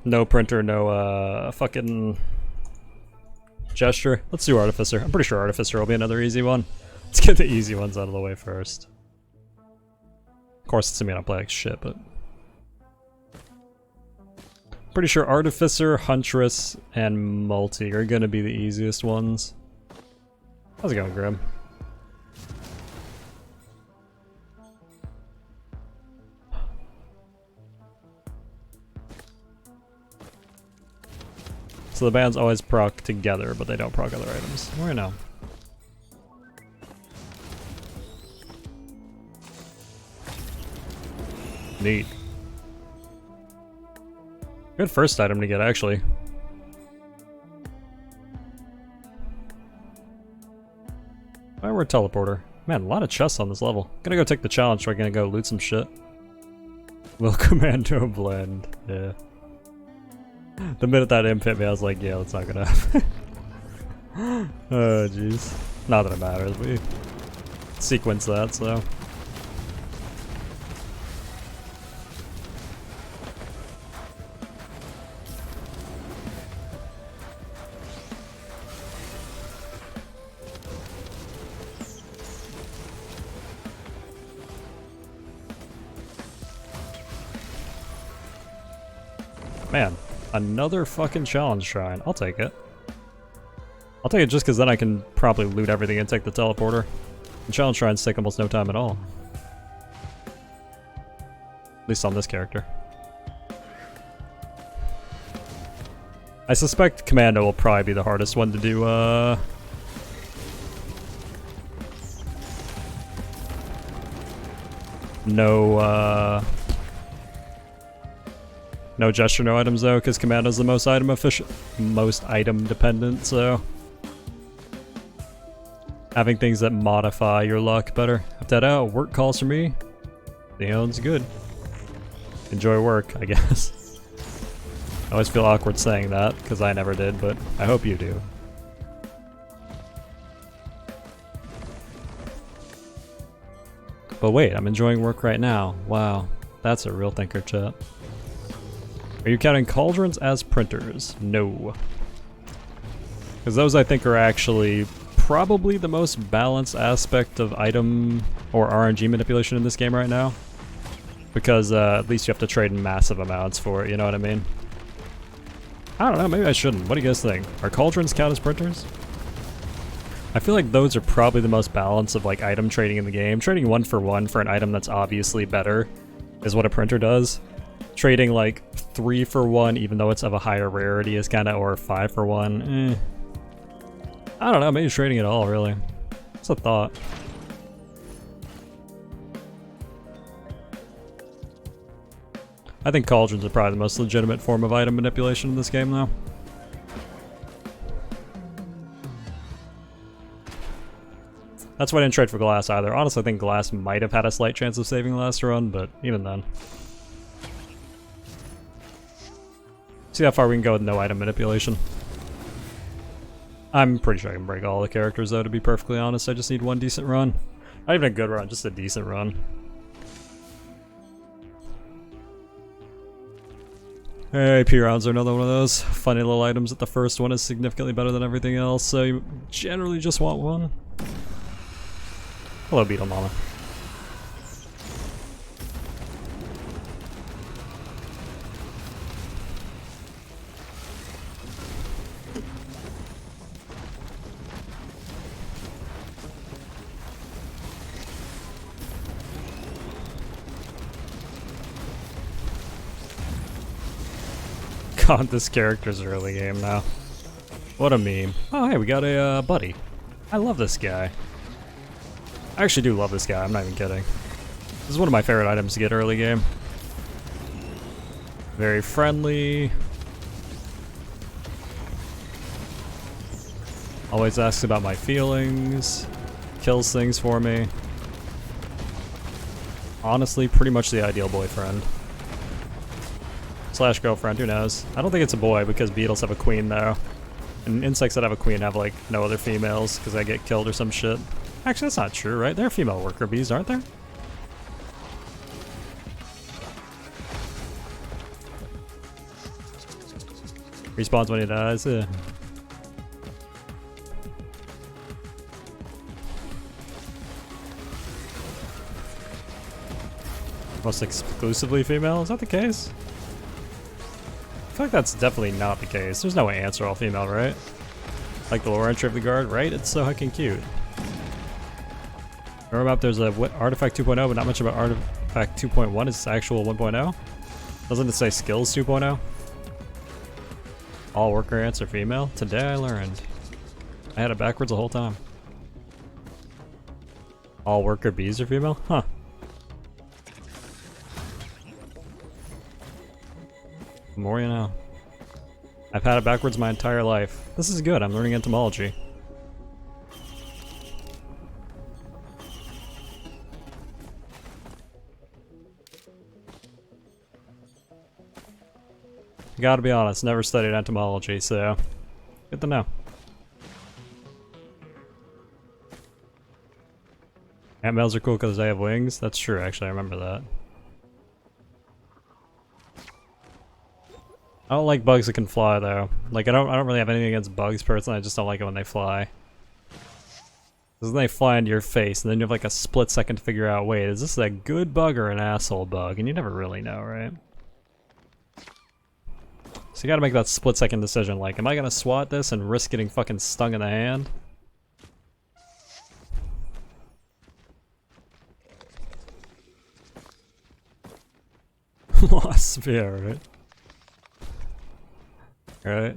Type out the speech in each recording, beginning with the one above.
No printer, no fucking gesture. Let's do Artificer. I'm pretty sure Artificer will be another easy one. Let's get the easy ones out of the way first. Of course, it's gonna play like shit, but pretty sure Artificer, Huntress, and Multi are gonna be the easiest ones. How's it going, Grim? So the bands always proc together, but they don't proc other items. Where now? Neat. Good first item to get, actually. Firework teleporter. Man, a lot of chests on this level. Gonna go take the challenge, so we're gonna go loot some shit. Will Commando blend? Yeah. The minute that imp hit me, I was like, yeah, that's not gonna happen. Oh, jeez. Not that it matters, we sequence that, so. Man, another fucking challenge shrine. I'll take it. I'll take it just because then I can probably loot everything and take the teleporter. And challenge shrines take almost no time at all. At least on this character. I suspect Commando will probably be the hardest one to do, No gesture, no items though, because Commando's the most item efficient, most item dependent, so having things that modify your luck better. Have that out. Work calls for me. Neon's good. Enjoy work, I guess. I always feel awkward saying that, because I never did, but I hope you do. But wait, I'm enjoying work right now. Wow, that's a real thinker, chat. Are you counting cauldrons as printers? No. Because those I think are actually probably the most balanced aspect of item or RNG manipulation in this game right now. Because at least you have to trade in massive amounts for it, you know what I mean? I don't know, maybe I shouldn't. What do you guys think? Are cauldrons count as printers? I feel like those are probably the most balanced of like item trading in the game. Trading 1 for an item that's obviously better is what a printer does. Trading like 3 for 1, even though it's of a higher rarity, is kind of, or 5 for 1. I don't know, maybe trading it all, really. It's a thought. I think cauldrons are probably the most legitimate form of item manipulation in this game, though. That's why I didn't trade for glass either. Honestly, I think glass might have had a slight chance of saving the last run, but even then. See how far we can go with no item manipulation. I'm pretty sure I can break all the characters though, to be perfectly honest. I just need one decent run. Not even a good run, just a decent run. Hey, P-rounds are another one of those funny little items that the first one is significantly better than everything else, so you generally just want one. Hello, Beetle Mama. God, this character's early game now. What a meme. Oh, hey, we got a buddy. I love this guy. I actually do love this guy, I'm not even kidding. This is one of my favorite items to get early game. Very friendly. Always asks about my feelings. Kills things for me. Honestly, pretty much the ideal boyfriend. Slash girlfriend, who knows? I don't think it's a boy because beetles have a queen though. And insects that have a queen have like no other females because they get killed or some shit. Actually, that's not true, right? There are female worker bees, aren't there? Respawns when he dies. Yeah. Most exclusively female? Is that the case? I feel like that's definitely not the case. There's no way ants are all female, right? Like the lower entry of the guard, right? It's so fucking cute. Remember up there's a Artifact 2.0, but not much about Artifact 2.1. It's actual 1.0. Doesn't it say Skills 2.0? All worker ants are female? Today I learned. I had it backwards the whole time. All worker bees are female? Huh. The more you know. I've had it backwards my entire life. This is good, I'm learning entomology. Gotta be honest, never studied entomology, so good to know. Ant males are cool because they have wings? That's true, actually, I remember that. I don't like bugs that can fly though. Like I don't really have anything against bugs personally, I just don't like it when they fly. Because then they fly into your face and then you have like a split second to figure out, wait, is this a good bug or an asshole bug? And you never really know, right? So you gotta make that split second decision, like, am I gonna swat this and risk getting fucking stung in the hand? Wasp, yeah, right. Right.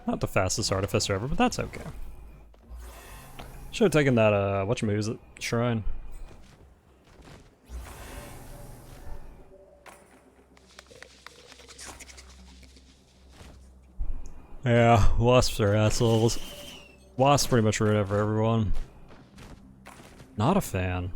Not the fastest Artificer ever, but that's okay. Should have taken that, whatchamacallit, shrine. Yeah, wasps are assholes. Wasps pretty much ruin it for everyone. Not a fan.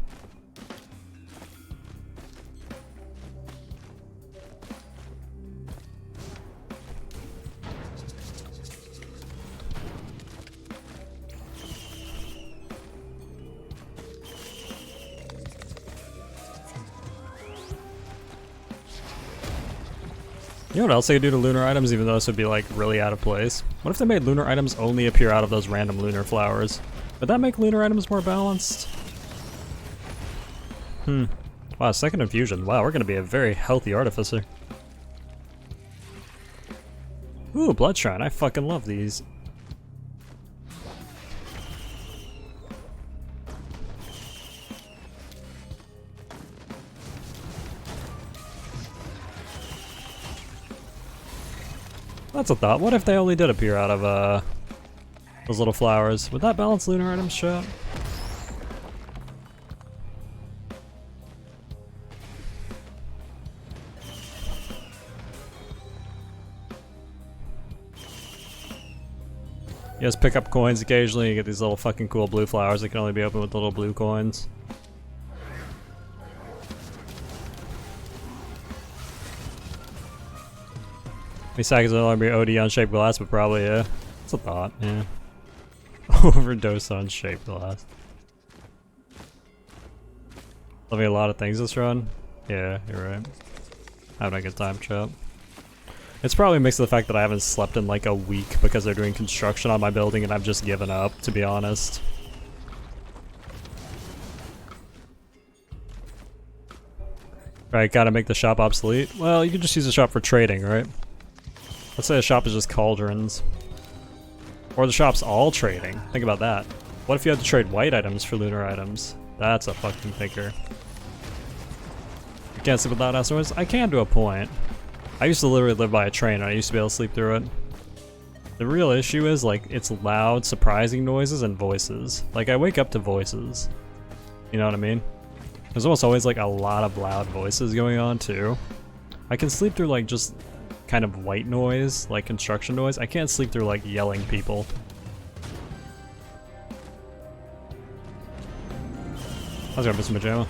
You know what else they could do to lunar items, even though this would be like really out of place? What if they made lunar items only appear out of those random lunar flowers? Would that make lunar items more balanced? Wow, second infusion. Wow, we're gonna be a very healthy Artificer. Ooh, Blood Shrine. I fucking love these. That's a thought. What if they only did appear out of those little flowers? Would that balance lunar items shot? You just pick up coins occasionally, you get these little fucking cool blue flowers that can only be opened with little blue coins. These seconds will only be OD on shaped glass, but probably, yeah. It's a thought, yeah. Overdose on shaped glass. Loving a lot of things this run. Yeah, you're right. Having a good time, chat. It's probably a mix of the fact that I haven't slept in like a week because they're doing construction on my building and I've just given up, to be honest. Right, gotta make the shop obsolete. Well, you can just use the shop for trading, right? Let's say the shop is just cauldrons. Or the shop's all trading. Think about that. What if you had to trade white items for lunar items? That's a fucking thinker. You can't sleep without SOS? I can to a point. I used to literally live by a train and I used to be able to sleep through it. The real issue is like it's loud, surprising noises and voices. Like I wake up to voices. You know what I mean? There's almost always like a lot of loud voices going on too. I can sleep through like just kind of white noise, like construction noise. I can't sleep through like yelling people. How's it going, Mr. Pajama?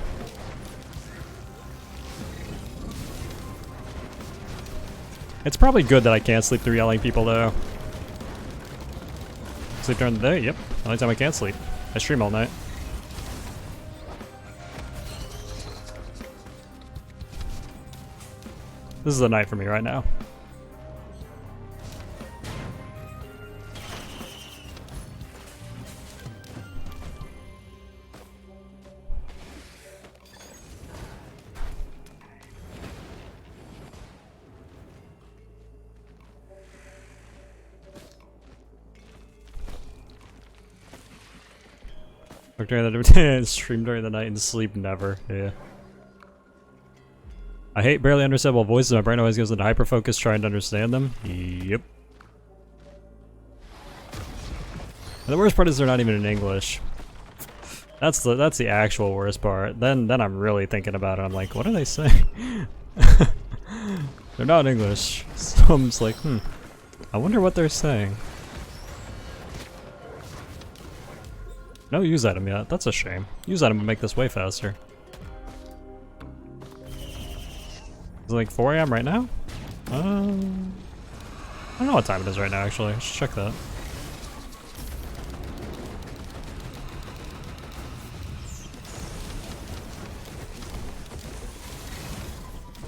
It's probably good that I can't sleep through yelling people though. Sleep during the day? Yep. Only time I can't sleep. I stream all night. This is the night for me right now. Work during the day, stream during the night, and sleep never. Yeah. I hate barely understandable voices. My brain always goes into hyperfocus trying to understand them. Yep. And the worst part is they're not even in English. That's the actual worst part. Then I'm really thinking about it. I'm like, what are they saying? They're not English. So I'm just like, I wonder what they're saying. No use item yet. That's a shame. Use item would make this way faster. Is it like 4 AM right now? I don't know what time it is right now, actually. I should check that.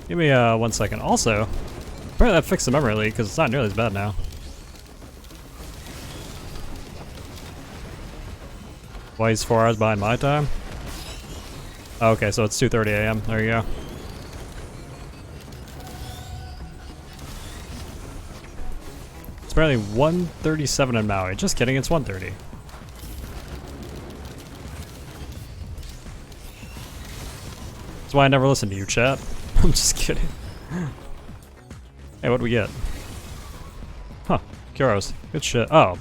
Give me 1 second. Also, probably that fixed the memory leak because it's not nearly as bad now. Why he's 4 hours behind my time? Oh, okay, so it's 2:30 AM. There you go. It's apparently 1:37 in Maui. Just kidding, it's 1:30. That's why I never listen to you, chat. I'm just kidding. Hey, what do we get? Huh, Kyoros. Good shit. Oh.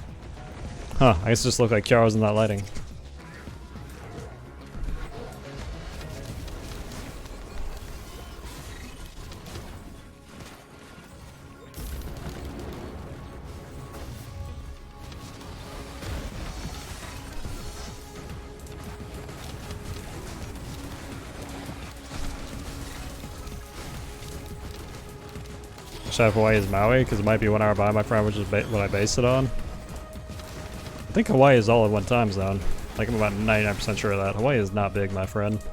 Huh, I guess it just looked like Kyoros in that lighting. Should I have Hawaii as Maui? Because it might be 1 hour behind my friend, which is what I base it on. I think Hawaii is all in one time zone. Like, I'm about 99% sure of that. Hawaii is not big, my friend.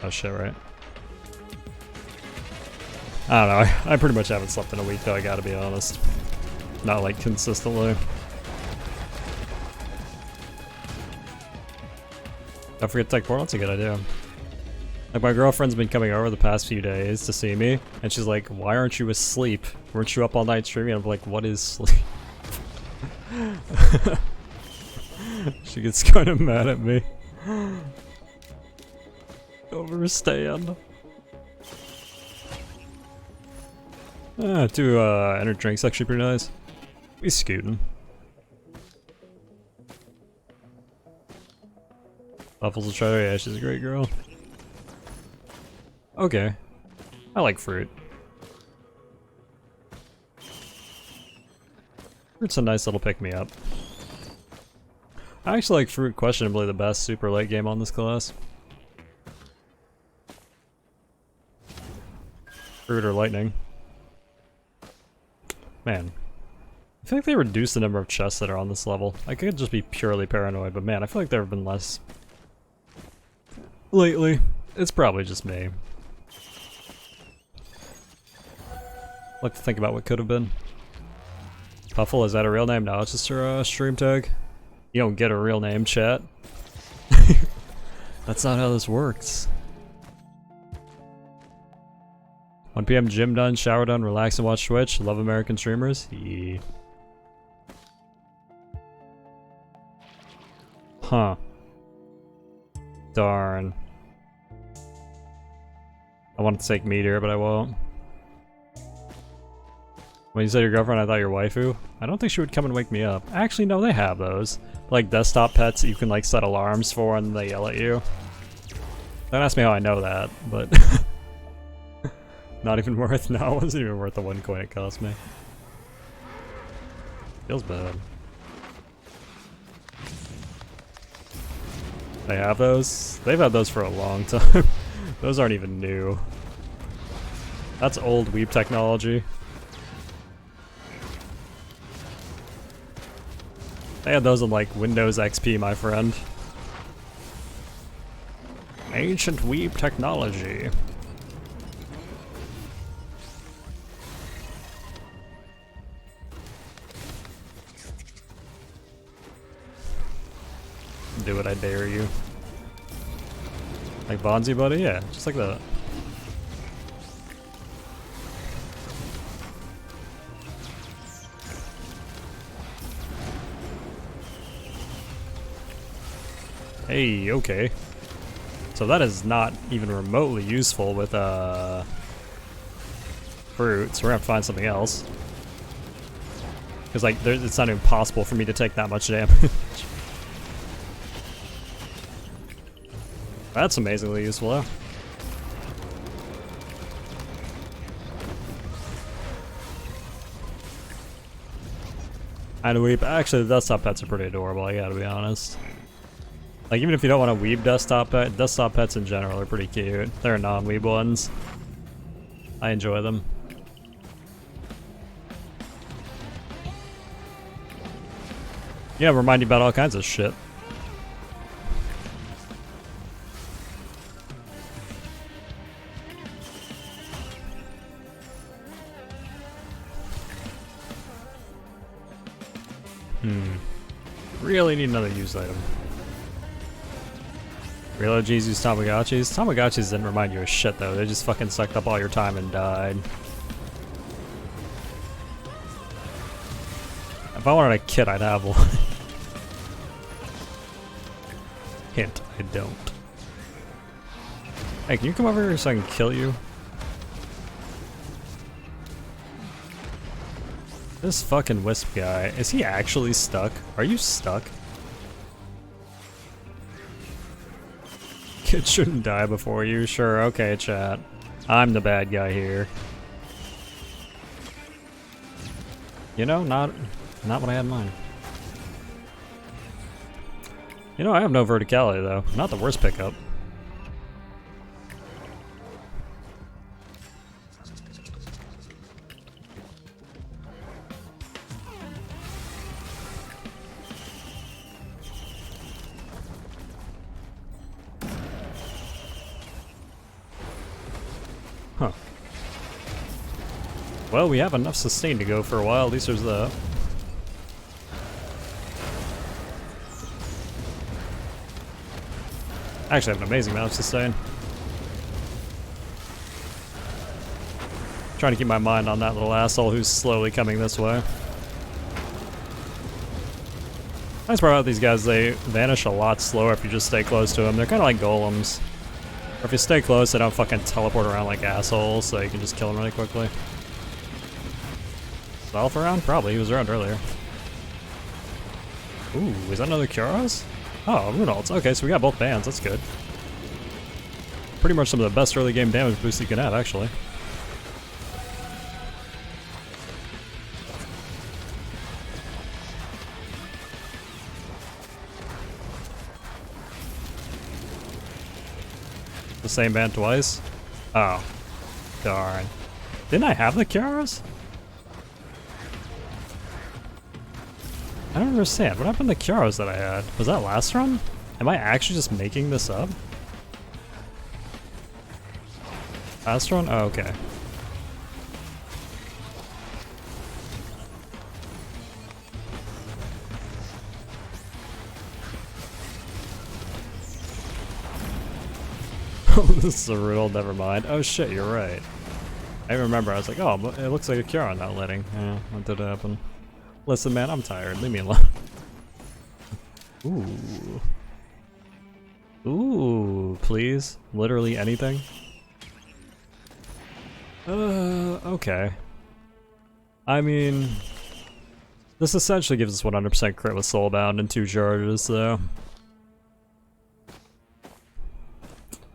Oh shit, right? I don't know. I pretty much haven't slept in a week, though, I gotta be honest. Not, like, consistently. Don't forget to take portal, that's a good idea. Like, my girlfriend's been coming over the past few days to see me, and she's like, why aren't you asleep? Weren't you up all night streaming? I'm like, what is sleep? She gets kind of mad at me. Overstand. Two energy drinks actually pretty nice. We scooting. Waffles will try her. Yeah, she's a great girl. Okay. I like fruit. Fruit's a nice little pick-me-up. I actually like fruit questionably the best super late game on this class. Fruit or lightning. Man. I feel like they reduced the number of chests that are on this level. I could just be purely paranoid, but man, I feel like there have been less lately. It's probably just me. Like to think about what could have been. Puffle, is that a real name? No, it's just her stream tag. You don't get a real name, chat. That's not how this works. 1 PM, gym done, shower done, relax and watch Twitch. Love American streamers. Yeah. Huh. Darn. I wanted to take Meteor, but I won't. When you said your girlfriend, I thought your waifu. I don't think she would come and wake me up. Actually, no, they have those. Like desktop pets that you can like set alarms for and they yell at you. Don't ask me how I know that, but... Not even worth, no, it wasn't even worth the 1 coin it cost me. Feels bad. They have those? They've had those for a long time. Those aren't even new. That's old weeb technology. They had those on like Windows XP, my friend. Ancient weeb technology. Do it, I dare you. Like Bonzi Buddy? Yeah, just like that. Hey, okay. So that is not even remotely useful with fruit, so we're gonna have to find something else. Because like, it's not even possible for me to take that much damage. That's amazingly useful, though. And weep. Actually, the desktop pets are pretty adorable, I gotta be honest. Like, even if you don't want to weeb desktop pets in general are pretty cute. They're non-weeb ones. I enjoy them. Yeah, remind you about all kinds of shit. Really need another used item. Real OGs use Tamagotchis? Tamagotchis didn't remind you of shit though, they just fucking sucked up all your time and died. If I wanted a kid, I'd have one. Hint, I don't. Hey, can you come over here so I can kill you? This fucking wisp guy, is he actually stuck? Are you stuck? Kid shouldn't die before you. Sure, okay, chat. I'm the bad guy here. You know, not what I had in mind. You know, I have no verticality though. Not the worst pickup. Huh. Well, we have enough sustain to go for a while. At least there's that. I actually have an amazing amount of sustain. Trying to keep my mind on that little asshole who's slowly coming this way. Nice part about these guys, they vanish a lot slower if you just stay close to them. They're kind of like golems. Or if you stay close, they don't fucking teleport around like assholes, so you can just kill them really quickly. Is Alpha around? Probably, he was around earlier. Ooh, is that another Kyros? Oh, Runalds. Okay, so we got both bands, that's good. Pretty much some of the best early game damage boosts you can have, actually. The same band twice? Oh. Darn. Didn't I have the Kyros? I don't understand. What happened to Kyros that I had? Was that last run? Am I actually just making this up? Last run? Oh, okay. Oh, this is a riddle, never mind. Oh shit, you're right. I remember, I was like, oh, it looks like a Kyron not letting. Yeah, what did happen? Listen, man, I'm tired. Leave me alone. Ooh. Ooh, please. Literally anything. Okay. I mean, this essentially gives us 100% crit with Soulbound and 2 charges, so.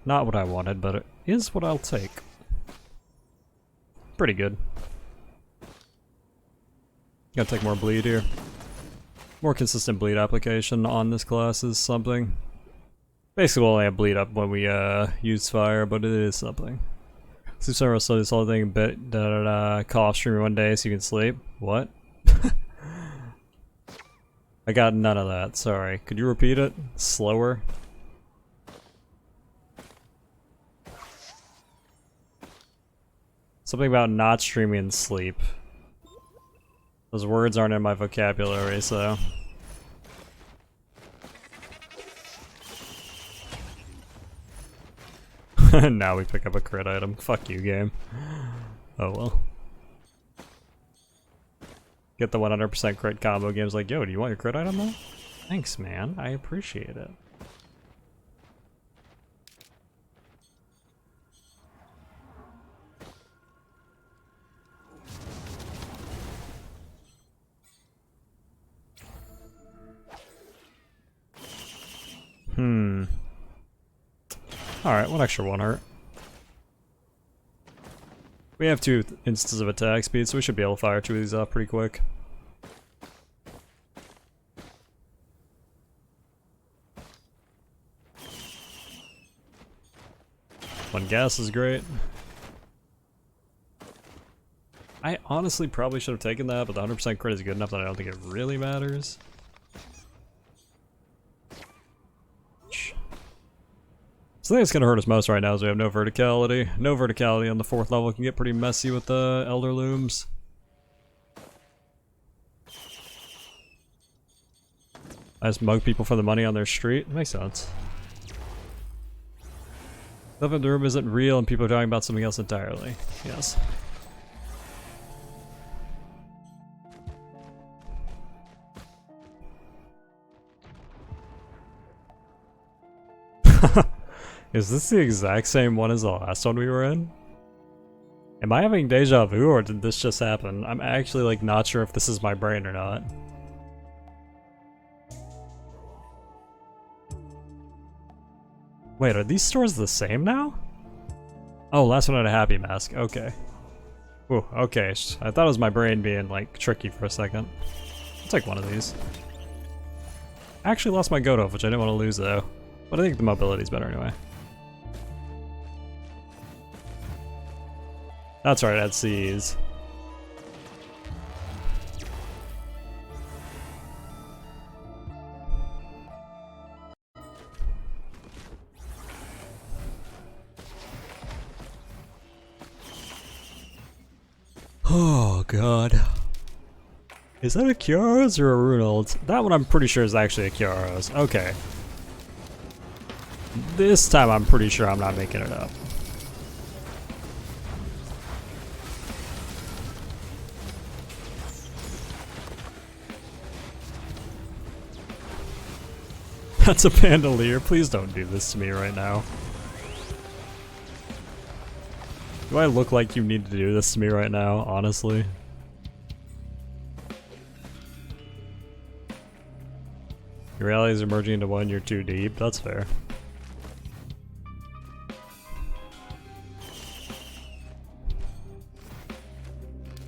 Not what I wanted, but it is what I'll take. Pretty good. Gotta take more bleed here. More consistent bleed application on this class is something. Basically, we'll only have bleed up when we use fire, but it is something. Sleep Center will slow this whole thing a bit. Call off streaming one day so you can sleep. What? I got none of that, sorry. Could you repeat it? Slower? Something about not streaming and sleep. Those words aren't in my vocabulary, so. Now we pick up a crit item. Fuck you, game. Oh well. Get the 100% crit combo games like, yo, do you want your crit item though? Thanks, man. I appreciate it. Alright, one extra one hurt. We have 2 instances of attack speed, so we should be able to fire 2 of these off pretty quick. One gas is great. I honestly probably should have taken that, but the 100% crit is good enough that I don't think it really matters. So I think it's gonna hurt us most right now is we have no verticality. No verticality on the 4th level can get pretty messy with the Elder Looms. I just mug people for the money on their street. Makes sense. Stuff in the room isn't real and people are talking about something else entirely. Yes. Is this the exact same one as the last one we were in? Am I having deja vu or did this just happen? I'm actually like not sure if this is my brain or not. Wait, are these stores the same now? Oh, last one had a happy mask. Okay. Ooh, okay. I thought it was my brain being like tricky for a second. I'll take one of these. I actually lost my goat off, which I didn't want to lose though. But I think the mobility's better anyway. That's right, I'd seize. Oh god. Is that a Kiara's or a Runald's? That one I'm pretty sure is actually a Kiara's. Okay. This time I'm pretty sure I'm not making it up. That's a Bandolier. Please don't do this to me right now. Do I look like you need to do this to me right now, honestly? Your realities are merging into one, you're too deep. That's fair.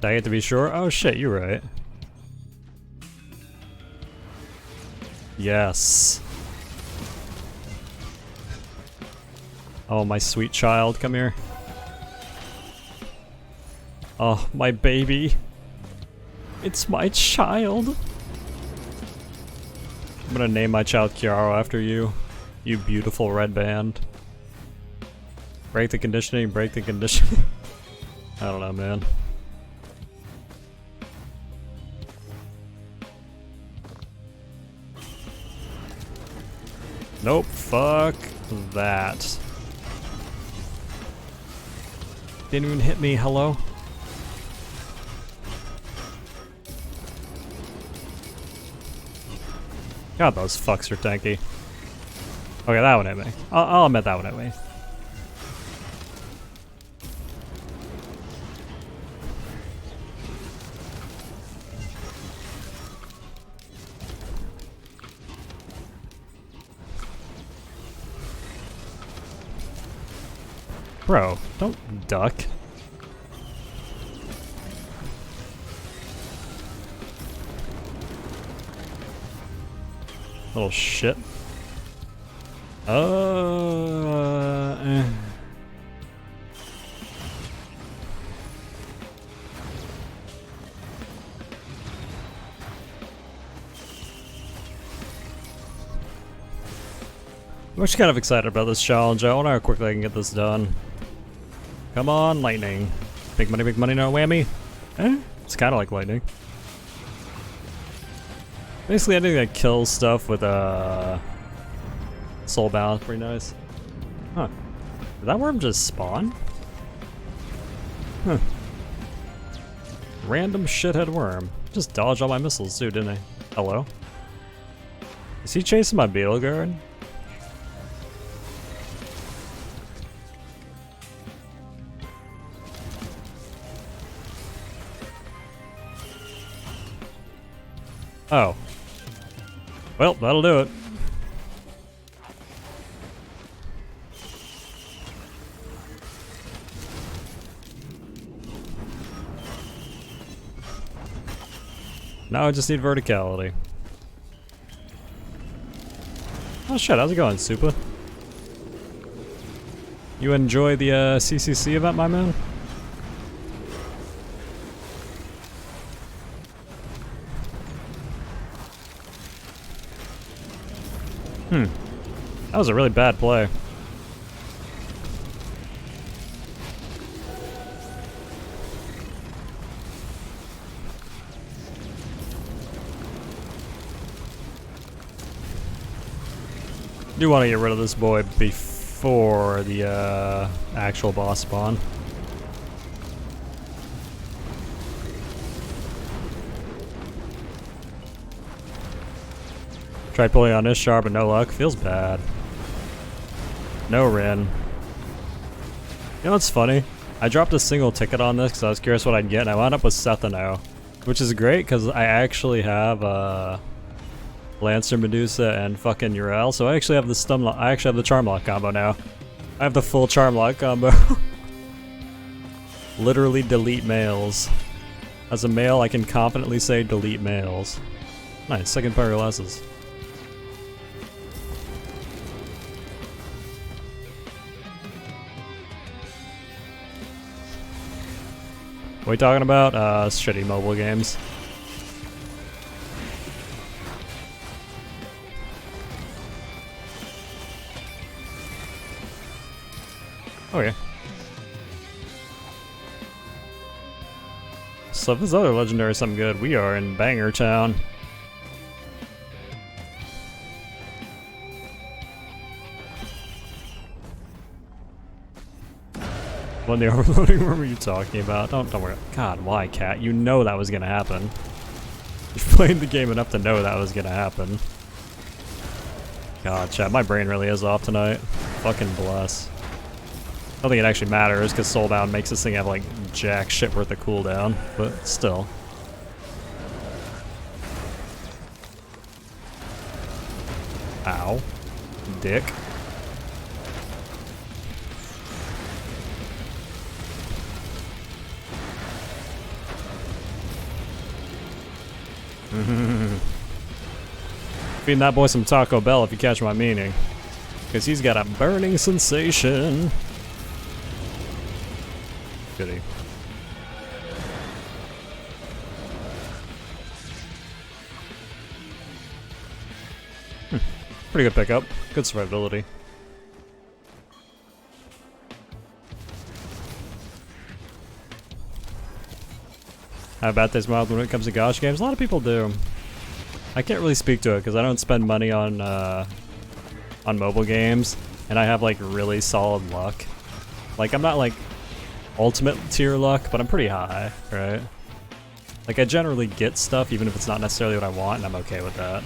Did I get to be sure? Oh shit, you're right. Yes. Oh, my sweet child, come here. Oh, my baby. It's my child. I'm gonna name my child Kiaro after you. You beautiful red band. Break the conditioning, break the conditioning. I don't know, man. Nope, fuck that. Didn't even hit me, hello? God, those fucks are tanky. Okay, that one hit me. I'll admit that one hit me. Bro, don't duck. Little shit. Eh. I'm actually kind of excited about this challenge. I wonder how quickly I can get this done. Come on, lightning. Big money, no whammy. Eh? It's kind of like lightning. Basically anything that kills stuff with soul balance, pretty nice. Huh. Did that worm just spawn? Huh. Random shithead worm. Just dodged all my missiles too, didn't he? Hello? Is he chasing my beetle guard? Oh. Well, that'll do it. Now I just need verticality. Oh shit, how's it going, Supa? You enjoy the CCC event, my man? That was a really bad play. Do want to get rid of this boy before the actual boss spawn. Tried pulling on this shard, but no luck. Feels bad. No Rin. You know what's funny? I dropped a single ticket on this because I was curious what I'd get, and I wound up with Sethano, which is great because I actually have Lancer, Medusa, and fucking Uriel, so I actually have the I actually have the Charmlock combo now. I have the full Charmlock combo. Literally delete males. As a male, I can confidently say delete males. Nice, second pair of glasses. What are we talking about? Shitty mobile games. Okay. So if this other legendary is something good, we are in Banger Town. What the overloading room are you talking about? Don't worry. God, why, cat? You know that was gonna happen. You've played the game enough to know that was gonna happen. God, chat, my brain really is off tonight. Fucking bless. I don't think it actually matters because Soulbound makes this thing have like jack shit worth of cooldown, but still. Ow. Dick. Feeding that boy some Taco Bell if you catch my meaning. Because he's got a burning sensation. Goody. Pretty good pickup. Good survivability. How about this mild when it comes to Gosh games? A lot of people do. I can't really speak to it because I don't spend money on mobile games, and I have like really solid luck. Like I'm not like ultimate tier luck, but I'm pretty high, right? Like I generally get stuff even if it's not necessarily what I want, and I'm okay with that.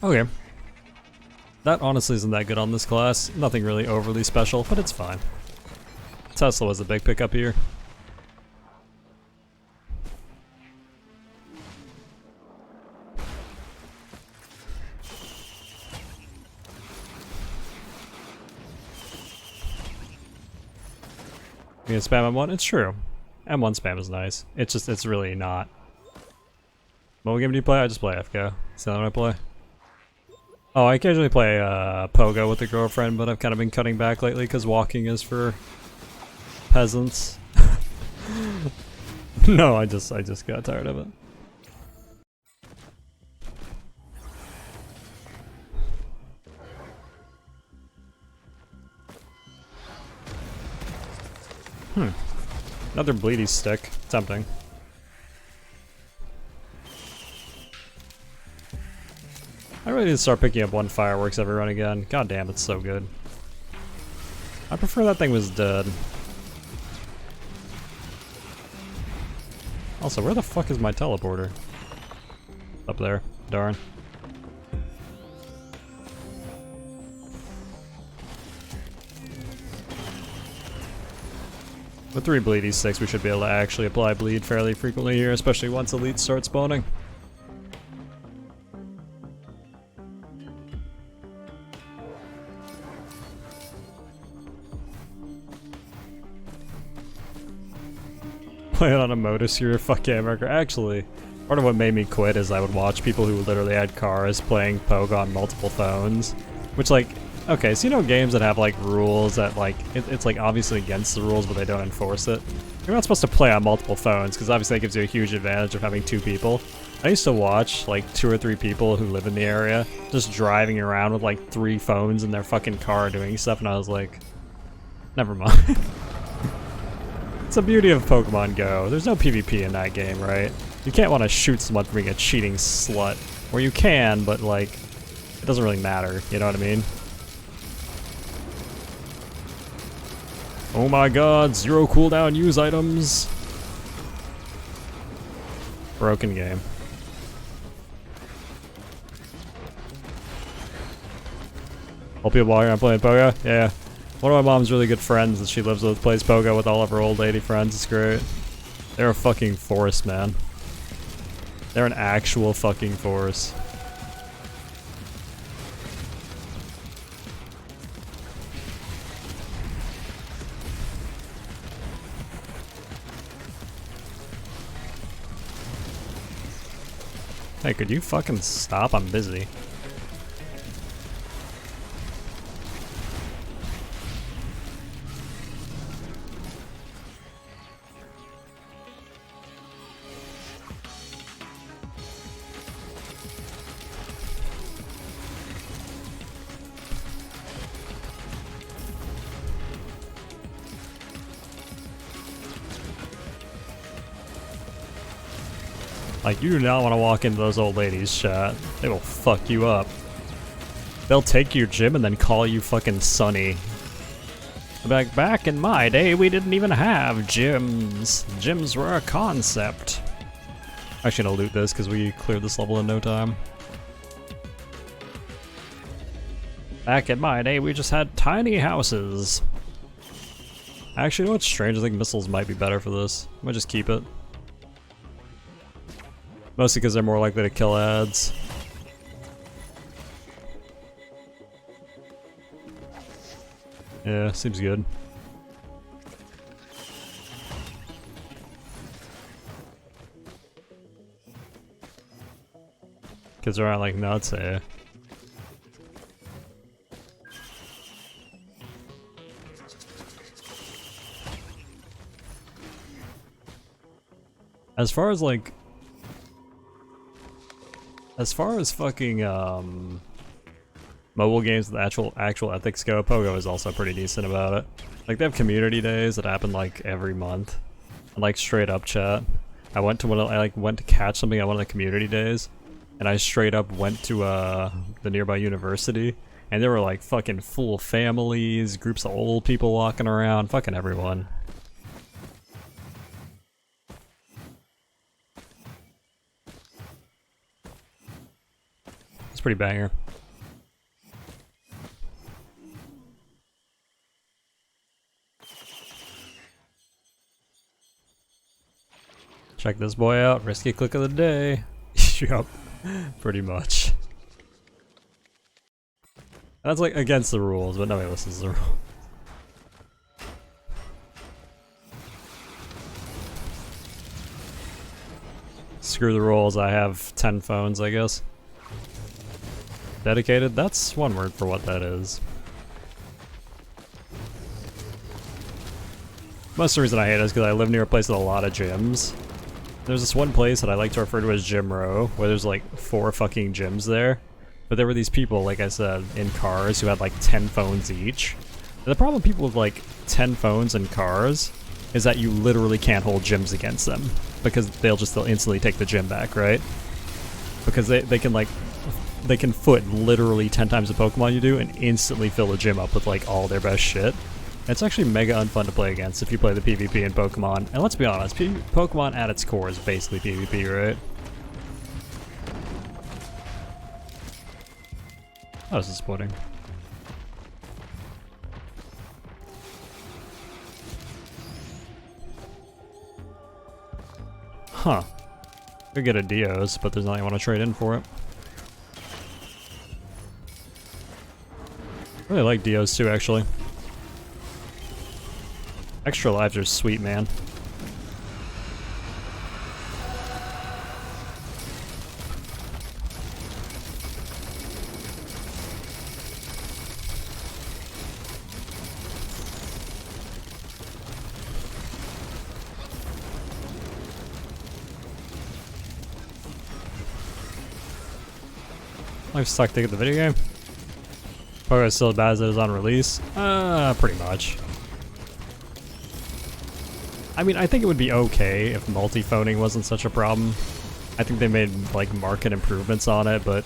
Okay. That honestly isn't that good on this class. Nothing really overly special, but it's fine. Tesla was a big pickup here. You gonna spam M1? It's true. M1 spam is nice. It's just, it's really not. What game do you play? I just play FK. Is that what I play? Oh, I occasionally play Pogo with a girlfriend, but I've kind of been cutting back lately because walking is for peasants. No, I just got tired of it. Another bleedy stick. Tempting. I really need to start picking up one fireworks every run again. God damn, it's so good. I prefer that thing was dead. Also, where the fuck is my teleporter? Up there. Darn. With 3 bleedy sticks, we should be able to actually apply bleed fairly frequently here, especially once elites start spawning. Playing on a Motosphere, fuck yeah, America. Actually, part of what made me quit is I would watch people who literally had cars playing Pogue on multiple phones. Which, like, okay, so you know games that have, like, rules that, like, it's, like, obviously against the rules, but they don't enforce it? You're not supposed to play on multiple phones, because obviously that gives you a huge advantage of having 2 people. I used to watch, like, 2 or 3 people who live in the area just driving around with, like, 3 phones in their fucking car doing stuff, and I was like, never mind. It's the beauty of Pokemon Go. There's no PvP in that game, right? You can't want to shoot someone for being a cheating slut. Or you can, but like, it doesn't really matter, you know what I mean? Oh my god, 0 cooldown use items. Broken game. Hope people while you're playing Pogo? Yeah. One of my mom's really good friends that she lives with plays Pogo with all of her old lady friends. It's great. They're a fucking force, man. They're an actual fucking force. Hey, could you fucking stop? I'm busy. Like, you do not want to walk into those old ladies' chat. They will fuck you up. They'll take your gym and then call you fucking Sonny. Back in my day, we didn't even have gyms. Gyms were a concept. I'm actually gonna loot this because we cleared this level in no time. Back in my day, we just had tiny houses. Actually, you know what's strange? I think missiles might be better for this. I might just keep it. Mostly because they're more likely to kill ads. Yeah, seems good. Kids aren't like nuts, eh? As far as like... As far as fucking, mobile games with actual ethics go, Pogo is also pretty decent about it. Like, they have community days that happen, like, every month. And, like, straight up chat. I went to catch something at one of the community days, and I straight up went to, the nearby university, and there were, like, fucking full families, groups of old people walking around, fucking everyone. It's pretty banger. Check this boy out, risky click of the day. Yup, pretty much. That's like against the rules, but nobody listens to the rules. Screw the rules, I have 10 phones, I guess. Dedicated? That's one word for what that is. Most of the reason I hate it is because I live near a place with a lot of gyms. There's this one place that I like to refer to as Gym Row, where there's like 4 fucking gyms there. But there were these people, like I said, in cars who had like 10 phones each. And the problem with people with like 10 phones in cars is that you literally can't hold gyms against them because they'll instantly take the gym back, right? Because they can foot literally 10 times the Pokemon you do and instantly fill the gym up with like all their best shit. It's actually mega unfun to play against if you play the PvP in Pokemon. And let's be honest, Pokemon at its core is basically PvP, right? That was disappointing. Huh. Could get a Dios, but there's nothing I want to trade in for it. I really like Dios too, actually. Extra lives are sweet, man. Life sucked to get the video game. Probably still as bad as it was on release. Pretty much. I mean, I think it would be okay if multi-phoning wasn't such a problem. I think they made, like, market improvements on it, but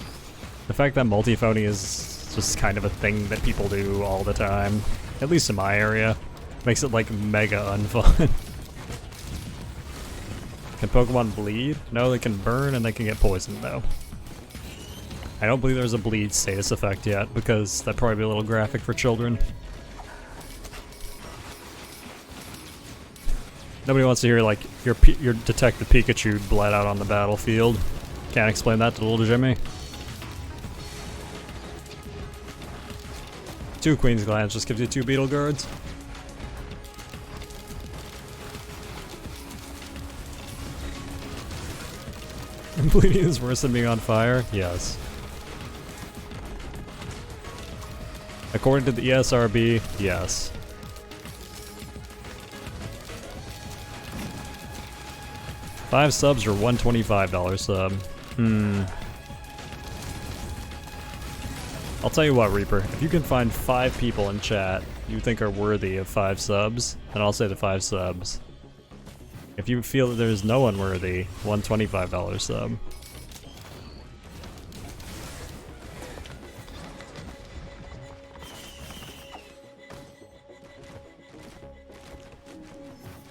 the fact that multi-phoning is just kind of a thing that people do all the time, at least in my area, makes it, like, mega unfun. Can Pokemon bleed? No, they can burn and they can get poisoned, though. I don't believe there's a bleed status effect yet, because that'd probably be a little graphic for children. Nobody wants to hear, like, your Detective Pikachu bled out on the battlefield. Can't explain that to little Jimmy. 2 Queen's Glands just gives you 2 Beetle Guards. Bleeding is worse than being on fire? Yes. According to the ESRB, yes. $5 subs or $125 sub. I'll tell you what, Reaper. If you can find 5 people in chat you think are worthy of 5 subs, then I'll say the 5 subs. If you feel that there's no one worthy, $125 sub.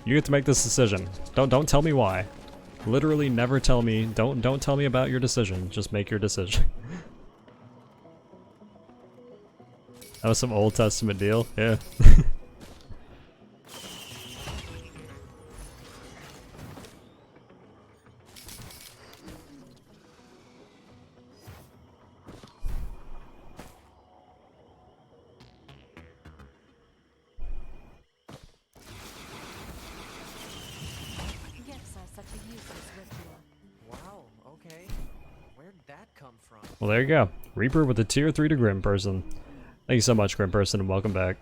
You get to make this decision. Don't tell me why. Literally never tell me. Don't tell me about your decision. Just make your decision. That was some Old Testament deal. Yeah. Well, there you go. Reaper with a tier 3 to Grim Person. Thank you so much, Grim Person, and welcome back.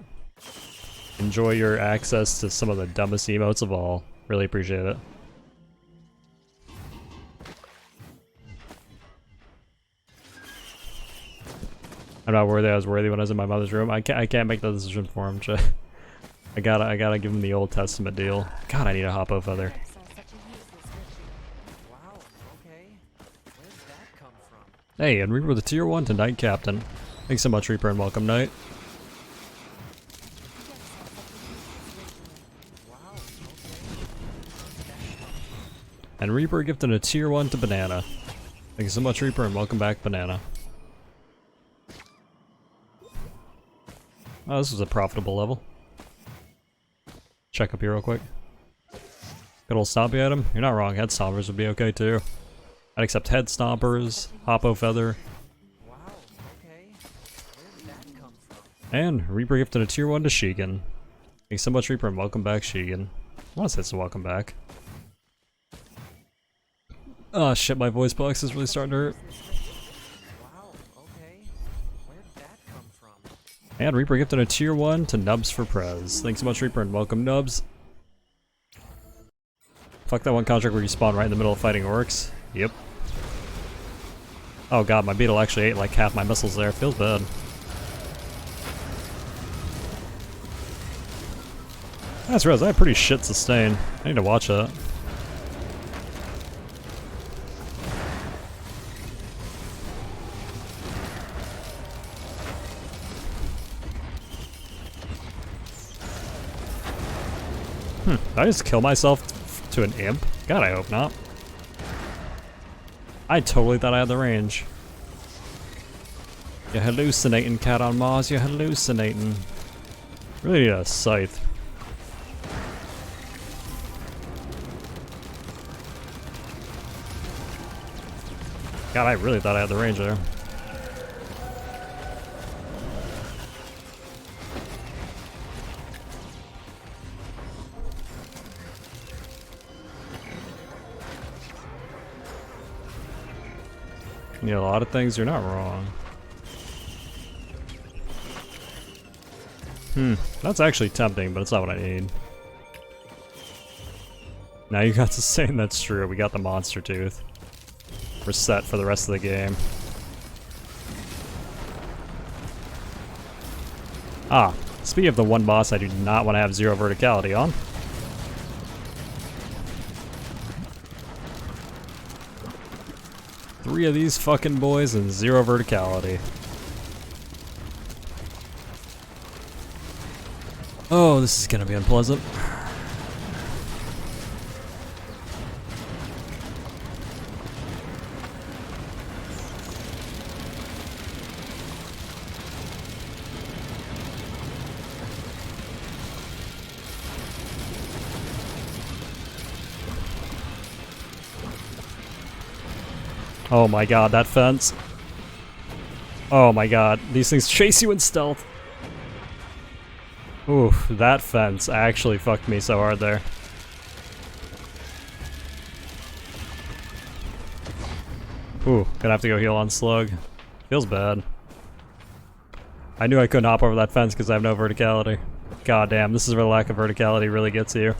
Enjoy your access to some of the dumbest emotes of all. Really appreciate it. I'm not worthy. I was worthy when I was in my mother's room. I can't make that decision for him. I gotta give him the Old Testament deal. God, I need a Hoppo Feather. Hey, and Reaper with a tier 1 to Knight Captain. Thanks so much, Reaper, and welcome, Knight. And Reaper gifted a tier 1 to Banana. Thank you so much, Reaper, and welcome back, Banana. Oh, this was a profitable level. Check up here real quick. Good old Stompy item. You're not wrong, Head Stompers would be okay too. I'd accept Head Stompers, Hoppo Feather. Wow, okay. Where did that come from? And Reaper gifted a tier 1 to Sheegan. Thanks so much, Reaper, and welcome back, Sheegan. I want to say it's a welcome back. Oh shit, my voice box is really starting to hurt. Wow, okay. Where did that come from? And Reaper gifted a tier 1 to Nubs for Prez. Thanks so much, Reaper, and welcome, Nubs. Fuck that one contract where you spawn right in the middle of fighting orcs. Yep. Oh god, my beetle actually ate like half my missiles there. Feels bad. I just realized I have pretty shit sustain. I need to watch that. Did I just kill myself to an imp? God, I hope not. I totally thought I had the range. You're hallucinating, cat on Mars, you're hallucinating. Really need a scythe. God, I really thought I had the range there. Yeah, a lot of things, you're not wrong. That's actually tempting, but it's not what I need. Now you got to say that's true, we got the monster tooth. We're set for the rest of the game. Ah, speaking of the one boss I do not want to have 0 verticality on. Three of these fucking boys and 0 verticality. Oh, this is gonna be unpleasant. Oh my god, that fence. Oh my god, these things chase you in stealth. Oof, that fence actually fucked me so hard there. Ooh, gonna have to go heal on Slug. Feels bad. I knew I couldn't hop over that fence because I have no verticality. God damn, this is where the lack of verticality really gets you.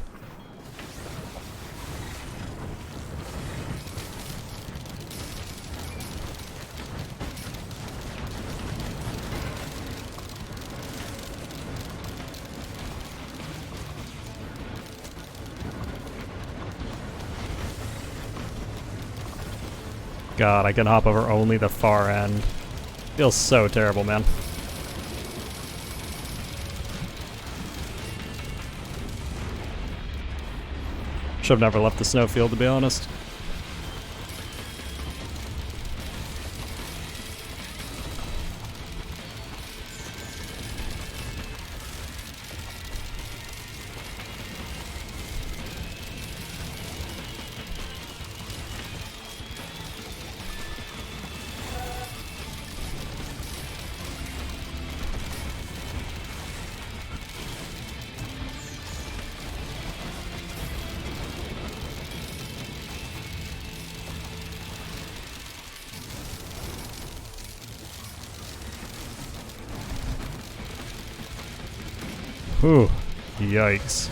God, I can hop over only the far end. Feels so terrible, man. Should have never left the snowfield, to be honest. Whew. Yikes.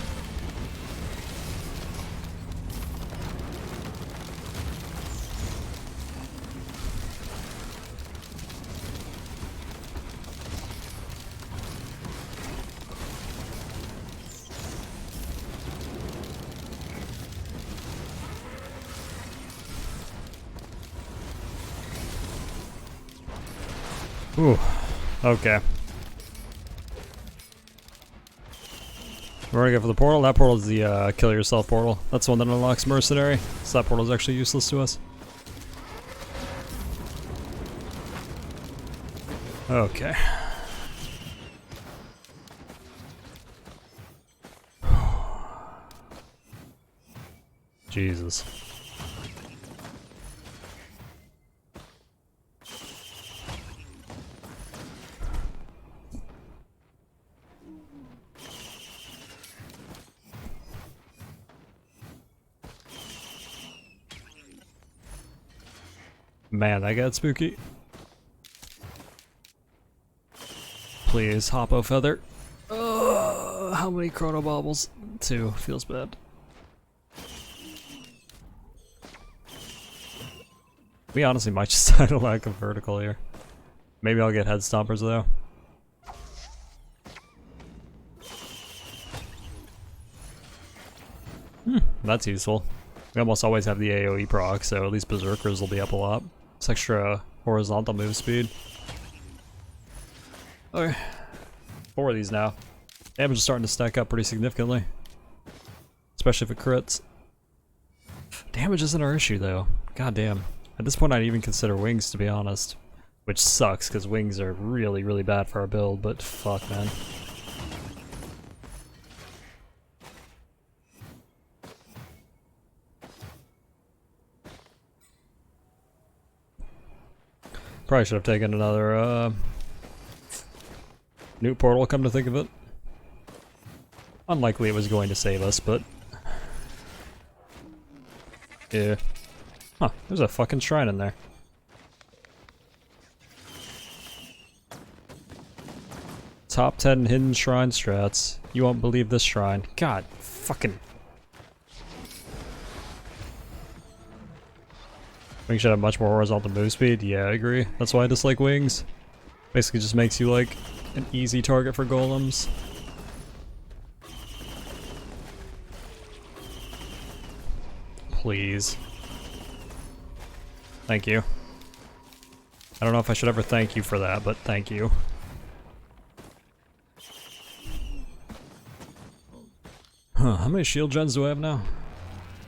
Ooh. Okay. We're gonna go for the portal. That portal is the kill yourself portal. That's the one that unlocks mercenary. So that portal is actually useless to us. Okay. Jesus. Man, that got spooky. Please, Hoppo Feather. How many chrono baubles? 2. Feels bad. We honestly might just have a lack of vertical here. Maybe I'll get head stompers though. That's useful. We almost always have the AoE proc, so at least Berserkers will be up a lot. It's extra horizontal move speed. Okay. 4 of these now. Damage is starting to stack up pretty significantly. Especially if it crits. Damage isn't our issue though. God damn. At this point I'd even consider wings, to be honest. Which sucks, because wings are really, really bad for our build, but fuck, man. Probably should have taken another new portal, come to think of it. Unlikely it was going to save us, but yeah. Huh, there's a fucking shrine in there. Top 10 hidden shrine strats. You won't believe this shrine. God, fucking. Wings should have much more horizontal move speed. Yeah, I agree. That's why I dislike wings. Basically just makes you like an easy target for golems. Please. Thank you. I don't know if I should ever thank you for that, but thank you. Huh, how many shield gens do I have now?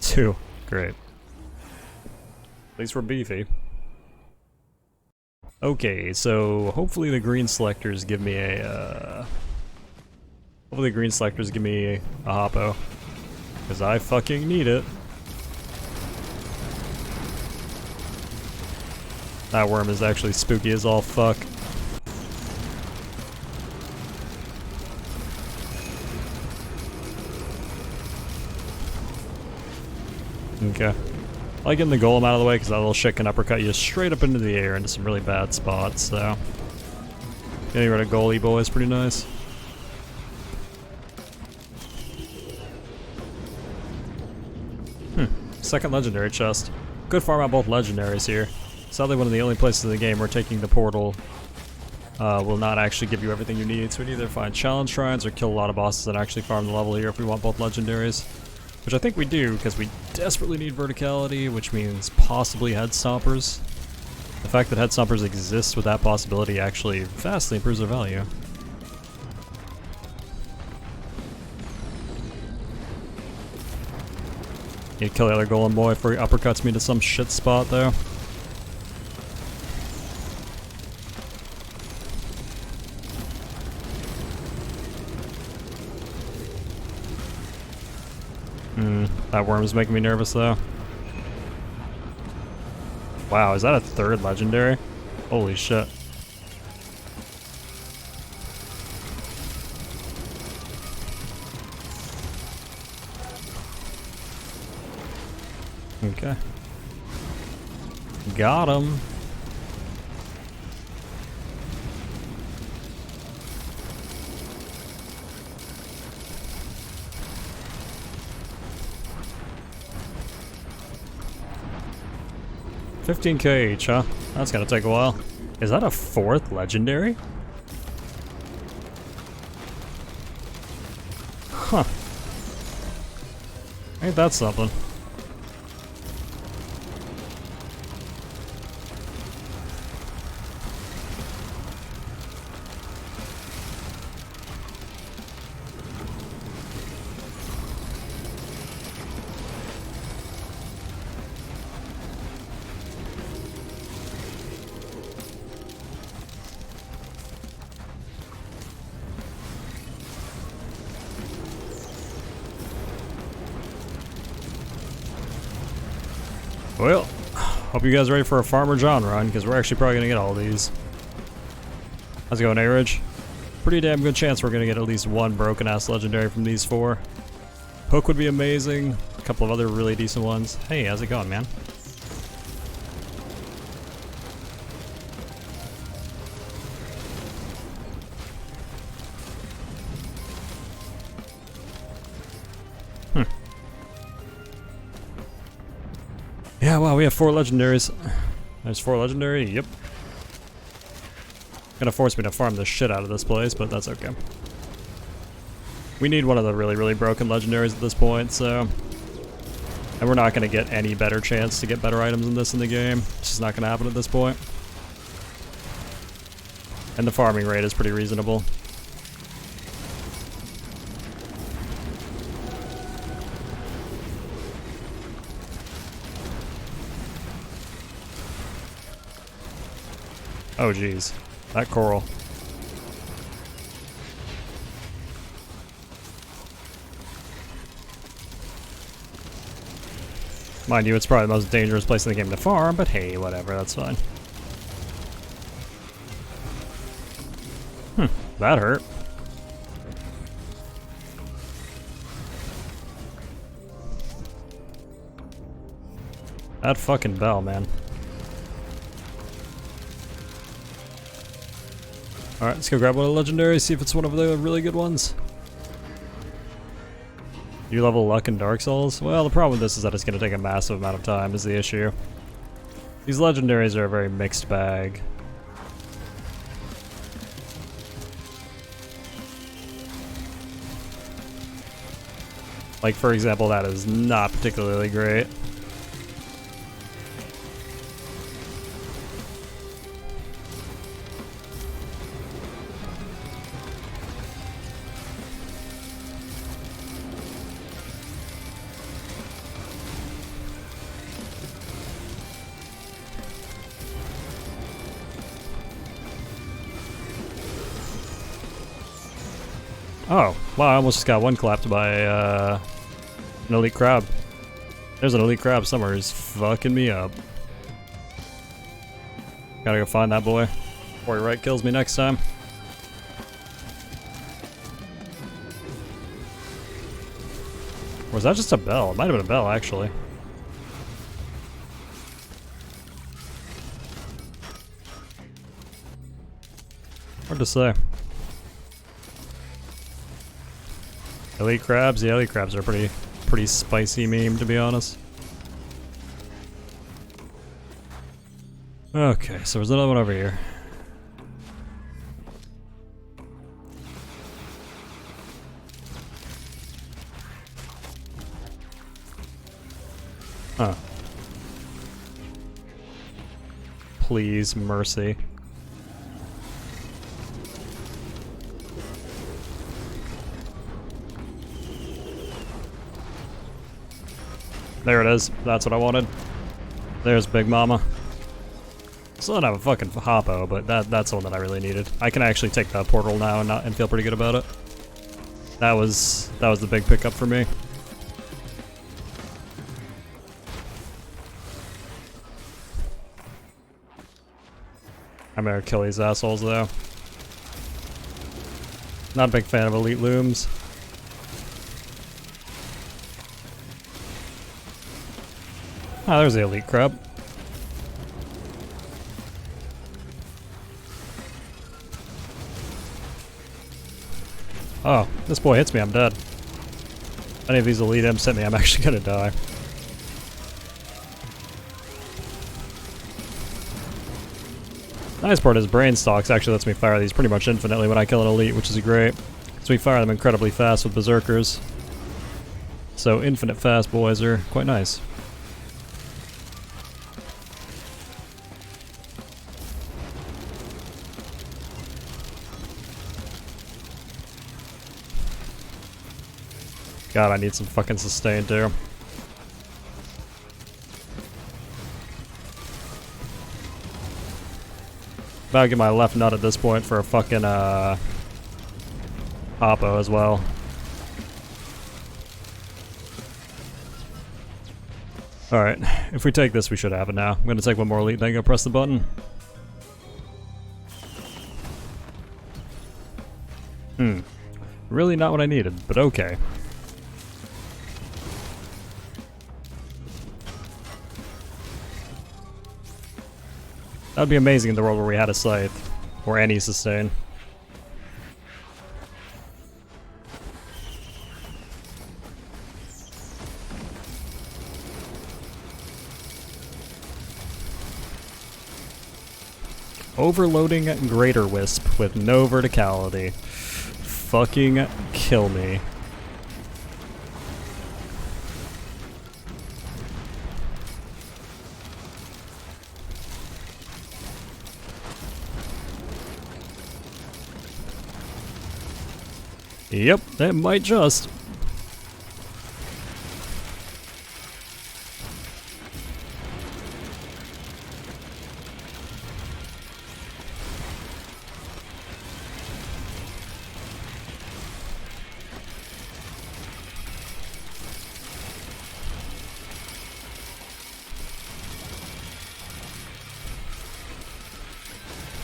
2. Great. At least we're beefy. Okay, so hopefully the green selectors give me a, hopefully the green selectors give me a hoppo. Because I fucking need it. That worm is actually spooky as all fuck. Okay. I like getting the golem out of the way because that little shit can uppercut you straight up into the air into some really bad spots, so getting rid of goalie boy is pretty nice. Second legendary chest. Good farm out both legendaries here. Sadly, one of the only places in the game where taking the portal will not actually give you everything you need, so we either find challenge shrines or kill a lot of bosses that actually farm the level here if we want both legendaries. Which I think we do, because we desperately need verticality, which means possibly head stompers. The fact that head stompers exist with that possibility actually vastly improves their value. Need to kill the other golem boy before he uppercuts me to some shit spot though. That worm's making me nervous though. Wow, is that a 3rd legendary? Holy shit. Okay. Got him. $15k each, huh? That's gonna take a while. Is that a 4th legendary? Huh. Ain't that something? Well, hope you guys are ready for a Farmer John run, because we're actually probably gonna get all these. How's it going, A-Ridge? Pretty damn good chance we're gonna get at least one broken-ass legendary from these 4. Hook would be amazing. A couple of other really decent ones. Hey, how's it going, man? Yeah, wow, we have 4 legendaries. There's 4 legendary, yep. Gonna force me to farm the shit out of this place, but that's okay. We need one of the really, really broken legendaries at this point, so And we're not going to get any better chance to get better items than this in the game. It's just not going to happen at this point. And the farming rate is pretty reasonable. Oh geez, that coral. Mind you, it's probably the most dangerous place in the game to farm, but hey, whatever, that's fine. That hurt. That fucking bell, man. Alright, let's go grab one of the legendaries, see if it's one of the really good ones. You level luck in Dark Souls? Well, the problem with this is that it's going to take a massive amount of time is the issue. These legendaries are a very mixed bag. Like, for example, that is not particularly great. Oh, wow, I almost just got one clapped by an elite crab. There's an elite crab somewhere who's fucking me up. Gotta go find that boy before he right kills me next time. Or was that just a bell? It might have been a bell, actually. Hard to say. Elite crabs? Yeah, elite crabs are pretty spicy meme, to be honest. Okay, so there's another one over here. Huh. Please, mercy. There it is. That's what I wanted. There's Big Mama. Still don't have a fucking hoppo, but that's the one that I really needed. I can actually take that portal now and feel pretty good about it. That was the big pickup for me. I'm gonna kill these assholes though. Not a big fan of elite looms. Oh, there's the elite crab. Oh, this boy hits me, I'm dead. If any of these elite imps hit me, I'm actually gonna die. Nice part is brain stalks actually lets me fire these pretty much infinitely when I kill an elite, which is great. So we fire them incredibly fast with berserkers. So infinite fast boys are quite nice. God, I need some fucking sustain too. About to get my left nut at this point for a fucking hoppo as well. Alright, if we take this we should have it now. I'm gonna take one more elite, then go press the button. Really not what I needed, but okay. That would be amazing in the world where we had a scythe. Or any sustain. Overloading Greater Wisp with no verticality. Fucking kill me. Yep, that might just.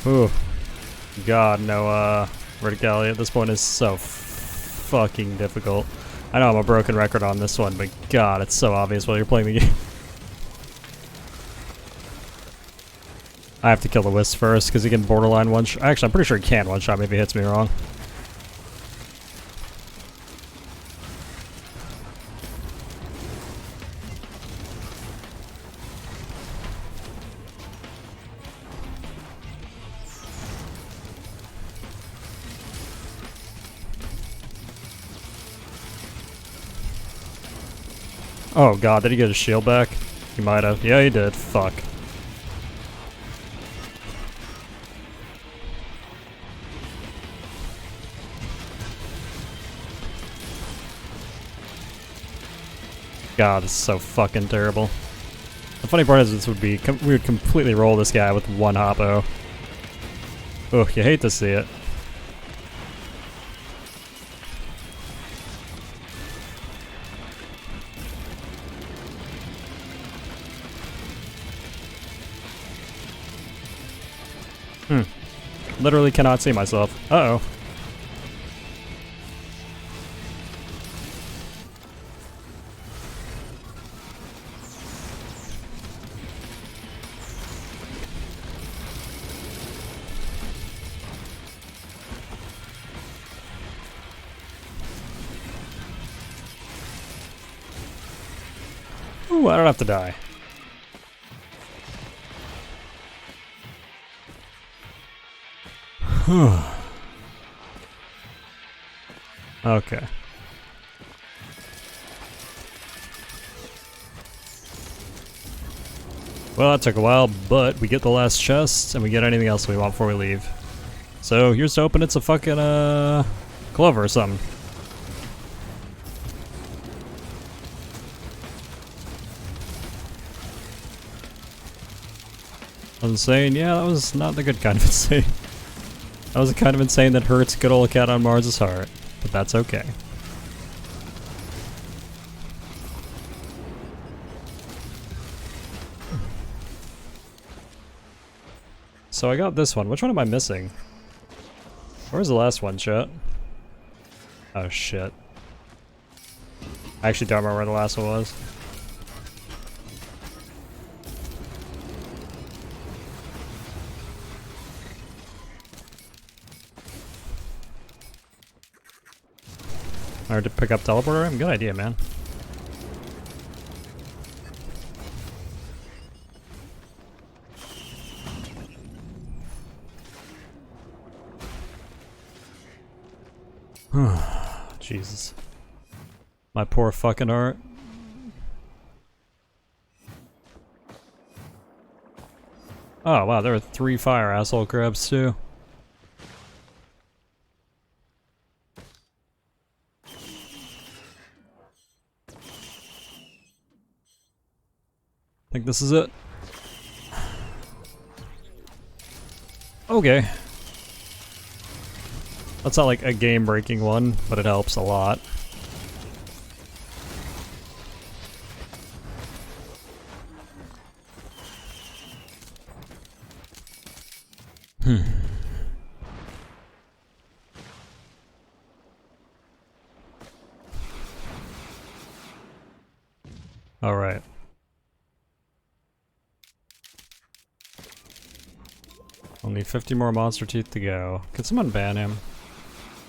Ooh. God, no, verticality at this point is so fucking difficult. I know I'm a broken record on this one, but God, it's so obvious while you're playing the game. I have to kill the Wisp first, because he can borderline one-shot. Actually, I'm pretty sure he can one-shot me if he hits me wrong. Oh God, did he get his shield back? He might have. Yeah, he did. Fuck. God, this is so fucking terrible. The funny part is this would be, we would completely roll this guy with one hoppo. Ugh, you hate to see it. Literally cannot see myself. Uh-oh. Ooh, I don't have to die. Okay. Well, that took a while, but we get the last chest, and we get anything else we want before we leave. So, here's to hoping it's a fucking, clover or something. I was insane? Yeah, that was not the good kind of insane. That was the kind of insane that hurts good old cat on Mars's heart, but that's okay. So I got this one. Which one am I missing? Where's the last one, chat? Oh shit. I actually don't remember where the last one was. Or to pick up teleporter? Good idea, man. Jesus. My poor fucking heart. Oh wow, there are 3 fire asshole crabs too. Think this is it? Okay. That's not like a game-breaking one, but it helps a lot. All right. Only 50 more monster teeth to go. Could someone ban him?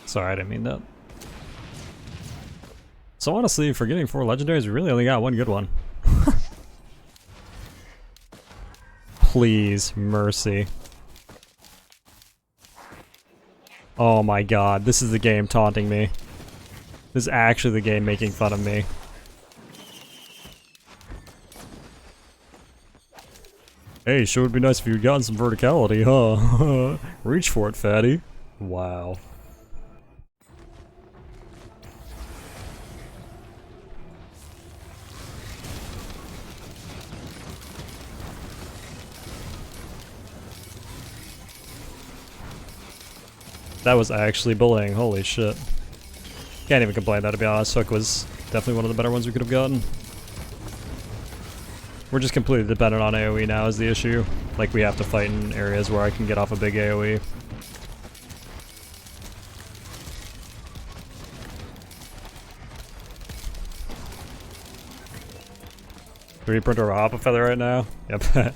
Sorry, I didn't mean that. So honestly, for getting 4 legendaries, we really only got one good one. Please, mercy. Oh my god, this is the game taunting me. This is actually the game making fun of me. Hey, sure would be nice if you'd gotten some verticality, huh? Reach for it, fatty. Wow. That was actually bullying, holy shit. Can't even complain though, to be honest. Hook was definitely one of the better ones we could have gotten. We're just completely dependent on AoE now is the issue. Like we have to fight in areas where I can get off a big AoE. 3D printer a hopper feather right now? Yep.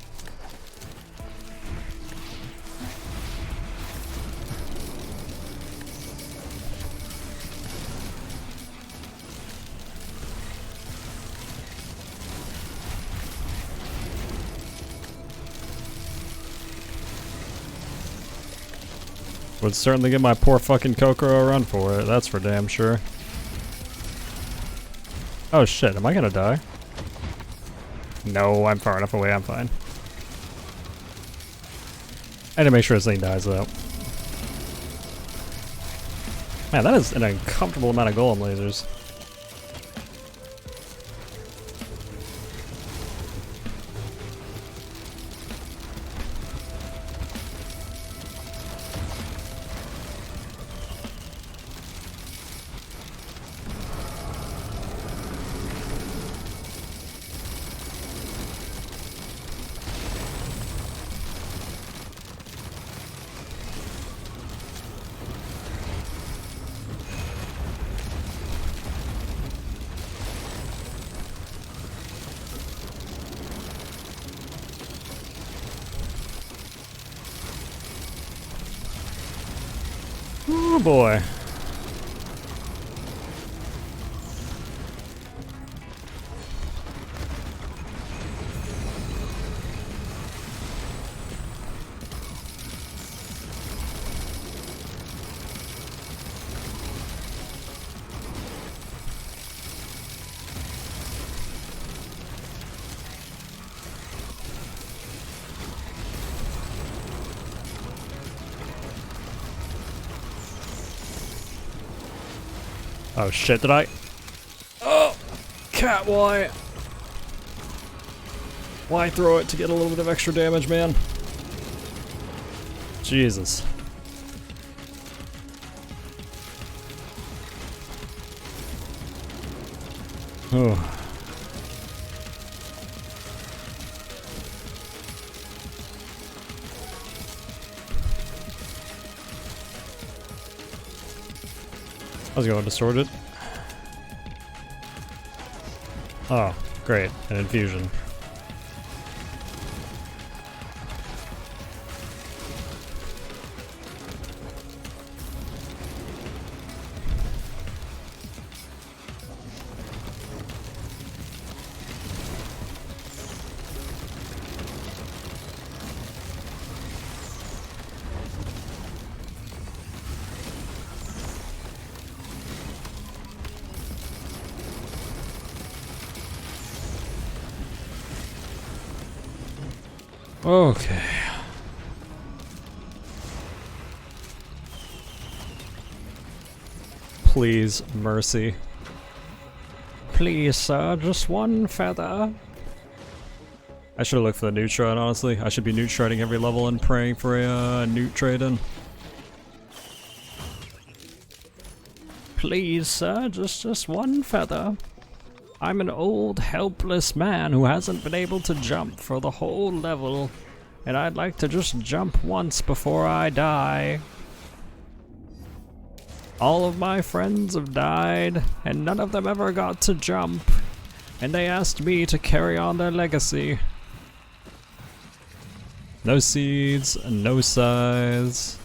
Would certainly give my poor fucking Kokoro a run for it, that's for damn sure. Oh shit, am I gonna die? No, I'm far enough away, I'm fine. I need to make sure this thing dies though. Man, that is an uncomfortable amount of golem lasers. Oh boy. Oh shit, did I? Oh! Cat, why? Why throw it to get a little bit of extra damage, man? Jesus. Oh. I was going distorted. Oh, great. An infusion. Okay. Please, mercy. Please, sir, just one feather. I should have looked for the neutron, honestly. I should be neutriding every level and praying for a neut trade-in. Please, sir, just one feather. I'm an old, helpless man who hasn't been able to jump for the whole level, and I'd like to just jump once before I die. All of my friends have died, and none of them ever got to jump, and they asked me to carry on their legacy. No seeds, no size.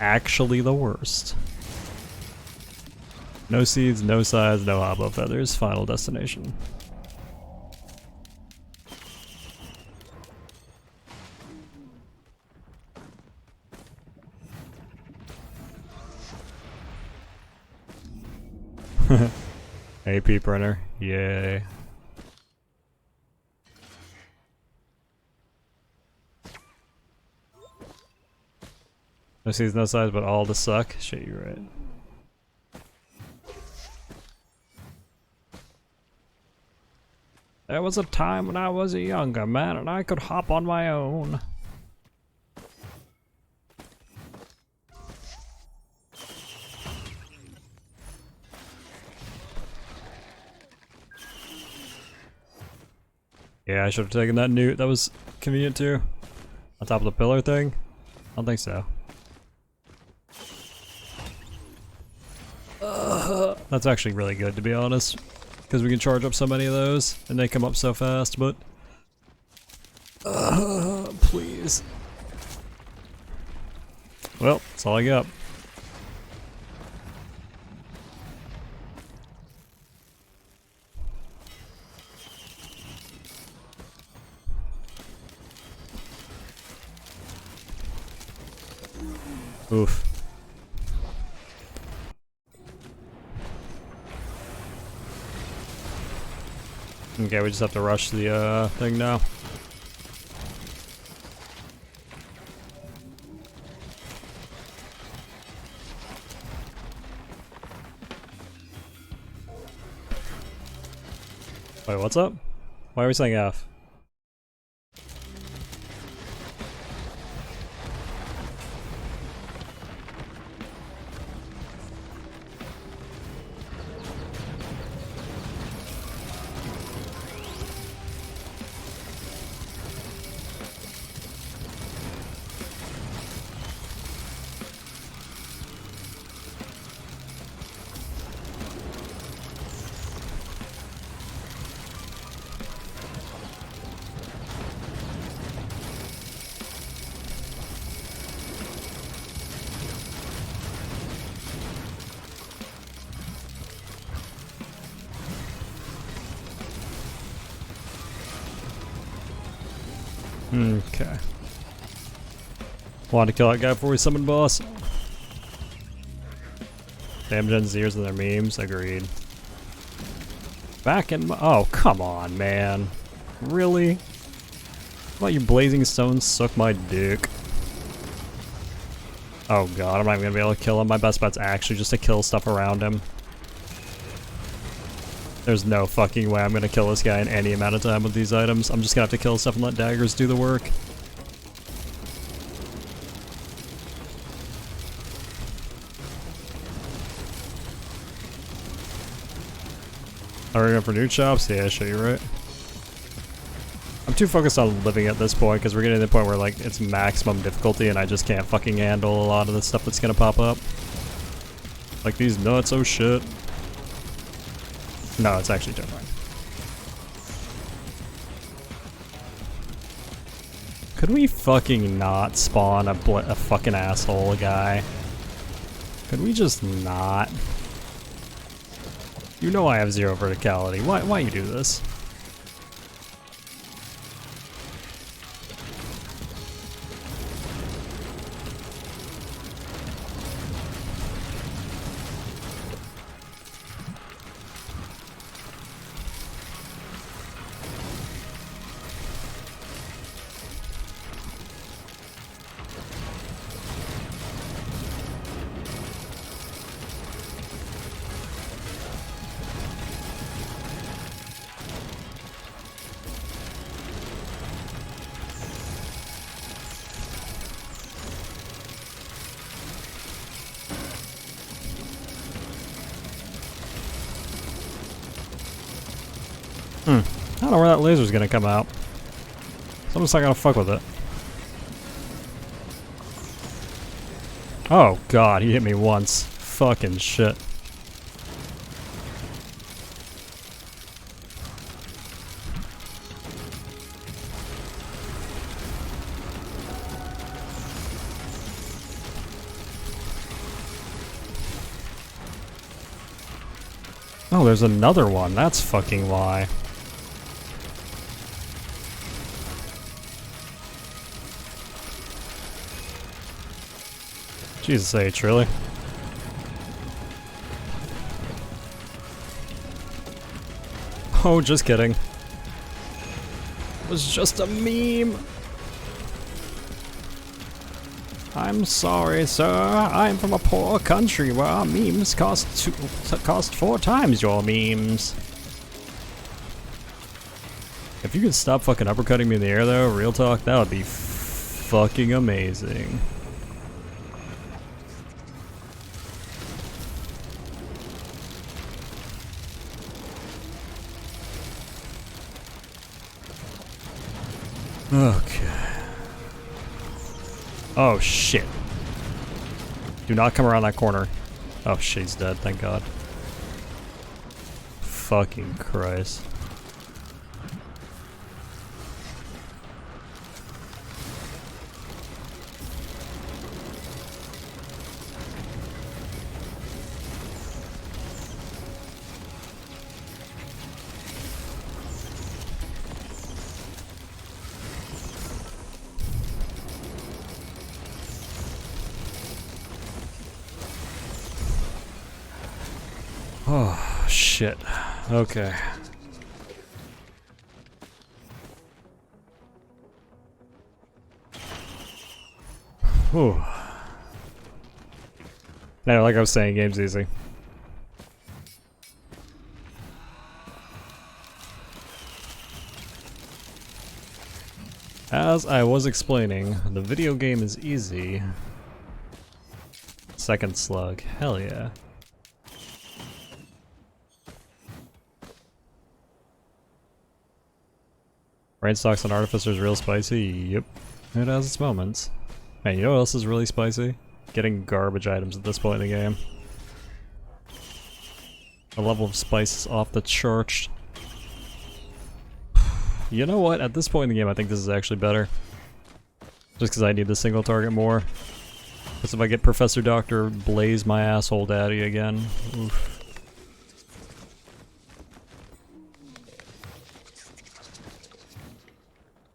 Actually the worst. No seeds, no size, no hobo feathers, final destination. AP printer, yay. No seeds, no size, but all to suck? Shit, you're right. There was a time when I was a younger man and I could hop on my own. Yeah, I should have taken that newt. That was convenient too. On top of the pillar thing? I don't think so. That's actually really good, to be honest, because we can charge up so many of those and they come up so fast, but please. Well, that's all I got. Oof. Okay, we just have to rush the thing now. Wait, what's up? Why are we saying F? Okay. Wanted to kill that guy before we summon boss. Damage ends ears and their memes. Agreed. Back in my— oh, come on, man. Really? How about you blazing stones suck my dick? Oh god, I'm not even gonna be able to kill him. My best bet's actually just to kill stuff around him. There's no fucking way I'm gonna kill this guy in any amount of time with these items. I'm just gonna have to kill stuff and let daggers do the work. Are we going for new chops? Yeah, sure, you're right. I'm too focused on living at this point because we're getting to the point where like it's maximum difficulty and I just can't fucking handle a lot of the stuff that's gonna pop up. Like these nuts, oh shit. No, it's actually terrifying. Could we fucking not spawn a fucking asshole guy? Could we just not? You know I have 0 verticality. Why you do this? I don't know where that laser's gonna come out. So I'm just not gonna fuck with it. Oh god, he hit me once. Fucking shit. Oh, there's another one. That's fucking why. Jesus H, really? Oh, just kidding. It was just a meme. I'm sorry, sir. I'm from a poor country where our memes cost 4 times your memes. If you could stop fucking uppercutting me in the air, though, real talk, that would be fucking amazing. Okay. Oh shit. Do not come around that corner. Oh shit, he's dead, thank god. Fucking Christ. Oh, shit. Okay. Whew. No, like I was saying, game's easy. As I was explaining, the video game is easy. Second slug. Hell yeah. Rainstocks and Artificer is real spicy. Yep. It has its moments. Man, you know what else is really spicy? Getting garbage items at this point in the game. The level of spice is off the charts. You know what? At this point in the game, I think this is actually better. Just because I need the single target more. Because if I get Professor Doctor Blaze my asshole daddy again. Oof.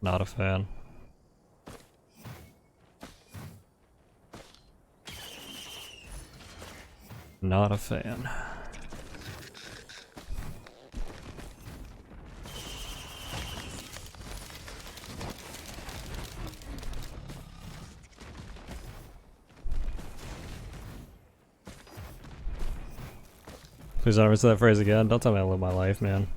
Not a fan. Not a fan. Please don't ever say that phrase again. Don't tell me I live my life, man.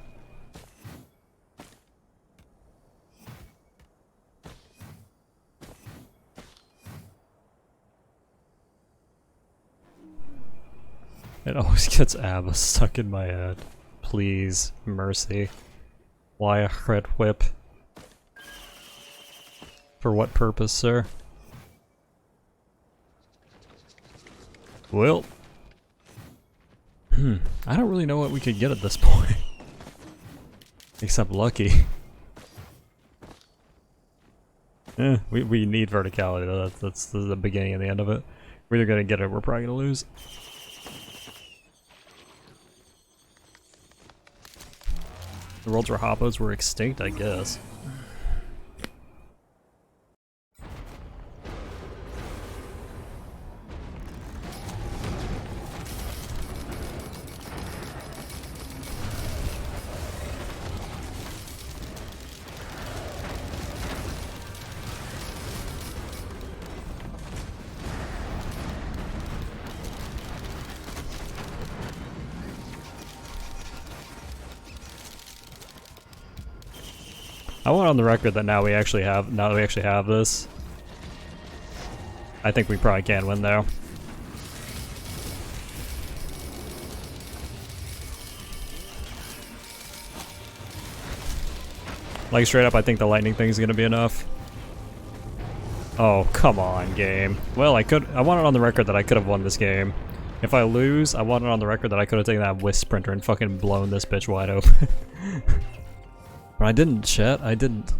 It always gets ABBA stuck in my head. Please, mercy. Why a red whip? For what purpose, sir? Well. I don't really know what we could get at this point. Except lucky. We need verticality though. That's the beginning and the end of it. We're either gonna get it or we're probably gonna lose. The world's where hoppos were extinct, I guess. I want on the record that now that we actually have this, I think we probably can win though. Like straight up, I think the lightning thing is gonna be enough. Oh, come on, game. Well, I want it on the record that I could have won this game. If I lose, I want it on the record that I could have taken that Wisp Sprinter and fucking blown this bitch wide open. But I didn't, chat. I didn't.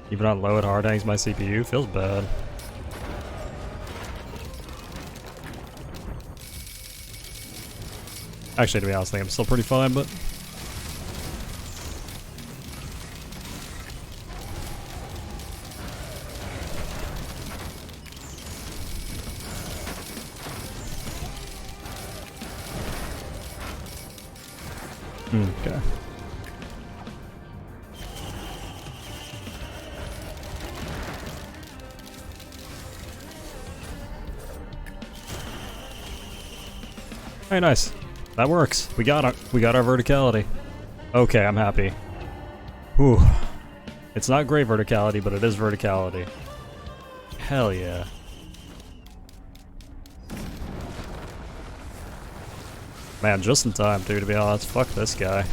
Even on low, it hard hangs my CPU. Feels bad. Actually, to be honest, I think I'm still pretty fine, but... Okay. Hey, nice. That works. We got our verticality. Okay, I'm happy. Whew. It's not great verticality, but it is verticality. Hell yeah. Man, just in time, dude, to be honest. Fuck this guy.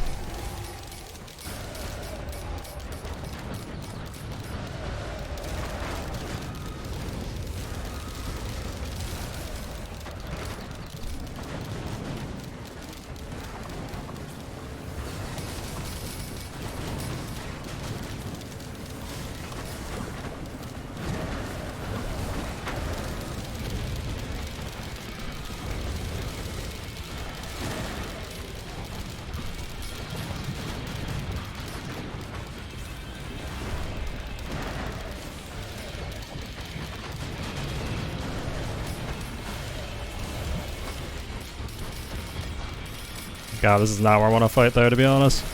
God, this is not where I want to fight though, to be honest.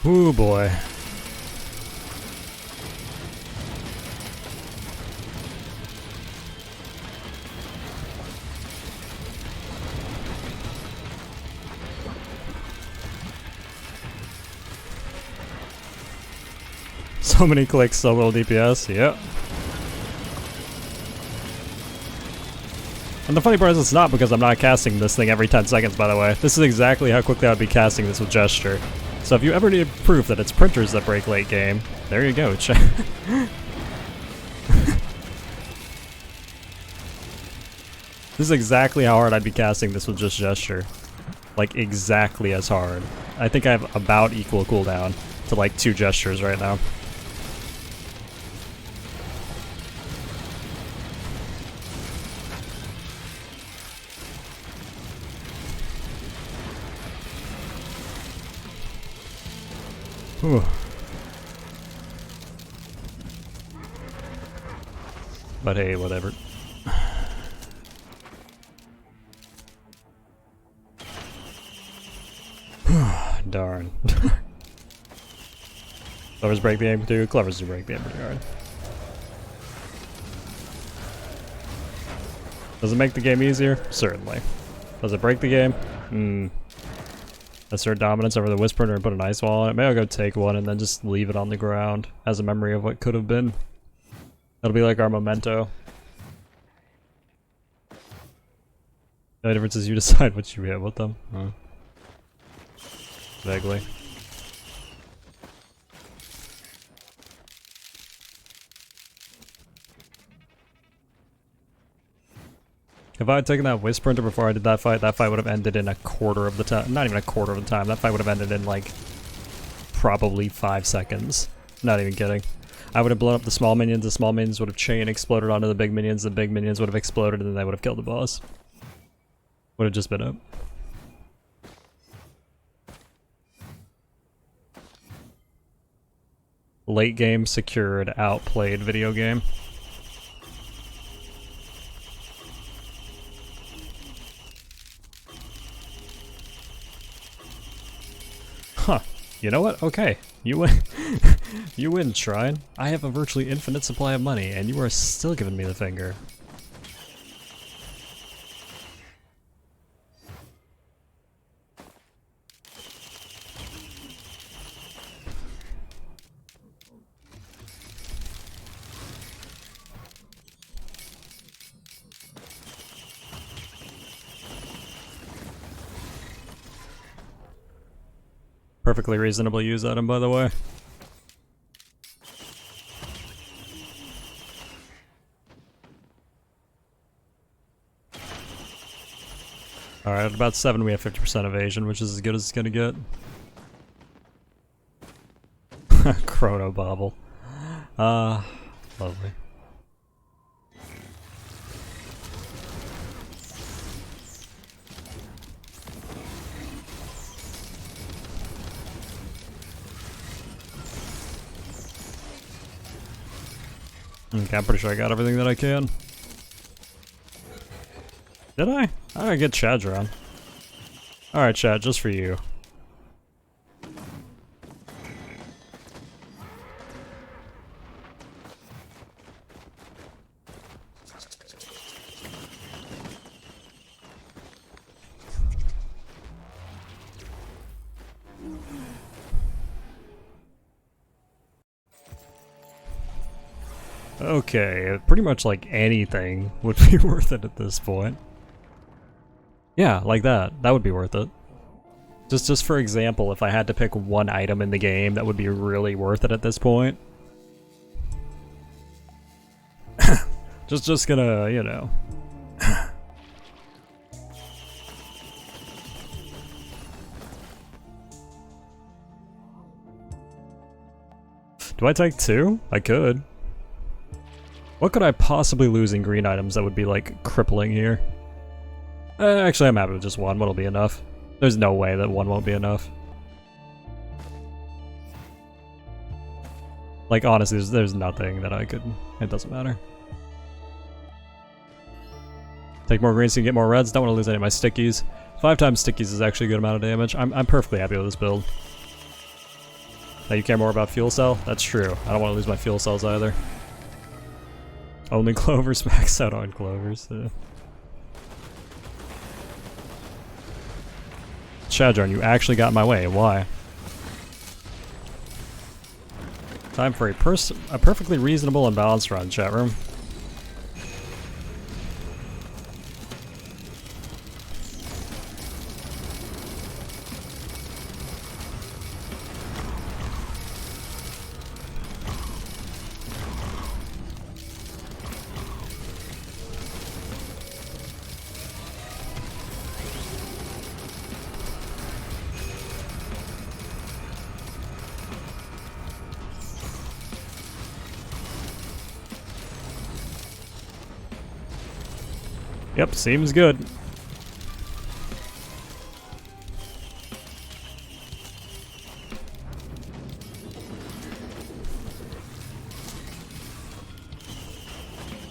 Ooh boy. So many clicks, so little DPS, yep. And the funny part is it's not because I'm not casting this thing every 10 seconds, by the way. This is exactly how quickly I'd be casting this with gesture. So if you ever need proof that it's printers that break late game, there you go. This is exactly how hard I'd be casting this with just gesture. Like, exactly as hard. I think I have about equal cooldown to like 2 gestures right now. Whew. But hey, whatever. Darn. Clovers break the aim too. Clovers do break the aim pretty hard. Does it make the game easier? Certainly. Does it break the game? Assert dominance over the Whisperer and put an ice wall on it. Maybe I'll go take one and then just leave it on the ground as a memory of what could have been. That'll be like our memento. The difference is you decide what you hit with them. Vaguely. If I had taken that Whisperer before I did that fight would have ended in a quarter of the time. Not even a quarter of the time. That fight would have ended in like probably 5 seconds. Not even kidding. I would have blown up the small minions would have chain exploded onto the big minions would have exploded, and then they would have killed the boss. Would have just been it. Late game secured, outplayed video game. Huh. You know what? Okay. You win. You win, Shrine. I have a virtually infinite supply of money, and you are still giving me the finger. Perfectly reasonable use item, by the way. Alright, at about 7 we have 50% evasion, which is as good as it's gonna get. Chrono Bobble. Lovely. Okay, I'm pretty sure I got everything that I can. Did I? How did I get Chad drawn? Alright, Chad, just for you. Okay, pretty much like anything would be worth it at this point. Yeah, like that. That would be worth it. Just for example, if I had to pick one item in the game that would be really worth it at this point. just gonna, you know. Do I take 2? I could. What could I possibly lose in green items that would be, like, crippling here? Actually, I'm happy with just 1. What'll be enough? There's no way that 1 won't be enough. Like, honestly, there's nothing that I could... It doesn't matter. Take more greens so you can get more reds. Don't want to lose any of my stickies. 5 times stickies is actually a good amount of damage. I'm perfectly happy with this build. Now you care more about fuel cell? That's true. I don't want to lose my fuel cells either. Only clovers max out on clovers. Shadron, you actually got in my way. Why? Time for a perfectly reasonable and balanced run, chat room. Yep, seems good.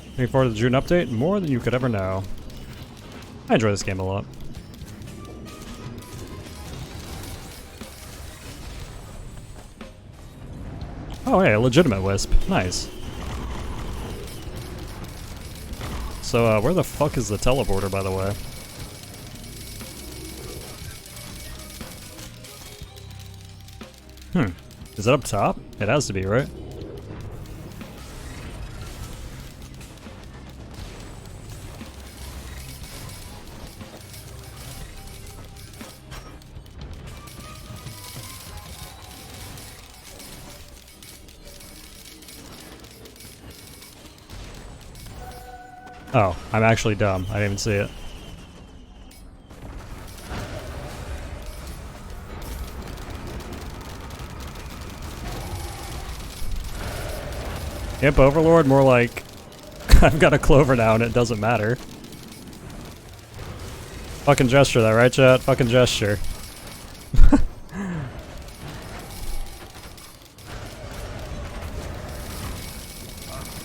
Looking forward to the June update? More than you could ever know. I enjoy this game a lot. Oh hey, a legitimate wisp. Nice. So, where the fuck is the teleporter, by the way? Is it up top? It has to be, right? Oh, I'm actually dumb. I didn't even see it. Imp Overlord, more like I've got a clover now and it doesn't matter. Fucking gesture that, right, chat? Fucking gesture.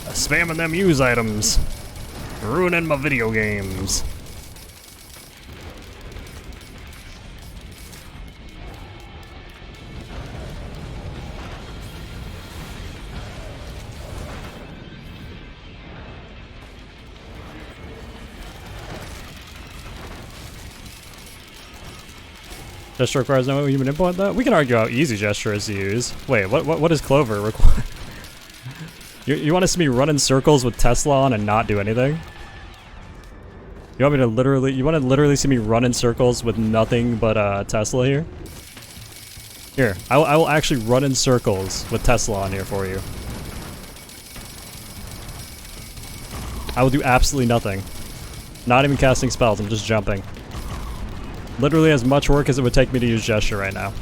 Spamming them use items. Ruining my video games. Gesture requires no human input. That we can argue how easy gesture is to use. Wait, what does Clover require? You want to see me run in circles with Tesla on and not do anything? You want me to literally? You want to literally see me run in circles with nothing but Tesla here? Here, I will actually run in circles with Tesla on here for you. I will do absolutely nothing. Not even casting spells. I'm just jumping. Literally as much work as it would take me to use gesture right now.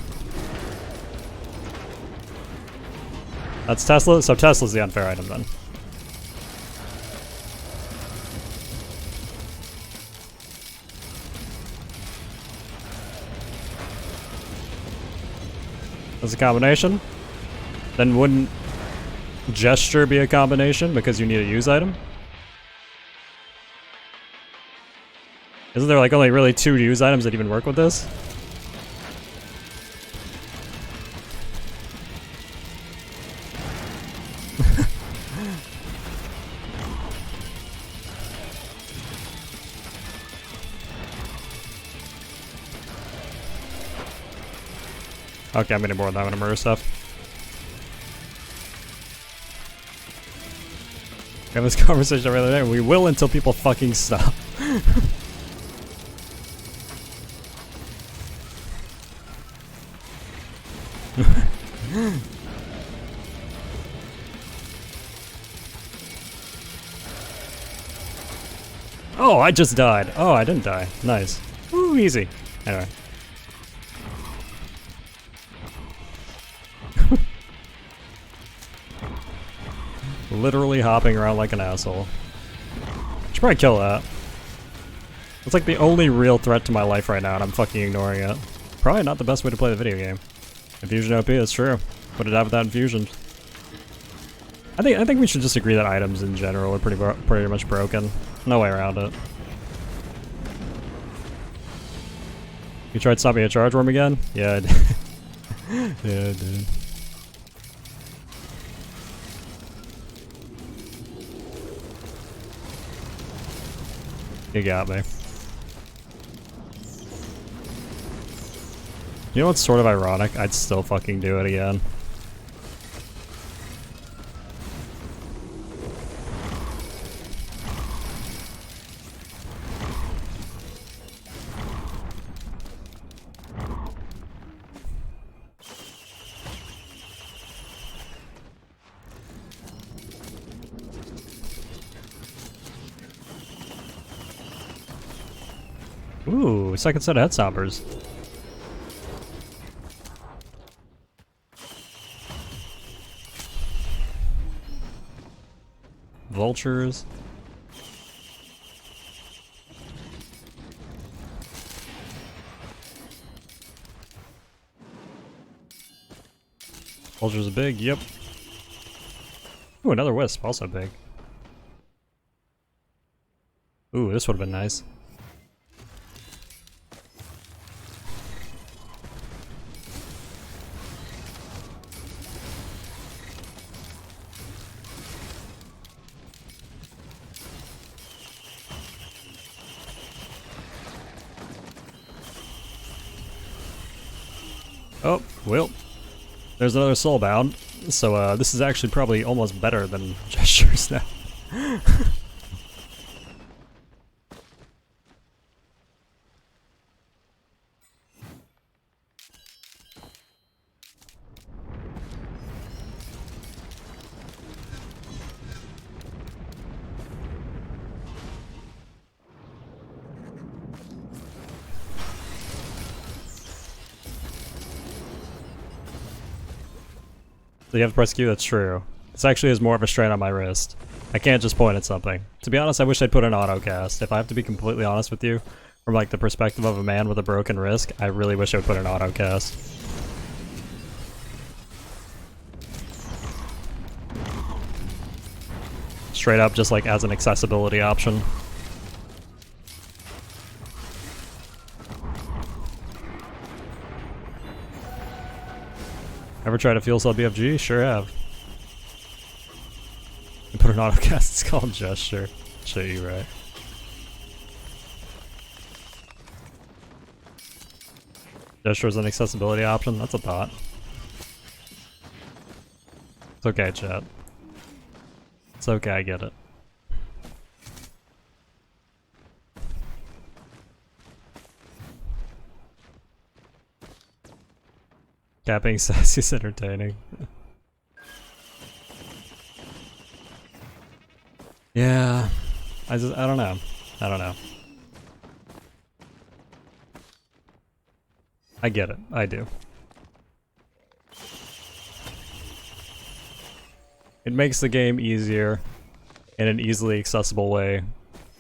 That's Tesla, so Tesla's the unfair item then. As a combination, then wouldn't gesture be a combination because you need a use item? Isn't there like only really 2 use items that even work with this? Okay, I'm getting bored now. I'm gonna murder stuff. We have this conversation every other day, and we will until people fucking stop. Oh, I just died. Oh, I didn't die. Nice. Ooh, easy. Anyway. Literally hopping around like an asshole. Should probably kill that. It's like the only real threat to my life right now, and I'm fucking ignoring it. Probably not the best way to play the video game. Infusion OP, that's true. Put it out without infusion. I think we should just agree that items in general are pretty much broken. No way around it. You tried stopping a charge worm again? Yeah, I did. Yeah, I did. You got me. You know what's sort of ironic? I'd still fucking do it again. Ooh, second set of head stompers. Vultures. Vultures are big, yep. Ooh, another wisp, also big. Ooh, this would have been nice. Oh, well, there's another soulbound, so this is actually probably almost better than gestures now. So you have to press Q, that's true. This actually is more of a strain on my wrist. I can't just point at something. To be honest, I wish I'd put an auto cast. If I have to be completely honest with you, from like the perspective of a man with a broken wrist, I really wish I would put an auto cast. Straight up, just like as an accessibility option. Ever tried to fuel cell BFG? Sure have. You put an autocast, it's called gesture. Show you right. Gesture is an accessibility option? That's a thought. It's okay, chat. It's okay, I get it. Capping sassy is entertaining. Yeah, I don't know. I don't know. I get it. I do. It makes the game easier in an easily accessible way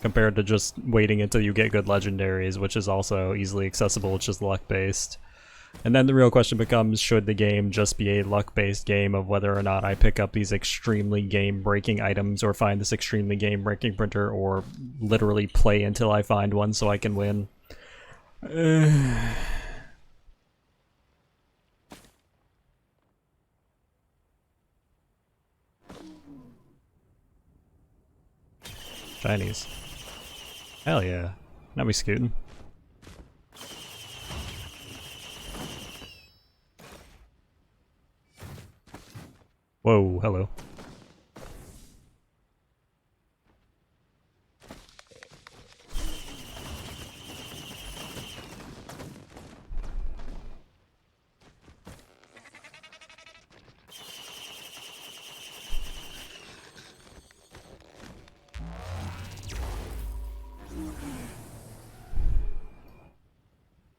compared to just waiting until you get good legendaries, which is also easily accessible, it's just luck based. And then the real question becomes, should the game just be a luck-based game of whether or not I pick up these extremely game-breaking items or find this extremely game-breaking printer, or literally play until I find one so I can win? Chinese. Hell yeah. Now we scooting. Whoa, hello.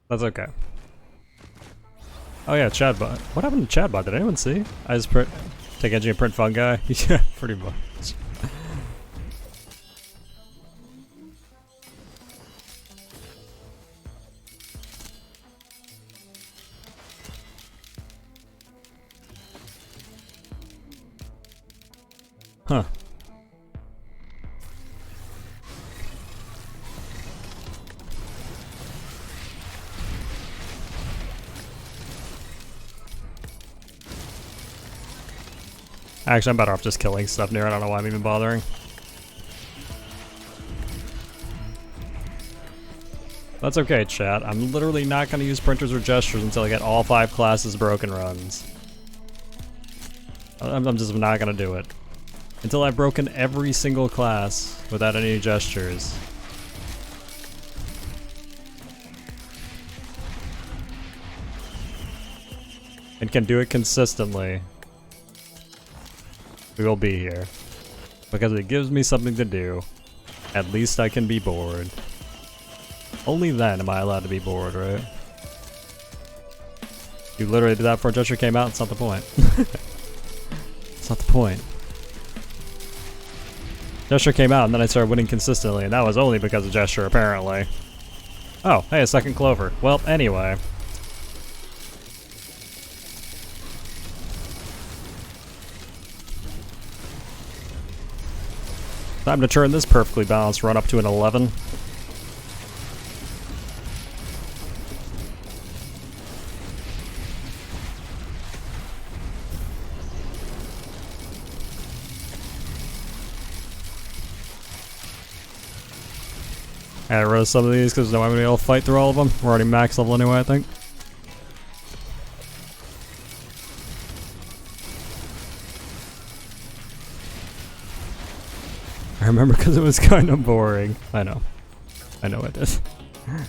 That's okay. Oh yeah, Chadbot. What happened to Chadbot? Did anyone see? I just take engine and print fungi? Yeah, pretty much. Huh. Actually, I'm better off just killing stuff near. I don't know why I'm even bothering. That's okay, chat. I'm literally not going to use printers or gestures until I get all 5 classes broken runs. I'm just not going to do it. Until I've broken every single class without any gestures. And can do it consistently. We will be here. Because it gives me something to do. At least I can be bored. Only then am I allowed to be bored, right? You literally did that before gesture came out, it's not the point. It's not the point. Gesture came out and then I started winning consistently, and that was only because of gesture, apparently. Oh, hey, a second clover. Well, anyway. Time to turn this perfectly balanced run up to an 11. I got rid of some of these because no I'm gonna be able to fight through all of them. We're already max level anyway, I think. I remember because it was kind of boring. I know. I know it is. I'm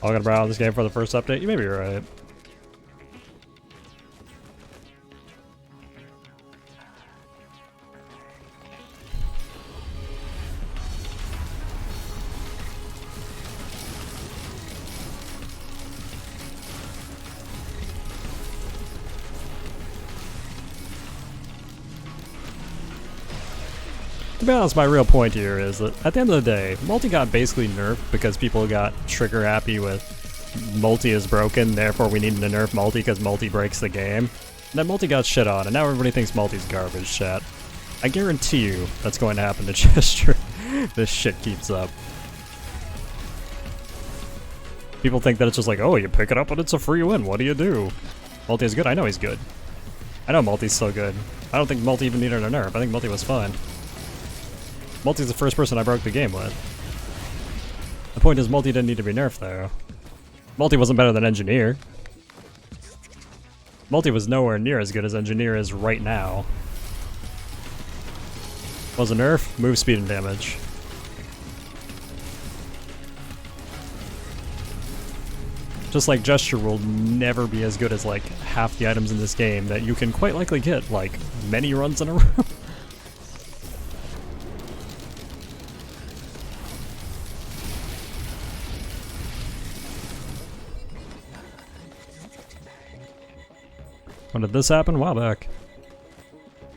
gonna browse this game for the first update. You may be right. To be honest, my real point here is that at the end of the day, multi got basically nerfed because people got trigger happy with multi is broken, therefore we need to nerf multi because multi breaks the game. And then multi got shit on, and now everybody thinks multi's garbage, chat. I guarantee you that's going to happen to gesture. This shit keeps up. People think that it's just like, oh, you pick it up and it's a free win, what do you do? Multi is good? I know he's good. I know multi's so good. I don't think multi even needed a nerf, I think multi was fine. Multi's the first person I broke the game with. The point is, multi didn't need to be nerfed, though. Multi wasn't better than engineer. Multi was nowhere near as good as engineer is right now. Was a nerf? Move speed and damage. Just like gesture will never be as good as like half the items in this game that you can quite likely get like many runs in a row. When did this happen? A while back.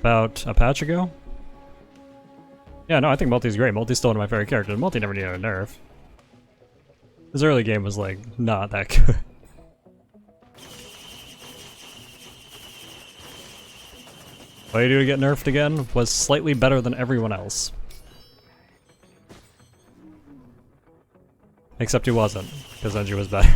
About a patch ago? Yeah, no, I think multi's great. Multi's still one of my favorite characters. Multi never needed a nerf. His early game was like not that good. What you do to get nerfed again was slightly better than everyone else. Except he wasn't, because Enji was better.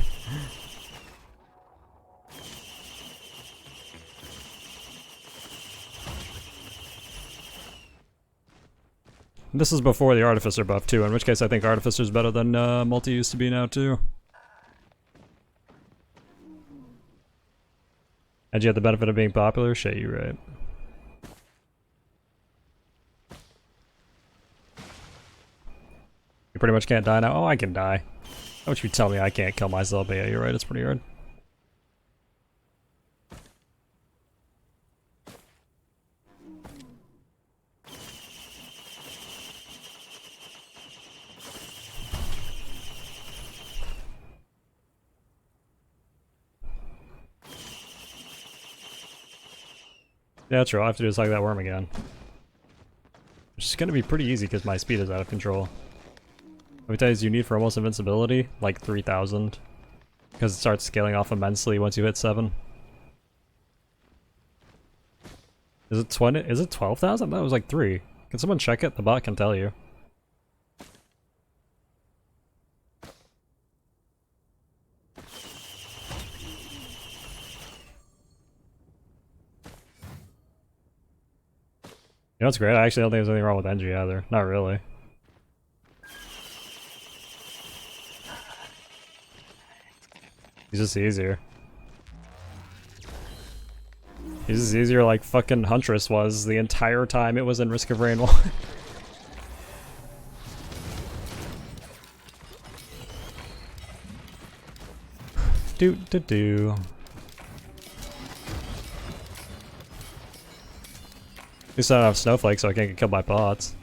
This is before the Artificer buff too, in which case I think Artificer's better than Multi used to be now too. And you had the benefit of being popular? Shit, you're right. You pretty much can't die now? Oh, I can die. How would you tell me I can't kill myself? But yeah, you're right, it's pretty hard. Yeah, true. All I have to do is hug that worm again. Which is gonna be pretty easy because my speed is out of control. Let me tell you, you need for almost invincibility, like 3,000. Because it starts scaling off immensely once you hit 7. Is it 20? Is it 12,000? That was like 3. Can someone check it? The bot can tell you. You know what's great? I actually don't think there's anything wrong with Enji either. Not really. He's just easier. He's just easier like fucking Huntress was the entire time it was in Risk of Rain 1. Do. At least I don't have Snowflake, so I can't get killed by bots.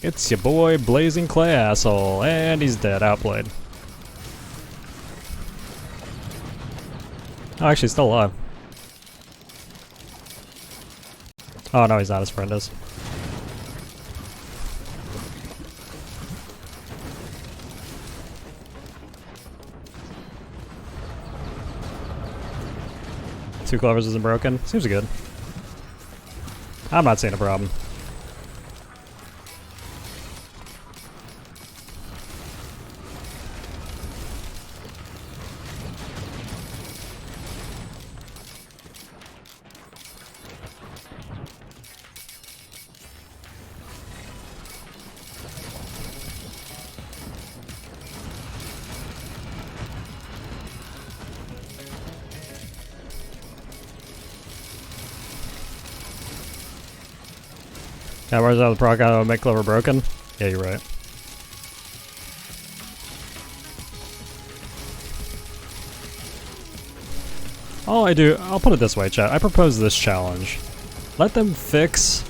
It's your boy, Blazing Clay Asshole, and he's dead. Outplayed. Oh, actually, he's still alive. Oh no, he's not. His friend is. Two clovers isn't broken. Seems good. I'm not seeing a problem. Yeah, where's the proc out make clover broken? Yeah, you're right. All I do, I'll put it this way, chat. I propose this challenge. Let them fix...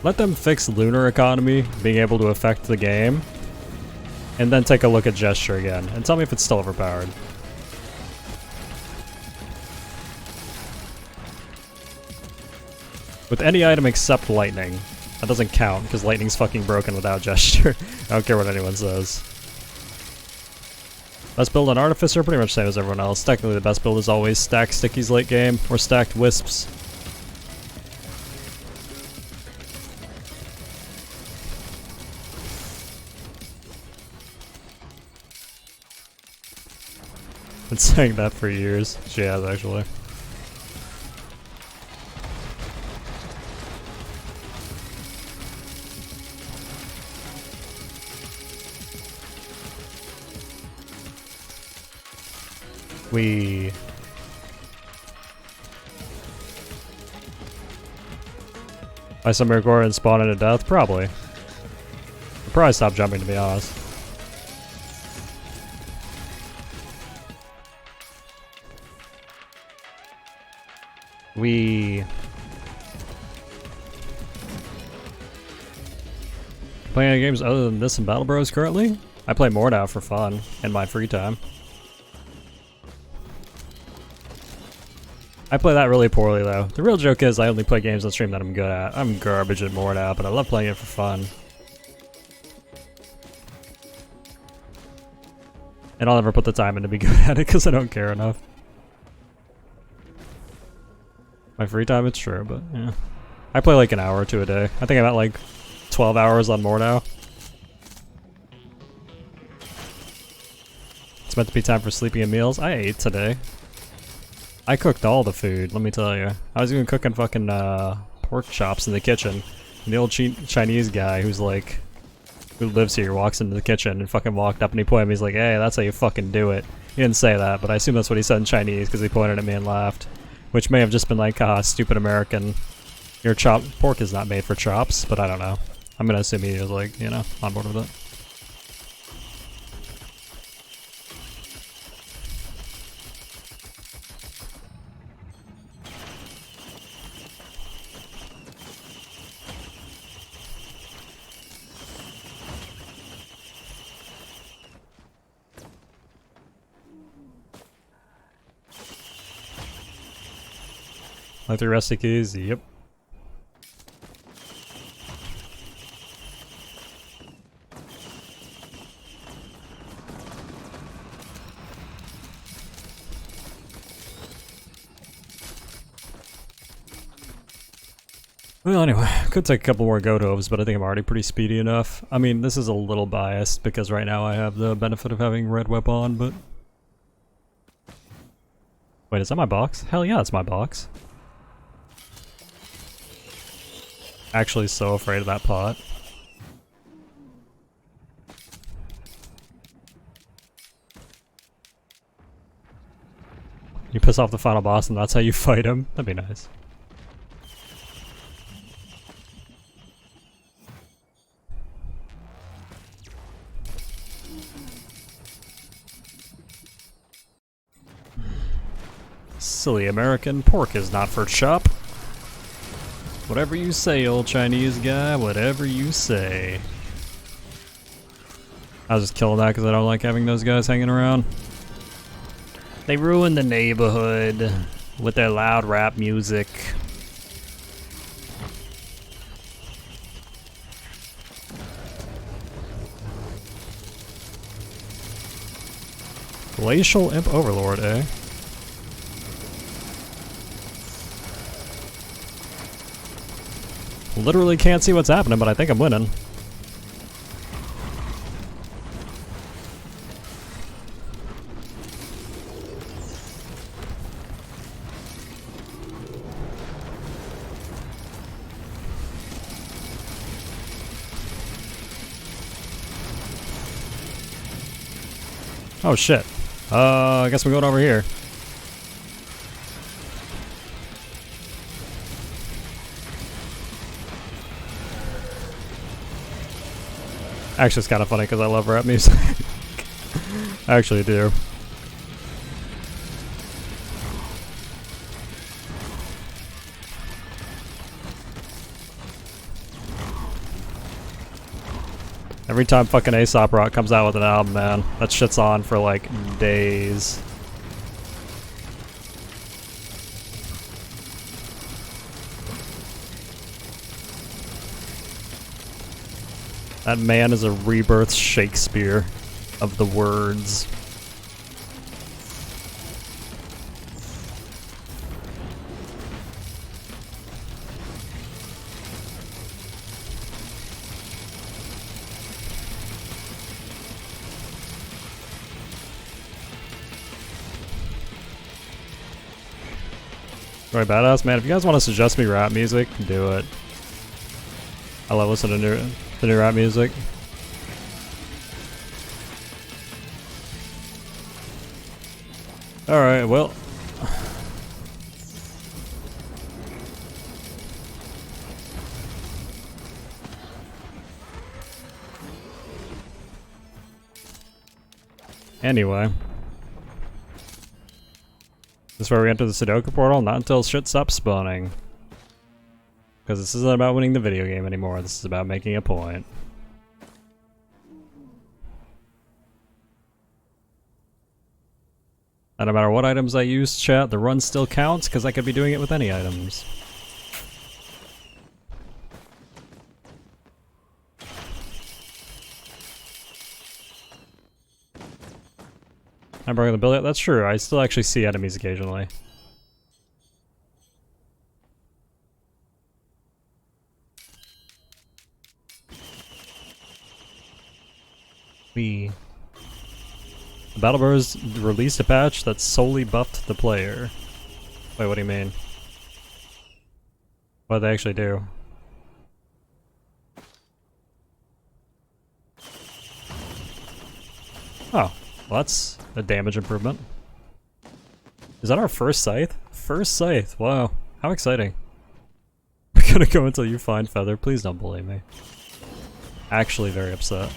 Let them fix Lunar economy being able to affect the game. And then take a look at gesture again. And tell me if it's still overpowered. With any item except lightning. That doesn't count, because lightning's fucking broken without gesture. I don't care what anyone says. Best build on Artificer, pretty much the same as everyone else. Technically the best build is always stacked stickies late game, or stacked wisps. Been saying that for years. She has, actually. By some miracle and spawn into death? Probably. I'll probably stop jumping, to be honest. Playing any games other than this and Battle Bros currently? I play more now for fun in my free time. I play that really poorly though. The real joke is I only play games on stream that I'm good at. I'm garbage at more now, but I love playing it for fun. And I'll never put the time in to be good at it because I don't care enough. My free time, it's true, but yeah. I play like an hour or two a day. I think I'm at like 12 hours on more now. It's meant to be time for sleeping and meals. I ate today. I cooked all the food, let me tell you. I was even cooking fucking pork chops in the kitchen. And the old Chinese guy who's like, who lives here walks into the kitchen and fucking walked up and he pointed at me. He's like, hey, that's how you fucking do it. He didn't say that, but I assume that's what he said in Chinese because he pointed at me and laughed. Which may have just been like, ah, stupid American. Your pork is not made for chops, but I don't know. I'm gonna assume he was like, you know, on board with it. Like 3 rusty keys, yep. Well, anyway, could take a couple more go-tovs, but I think I'm already pretty speedy enough. I mean, this is a little biased because right now I have the benefit of having red whip on, but... Wait, is that my box? Hell yeah, it's my box. Actually so afraid of that pot. You piss off the final boss and that's how you fight him? That'd be nice. Silly American, pork is not for chop. Whatever you say, old Chinese guy, whatever you say. I was just killing that because I don't like having those guys hanging around. They ruin the neighborhood with their loud rap music. Glacial Imp Overlord, eh? Literally can't see what's happening, but I think I'm winning. Oh shit. I guess we're going over here. Actually, it's kind of funny because I love rap music. I actually do. Every time fucking Aesop Rock comes out with an album, man, that shit's on for like days. That man is a rebirth Shakespeare of the words. Very badass, man. If you guys want to suggest me rap music, do it. I love listening to the new rap music. Alright, well. Anyway. This is where we enter the Sudoku portal, not until shit stops spawning. Because this isn't about winning the video game anymore, this is about making a point. And no matter what items I use, chat, the run still counts because I could be doing it with any items. I'm bringing the build. That's true. I still actually see enemies occasionally. The Battle Bros released a patch that solely buffed the player. Wait, what do you mean? What did they actually do? Oh, well, that's a damage improvement. Is that our first scythe? First scythe, wow. How exciting. We're gonna go until you find Feather. Please don't bully me. Actually very upset.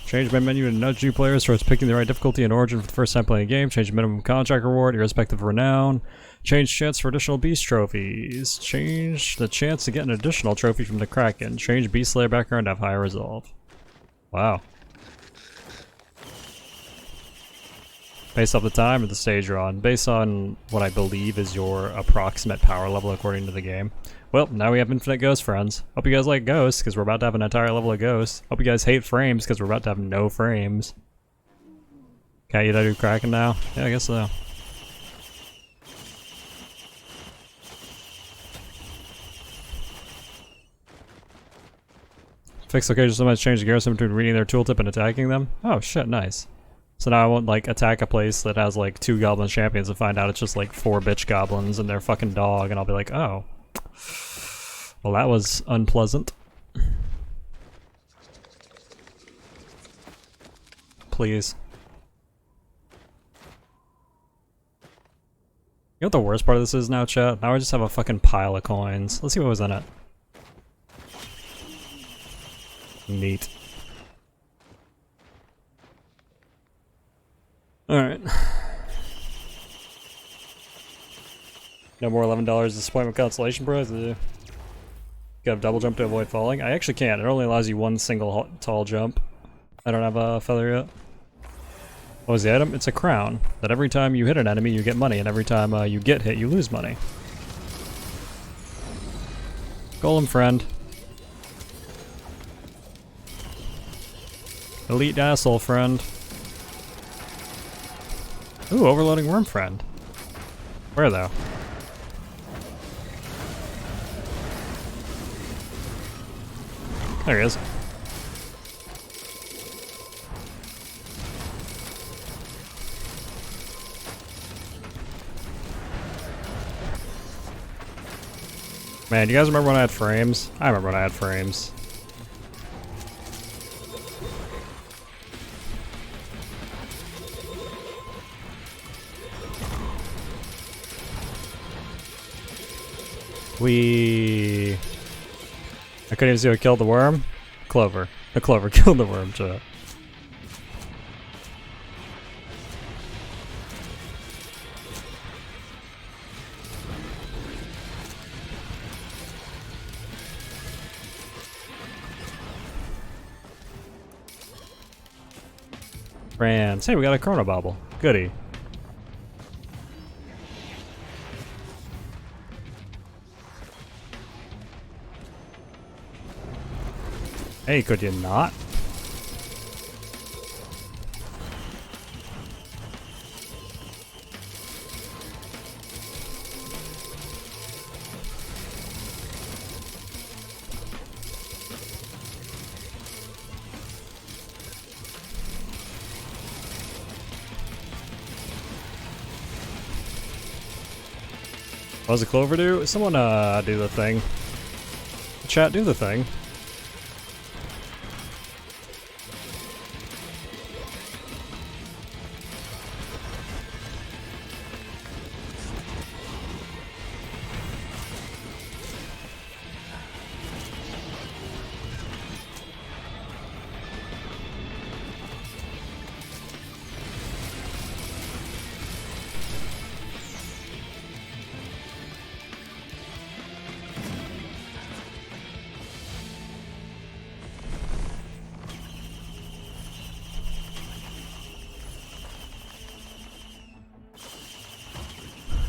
Change my menu to nudge new players towards picking the right difficulty and origin for the first time playing a game. Change minimum contract reward, irrespective of renown. Change chance for additional beast trophies. Change the chance to get an additional trophy from the Kraken. Change beast slayer background to have higher resolve. Wow. Based off the time of the stage you're on. Based on what I believe is your approximate power level according to the game. Well, now we have infinite ghost friends. Hope you guys like ghosts, because we're about to have an entire level of ghosts. Hope you guys hate frames, because we're about to have no frames. Can't you do Kraken now? Yeah, I guess so. Fix location sometimes change the garrison between reading their tooltip and attacking them. Oh shit, nice. So now I won't like attack a place that has like 2 goblin champions and find out it's just like 4 bitch goblins and their fucking dog, and I'll be like, oh. Well, that was unpleasant. Please. You know what the worst part of this is now, chat? Now I just have a fucking pile of coins. Let's see what was in it. Neat. Alright. No more $11 disappointment consolation prize. You have double jump to avoid falling. I actually can't. It only allows you one single tall jump. I don't have a feather yet. What was the item? It's a crown. That every time you hit an enemy, you get money, and every time you get hit, you lose money. Golem friend. Elite asshole friend. Ooh, overloading worm friend. Where though? There he is. Man, do you guys remember when I had frames? I remember when I had frames. I couldn't even see what killed the worm. Clover. The clover killed the worm, chat. France. Hey, we got a Chrono Bobble. Goody. Hey, could you not? What does the clover do? Someone do the thing. Chat, do the thing.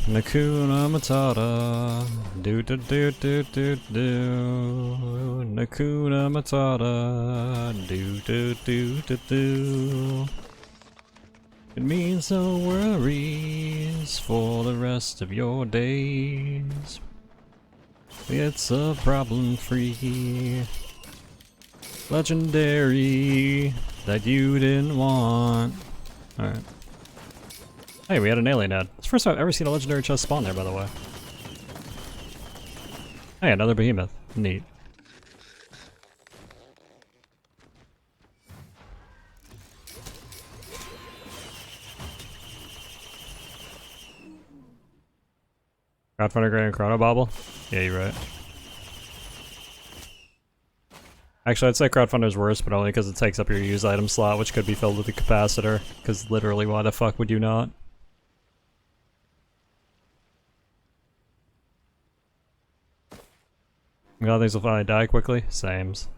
Nakuna Matata. Do do do do do do. Nakuna Matata. Do do do do do. It means no worries for the rest of your days. It's a problem-free legendary that you didn't want. Alright. Hey, we had an alien head. It's the first time I've ever seen a legendary chest spawn there, by the way. Hey, another behemoth. Neat. Crowdfunder Grand Chrono Bobble? Yeah, you're right. Actually, I'd say Crowdfunder's worse, but only because it takes up your used item slot, which could be filled with a capacitor. Because literally, why the fuck would you not? I'm glad things will finally die quickly. Sames.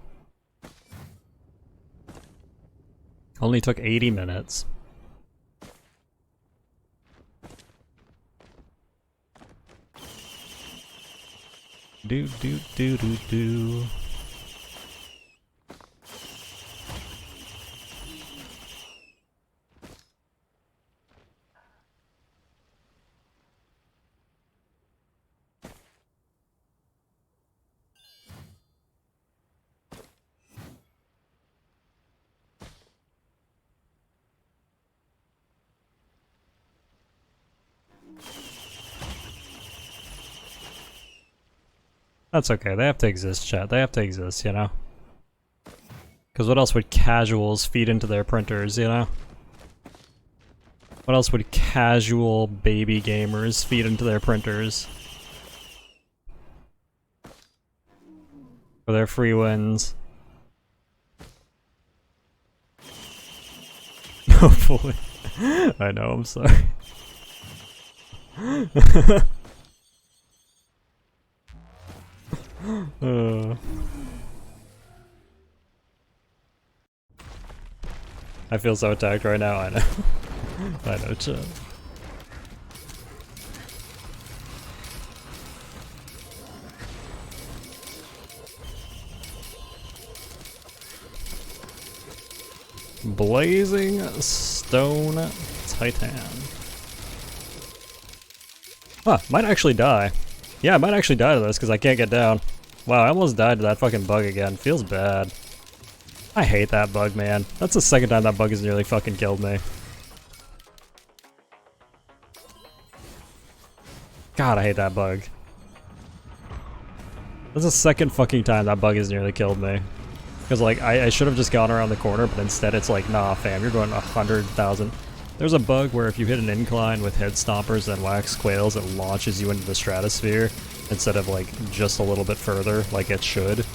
Only took 80 minutes. Do do do do do. That's okay, they have to exist, chat. They have to exist, you know? Because what else would casuals feed into their printers, you know? What else would casual baby gamers feed into their printers? For their free wins. Hopefully. I know, I'm sorry. I feel so attacked right now, I know. I know, chat. Blazing Stone Titan. Huh, might actually die. Yeah, I might actually die to this because I can't get down. Wow, I almost died to that fucking bug again. Feels bad. I hate that bug, man. That's the second time that bug has nearly fucking killed me. God, I hate that bug. That's the second fucking time that bug has nearly killed me. Because, like, I should have just gone around the corner, but instead it's like, nah, fam, you're going 100,000. There's a bug where if you hit an incline with head stompers and wax quails, it launches you into the stratosphere instead of, like, just a little bit further, like it should.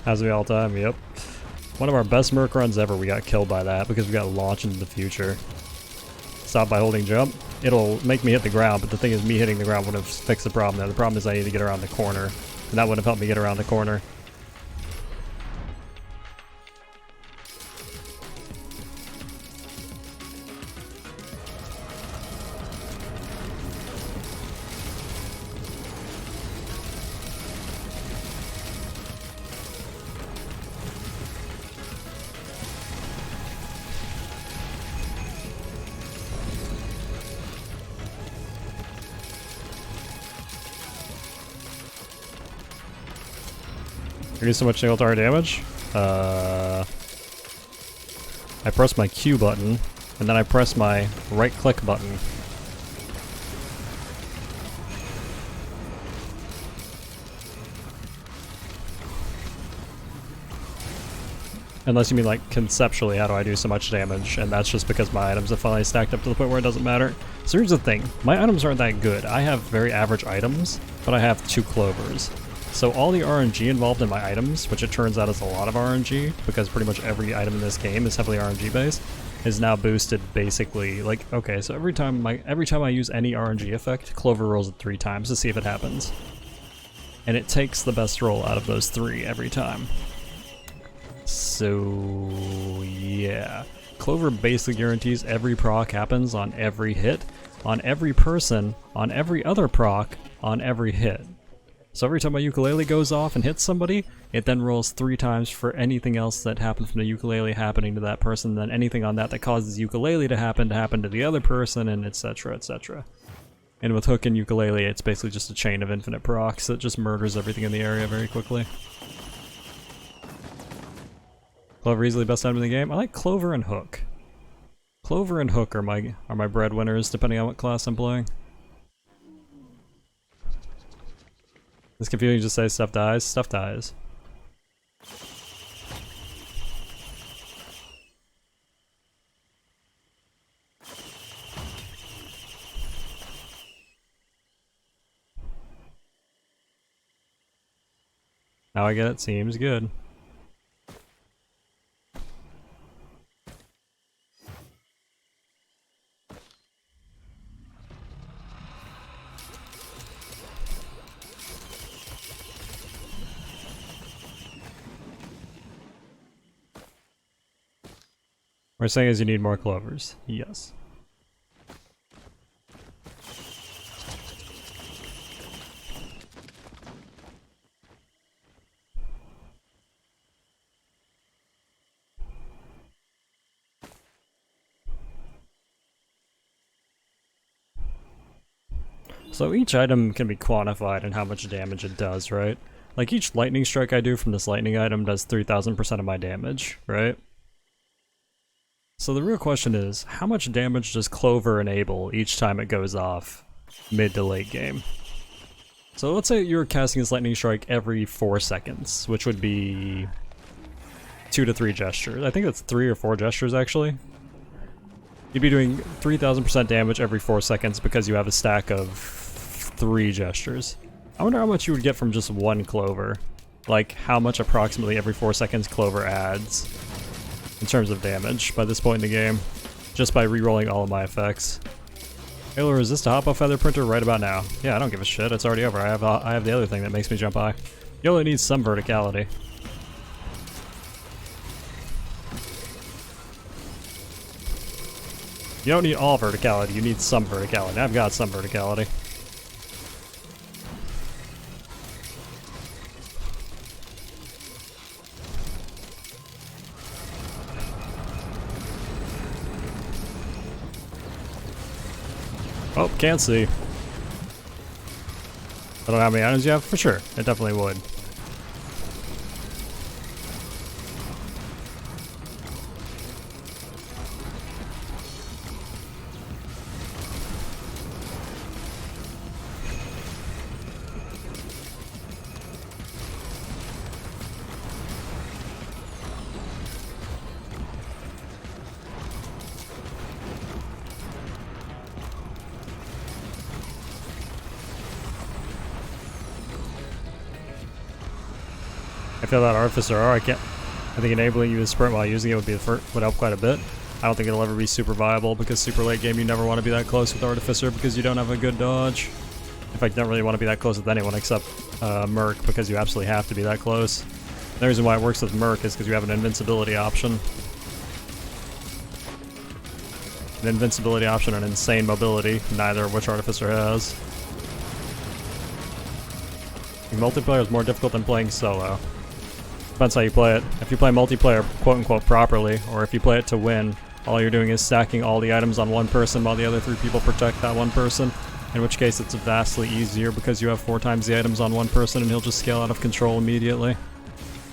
Has me all the time, yep. One of our best Merc runs ever, we got killed by that because we got launched into the future. Stop by holding jump. It'll make me hit the ground, but the thing is me hitting the ground wouldn't have fixed the problem there. The problem is I need to get around the corner, and that would have helped me get around the corner. I do so much single target damage. I press my Q button, and then I press my right click button. Unless you mean like conceptually, how do I do so much damage? And that's just because my items have finally stacked up to the point where it doesn't matter. So here's the thing, my items aren't that good. I have very average items, but I have 2 clovers. So all the RNG involved in my items, which it turns out is a lot of RNG, because pretty much every item in this game is heavily RNG based, is now boosted basically, like, okay, so every time I use any RNG effect, Clover rolls it 3 times to see if it happens. And it takes the best roll out of those 3 every time. So yeah. Clover basically guarantees every proc happens on every hit, on every person, on every other proc, on every hit. So every time my ukulele goes off and hits somebody, it then rolls 3 times for anything else that happened from the ukulele happening to that person, then anything on that causes ukulele to happen to the other person, and etc, etc. And with hook and ukulele, it's basically just a chain of infinite procs that just murders everything in the area very quickly. Clover easily best item in the game. I like Clover and Hook. Clover and Hook are my breadwinners depending on what class I'm playing. It's confusing to just say stuff dies. Stuff dies. Now I get it. Seems good. What we're saying is you need more clovers. Yes. So each item can be quantified in how much damage it does, right? Like each lightning strike I do from this lightning item does 3000% of my damage, right? So the real question is, how much damage does Clover enable each time it goes off mid to late game? So let's say you're casting this lightning strike every 4 seconds, which would be 2 to 3 gestures. I think that's 3 or 4 gestures actually. You'd be doing 3000% damage every 4 seconds because you have a stack of 3 gestures. I wonder how much you would get from just 1 Clover. Like how much approximately every 4 seconds Clover adds in terms of damage by this point in the game, just by re-rolling all of my effects. Halo resist a hop-off feather printer right about now. Yeah, I don't give a shit, it's already over. I have the other thing that makes me jump high. You only need some verticality. You don't need all verticality, you need some verticality. I've got some verticality. Oh, can't see. I don't know how many items you have? For sure, it definitely would. I feel that Artificer R, I think enabling you to sprint while using it would help quite a bit. I don't think it'll ever be super viable because super late game you never want to be that close with Artificer because you don't have a good dodge. In fact, you don't really want to be that close with anyone except Merc because you absolutely have to be that close. The reason why it works with Merc is because you have an invincibility option. An invincibility option and insane mobility, neither of which Artificer has. Multiplayer is more difficult than playing solo. Depends how you play it. If you play multiplayer quote-unquote properly, or if you play it to win, all you're doing is stacking all the items on one person while the other 3 people protect that one person, in which case it's vastly easier because you have 4 times the items on one person and he'll just scale out of control immediately.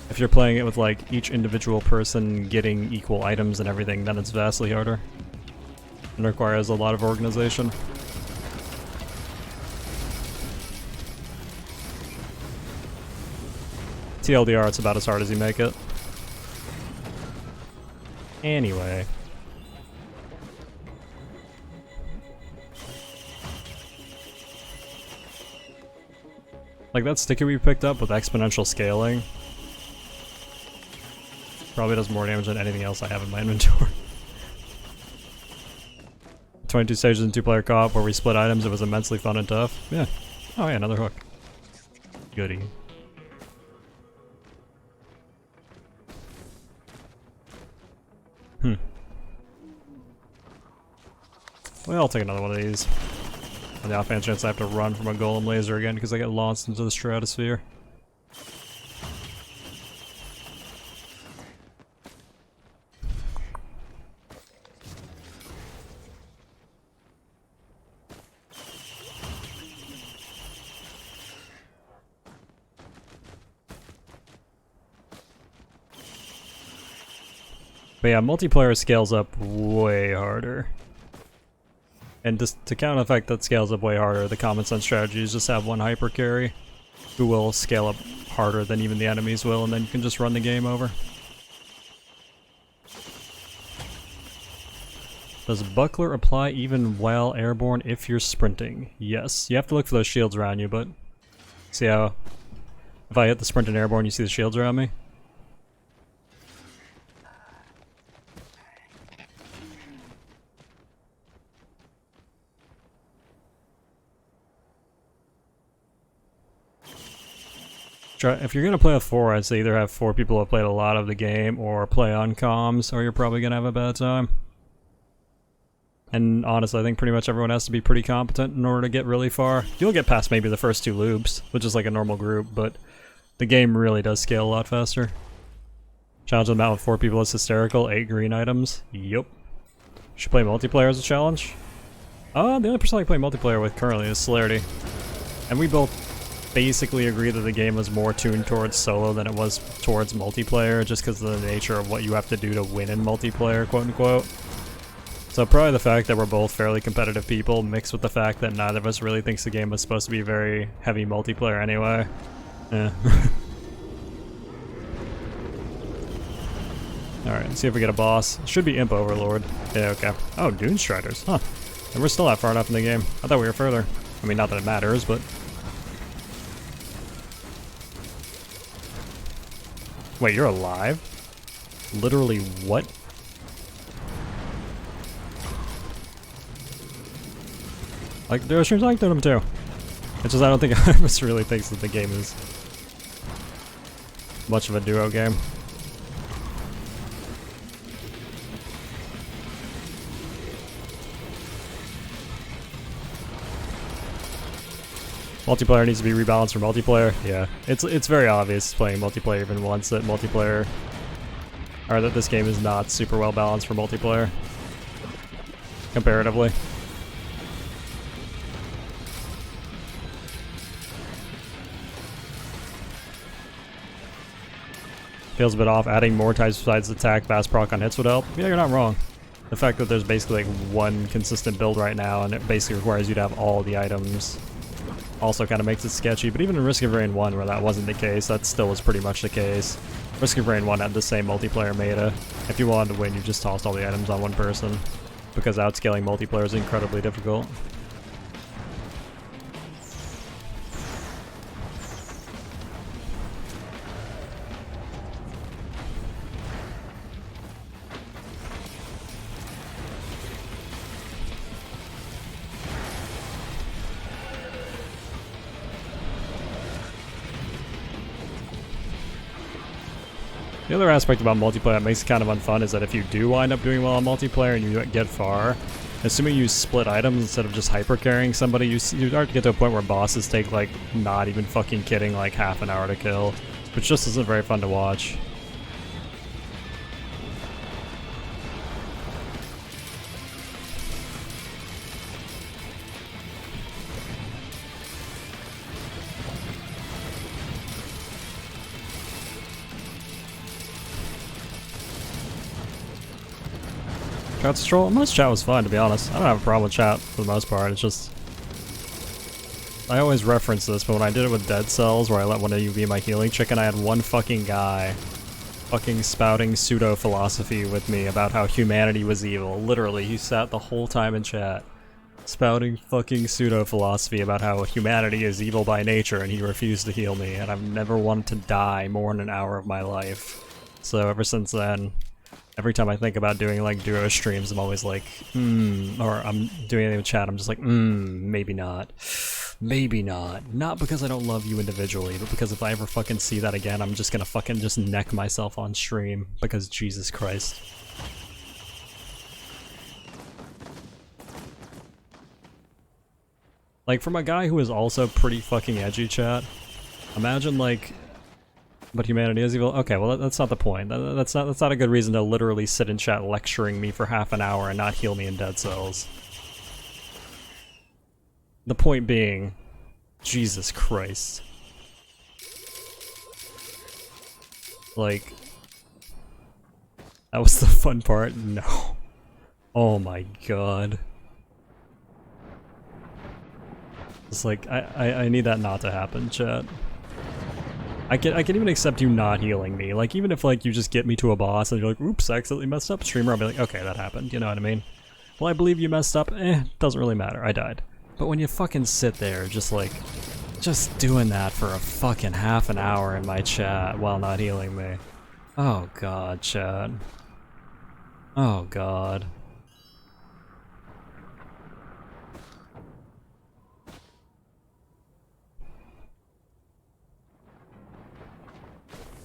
If you're playing it with like each individual person getting equal items and everything, then it's vastly harder. And requires a lot of organization. TLDR, it's about as hard as you make it. Anyway. Like that sticky we picked up with exponential scaling probably does more damage than anything else I have in my inventory. 22 stages in 2-player co-op where we split items. It was immensely fun and tough. Yeah. Oh yeah, another hook. Goody. Well, I'll take another one of these. On the offhand chance I have to run from a golem laser again because I get launched into the stratosphere. But yeah, multiplayer scales up way harder. And just to counter the fact that scales up way harder, the common sense strategy is just have one hyper carry who will scale up harder than even the enemies will, and then you can just run the game over. Does Buckler apply even while airborne if you're sprinting? Yes. You have to look for those shields around you, but see how if I hit the sprint and airborne, you see the shields around me? If you're going to play with 4, I'd say either have 4 people who have played a lot of the game or play on comms, or you're probably going to have a bad time. And honestly, I think pretty much everyone has to be pretty competent in order to get really far. You'll get past maybe the first 2 loops, which is like a normal group, but the game really does scale a lot faster. Challenge on the map with 4 people is hysterical. 8 green items. Yup. Should play multiplayer as a challenge? The only person I play multiplayer with currently is Celerity. And we both basically agree that the game was more tuned towards solo than it was towards multiplayer, just because of the nature of what you have to do to win in multiplayer, quote unquote. So probably the fact that we're both fairly competitive people, mixed with the fact that neither of us really thinks the game was supposed to be very heavy multiplayer anyway. Yeah. Alright, let's see if we get a boss. Should be Imp Overlord. Yeah, okay. Oh, Dune Striders, huh. And we're still not far enough in the game. I thought we were further. I mean, not that it matters, but... Wait, you're alive? Literally what? Like, there are streams like them too. It's just I don't think Artificer really thinks that the game is much of a duo game. Multiplayer needs to be rebalanced for multiplayer. Yeah, it's very obvious playing multiplayer even once that multiplayer, or that this game is not super well balanced for multiplayer, comparatively. Feels a bit off. Adding more types besides attack, fast proc on hits would help. Yeah, you're not wrong. The fact that there's basically like one consistent build right now, and it basically requires you to have all the items, also kind of makes it sketchy. But even in Risk of Rain 1, where that wasn't the case, that still was pretty much the case. Risk of Rain 1 had the same multiplayer meta. If you wanted to win, you just tossed all the items on one person, because outscaling multiplayer is incredibly difficult. The other aspect about multiplayer that makes it kind of unfun is that if you do wind up doing well on multiplayer and you get far, assuming you split items instead of just hyper carrying somebody, you start to get to a point where bosses take, like, not even fucking kidding, like half an hour to kill, which just isn't very fun to watch. Chat's troll? Most chat was fun, to be honest. I don't have a problem with chat for the most part. It's just... I always reference this, but when I did it with Dead Cells, where I let one of you be my healing chicken, I had one fucking guy fucking spouting pseudo-philosophy with me about how humanity was evil. Literally, he sat the whole time in chat spouting fucking pseudo-philosophy about how humanity is evil by nature, and he refused to heal me, and I've never wanted to die more than an hour of my life. So ever since then, Every time I think about doing like duo streams, I'm always like, or I'm doing anything with chat, I'm just like, maybe not. Maybe not. Not because I don't love you individually, but because if I ever fucking see that again, I'm just gonna fucking just neck myself on stream, because Jesus Christ. Like, from a guy who is also pretty fucking edgy, chat, imagine like, but humanity is evil? Okay, well that's not the point. That's not a good reason to literally sit in chat lecturing me for half an hour and not heal me in Dead Cells. The point being, Jesus Christ. Like, that was the fun part? No. Oh my god. It's like, I need that not to happen, chat. I can even accept you not healing me. Like, even if like you just get me to a boss and you're like, oops, I accidentally messed up, streamer, I'll be like, okay, that happened, you know what I mean? Well, I believe you messed up, doesn't really matter, I died. But when you fucking sit there, just like, just doing that for a fucking half an hour in my chat while not healing me. Oh god, chat. Oh god.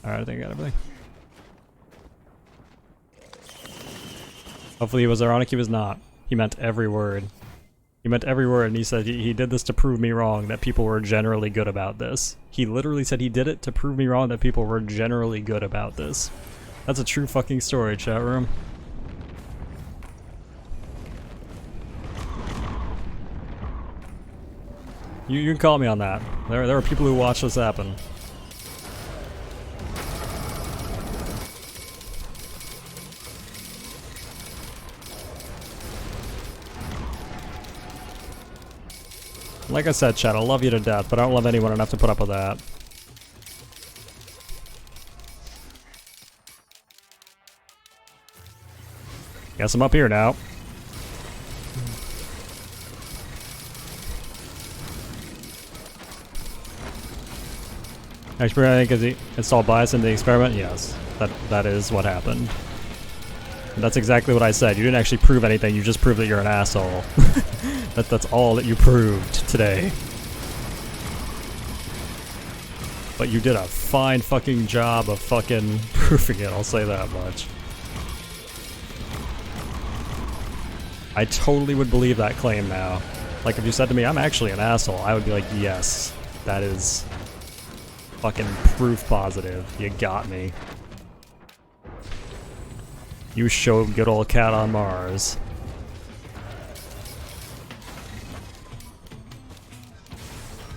Alright, I think I got everything. Hopefully he was ironic, he was not. He meant every word. He meant every word, and he said he did this to prove me wrong, that people were generally good about this. He literally said he did it to prove me wrong, that people were generally good about this. That's a true fucking story, chat room. You can call me on that. There are people who watch this happen. Like I said, chat, I love you to death, but I don't love anyone enough to put up with that. Guess I'm up here now. Actually, I think is he installed bias in the experiment? Yes, that is what happened. And that's exactly what I said. You didn't actually prove anything, you just proved that you're an asshole. That's all that you proved today. But you did a fine fucking job of fucking proving it, I'll say that much. I totally would believe that claim now. Like if you said to me, I'm actually an asshole, I would be like, yes, that is fucking proof positive. You got me. You showed good old cat on Mars.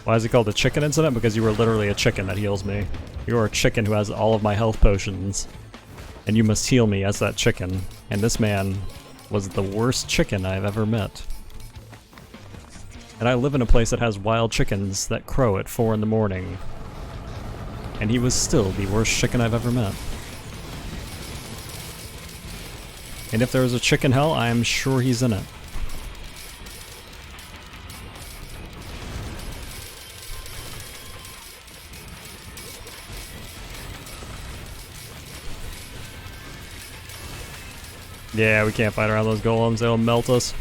Why is it called the chicken incident? Because you were literally a chicken that heals me. You are a chicken who has all of my health potions. And you must heal me as that chicken. And this man was the worst chicken I've ever met. And I live in a place that has wild chickens that crow at 4 in the morning. And he was still the worst chicken I've ever met. And if there was a chicken hell, I am sure he's in it. Yeah, we can't fight around those golems, they'll melt us.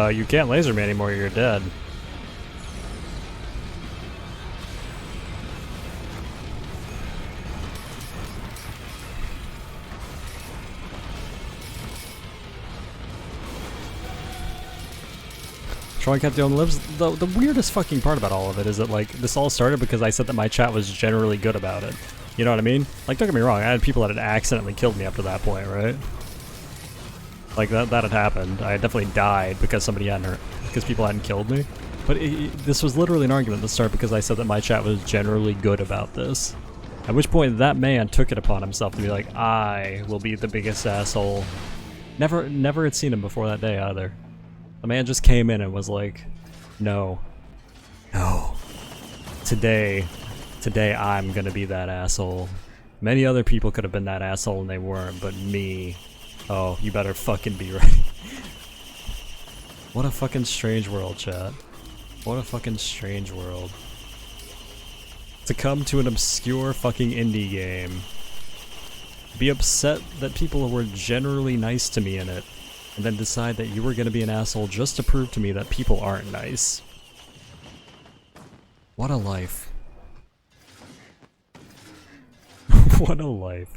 You can't laser me anymore, you're dead. Troy kept doing lives. The weirdest fucking part about all of it is that, like, this all started because I said that my chat was generally good about it. You know what I mean? Like, don't get me wrong, I had people that had accidentally killed me up to that point, right? Like, that had happened. I definitely died because somebody hadn't, because people hadn't killed me. But this was literally an argument at the start because I said that my chat was generally good about this. At which point that man took it upon himself to be like, I will be the biggest asshole. Never had seen him before that day either. The man just came in and was like, no. Today I'm gonna be that asshole. Many other people could have been that asshole and they weren't, but me. Oh, you better fucking be ready. What a fucking strange world, chat. What a fucking strange world. To come to an obscure fucking indie game, be upset that people were generally nice to me in it, and then decide that you were gonna be an asshole just to prove to me that people aren't nice. What a life. What a life.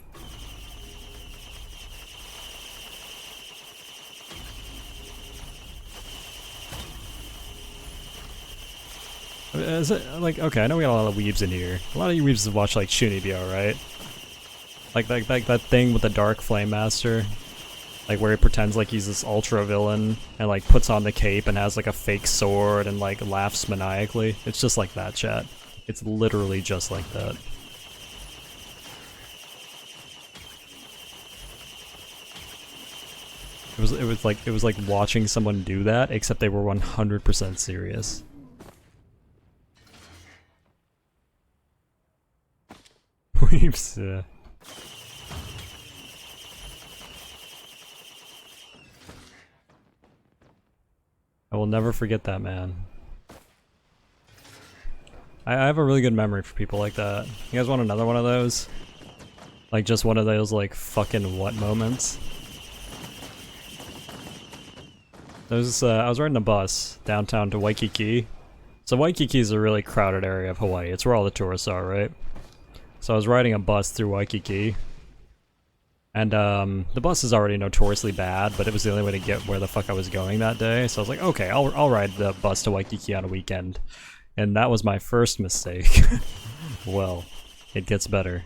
Is it, like, okay, I know we got a lot of weebs in here. A lot of you weebs have watched, like, Shunibyo, right? Like that thing with the Dark Flame Master. Like, where he pretends like he's this ultra villain, and, like, puts on the cape and has, like, a fake sword and, like, laughs maniacally. It's just like that, chat. It's literally just like that. It was like watching someone do that, except they were 100% serious. Weeps, yeah. I will never forget that man. I have a really good memory for people like that. You guys want another one of those? Like just one of those like fucking what moments? There's I was riding a bus downtown to Waikiki. So Waikiki is a really crowded area of Hawaii. It's where all the tourists are, right? So I was riding a bus through Waikiki. And the bus is already notoriously bad, but it was the only way to get where the fuck I was going that day. So I was like, okay, I'll ride the bus to Waikiki on a weekend. And that was my first mistake. Well, it gets better.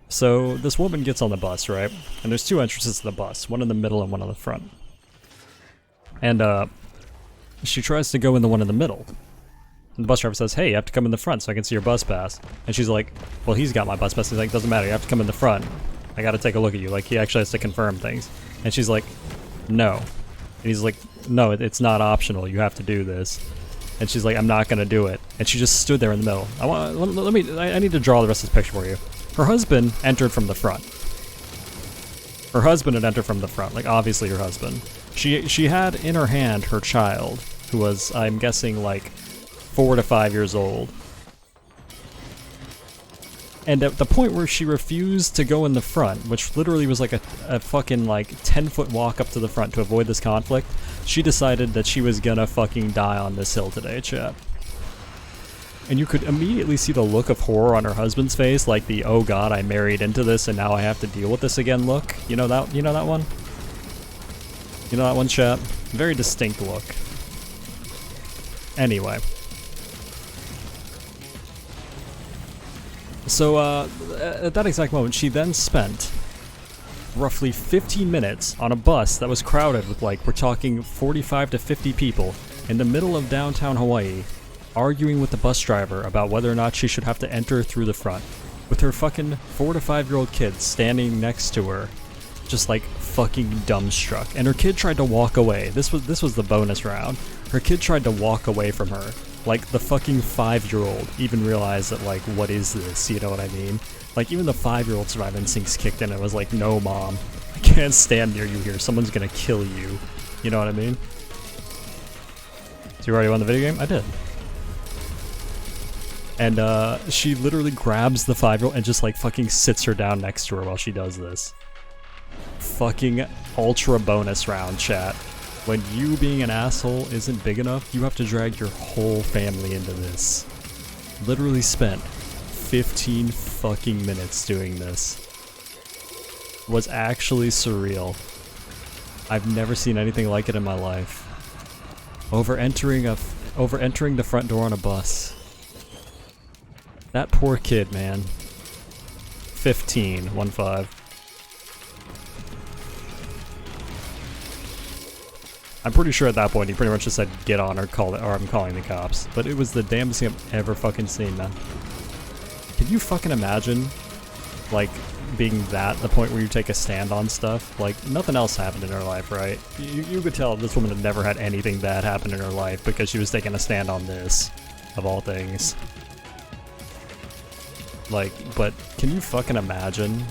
So this woman gets on the bus, right? And there's two entrances to the bus, one in the middle and one on the front. And she tries to go in the one in the middle. And the bus driver says, hey, you have to come in the front so I can see your bus pass. And she's like, well, he's got my bus pass. He's like, doesn't matter, you have to come in the front. I gotta take a look at you. Like, he actually has to confirm things. And she's like, no. And he's like, no, it's not optional. You have to do this. And she's like, I'm not gonna do it. And she just stood there in the middle. I need to draw the rest of this picture for you. Her husband entered from the front. Her husband had entered from the front. Like, obviously her husband. She had in her hand her child, who was, I'm guessing, like 4 to 5 years old. And at the point where she refused to go in the front, which literally was like a fucking like 10-foot walk up to the front to avoid this conflict, she decided that she was gonna fucking die on this hill today, chat. And you could immediately see the look of horror on her husband's face, like the, oh god, I married into this and now I have to deal with this again look. You know that one? You know that one, chat? Very distinct look. Anyway. So, at that exact moment, she then spent roughly 15 minutes on a bus that was crowded with, like, we're talking 45 to 50 people in the middle of downtown Hawaii, arguing with the bus driver about whether or not she should have to enter through the front, with her fucking 4 to 5 year old kid standing next to her, just like fucking dumbstruck. And her kid tried to walk away. This was the bonus round. Her kid tried to walk away from her. Like, the fucking 5-year-old even realized that, like, what is this? You know what I mean? Like, even the 5-year-old survival instincts kicked in and was like, no, mom, I can't stand near you here. Someone's gonna kill you. You know what I mean? So you already won the video game? I did. And, she literally grabs the 5-year-old and just, like, fucking sits her down next to her while she does this. Fucking ultra bonus round, chat. When you being an asshole isn't big enough, you have to drag your whole family into this. Literally spent 15 fucking minutes doing this. Was actually surreal. I've never seen anything like it in my life. Over entering the front door on a bus. That poor kid, man. 15, 1-5. I'm pretty sure at that point he pretty much just said get on or call it, or I'm calling the cops. But it was the damnest thing I've ever fucking seen, man. Can you fucking imagine, like, being that the point where you take a stand on stuff? Like, nothing else happened in her life, right? You could tell this woman had never had anything bad happen in her life because she was taking a stand on this, of all things. Like, but can you fucking imagine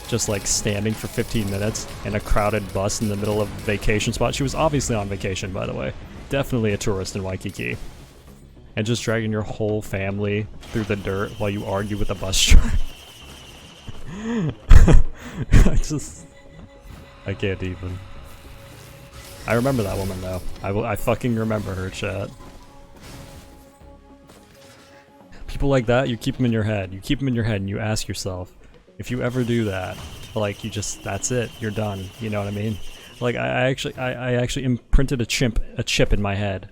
just like standing for 15 minutes in a crowded bus in the middle of a vacation spot? She was obviously on vacation, by the way. Definitely a tourist in Waikiki. And just dragging your whole family through the dirt while you argue with a bus driver. I can't even. I remember that woman though. I fucking remember her, chat. People like that, you keep them in your head. You keep them in your head and you ask yourself, if you ever do that, like you just, that's it, you're done. You know what I mean? Like I actually imprinted a chip in my head.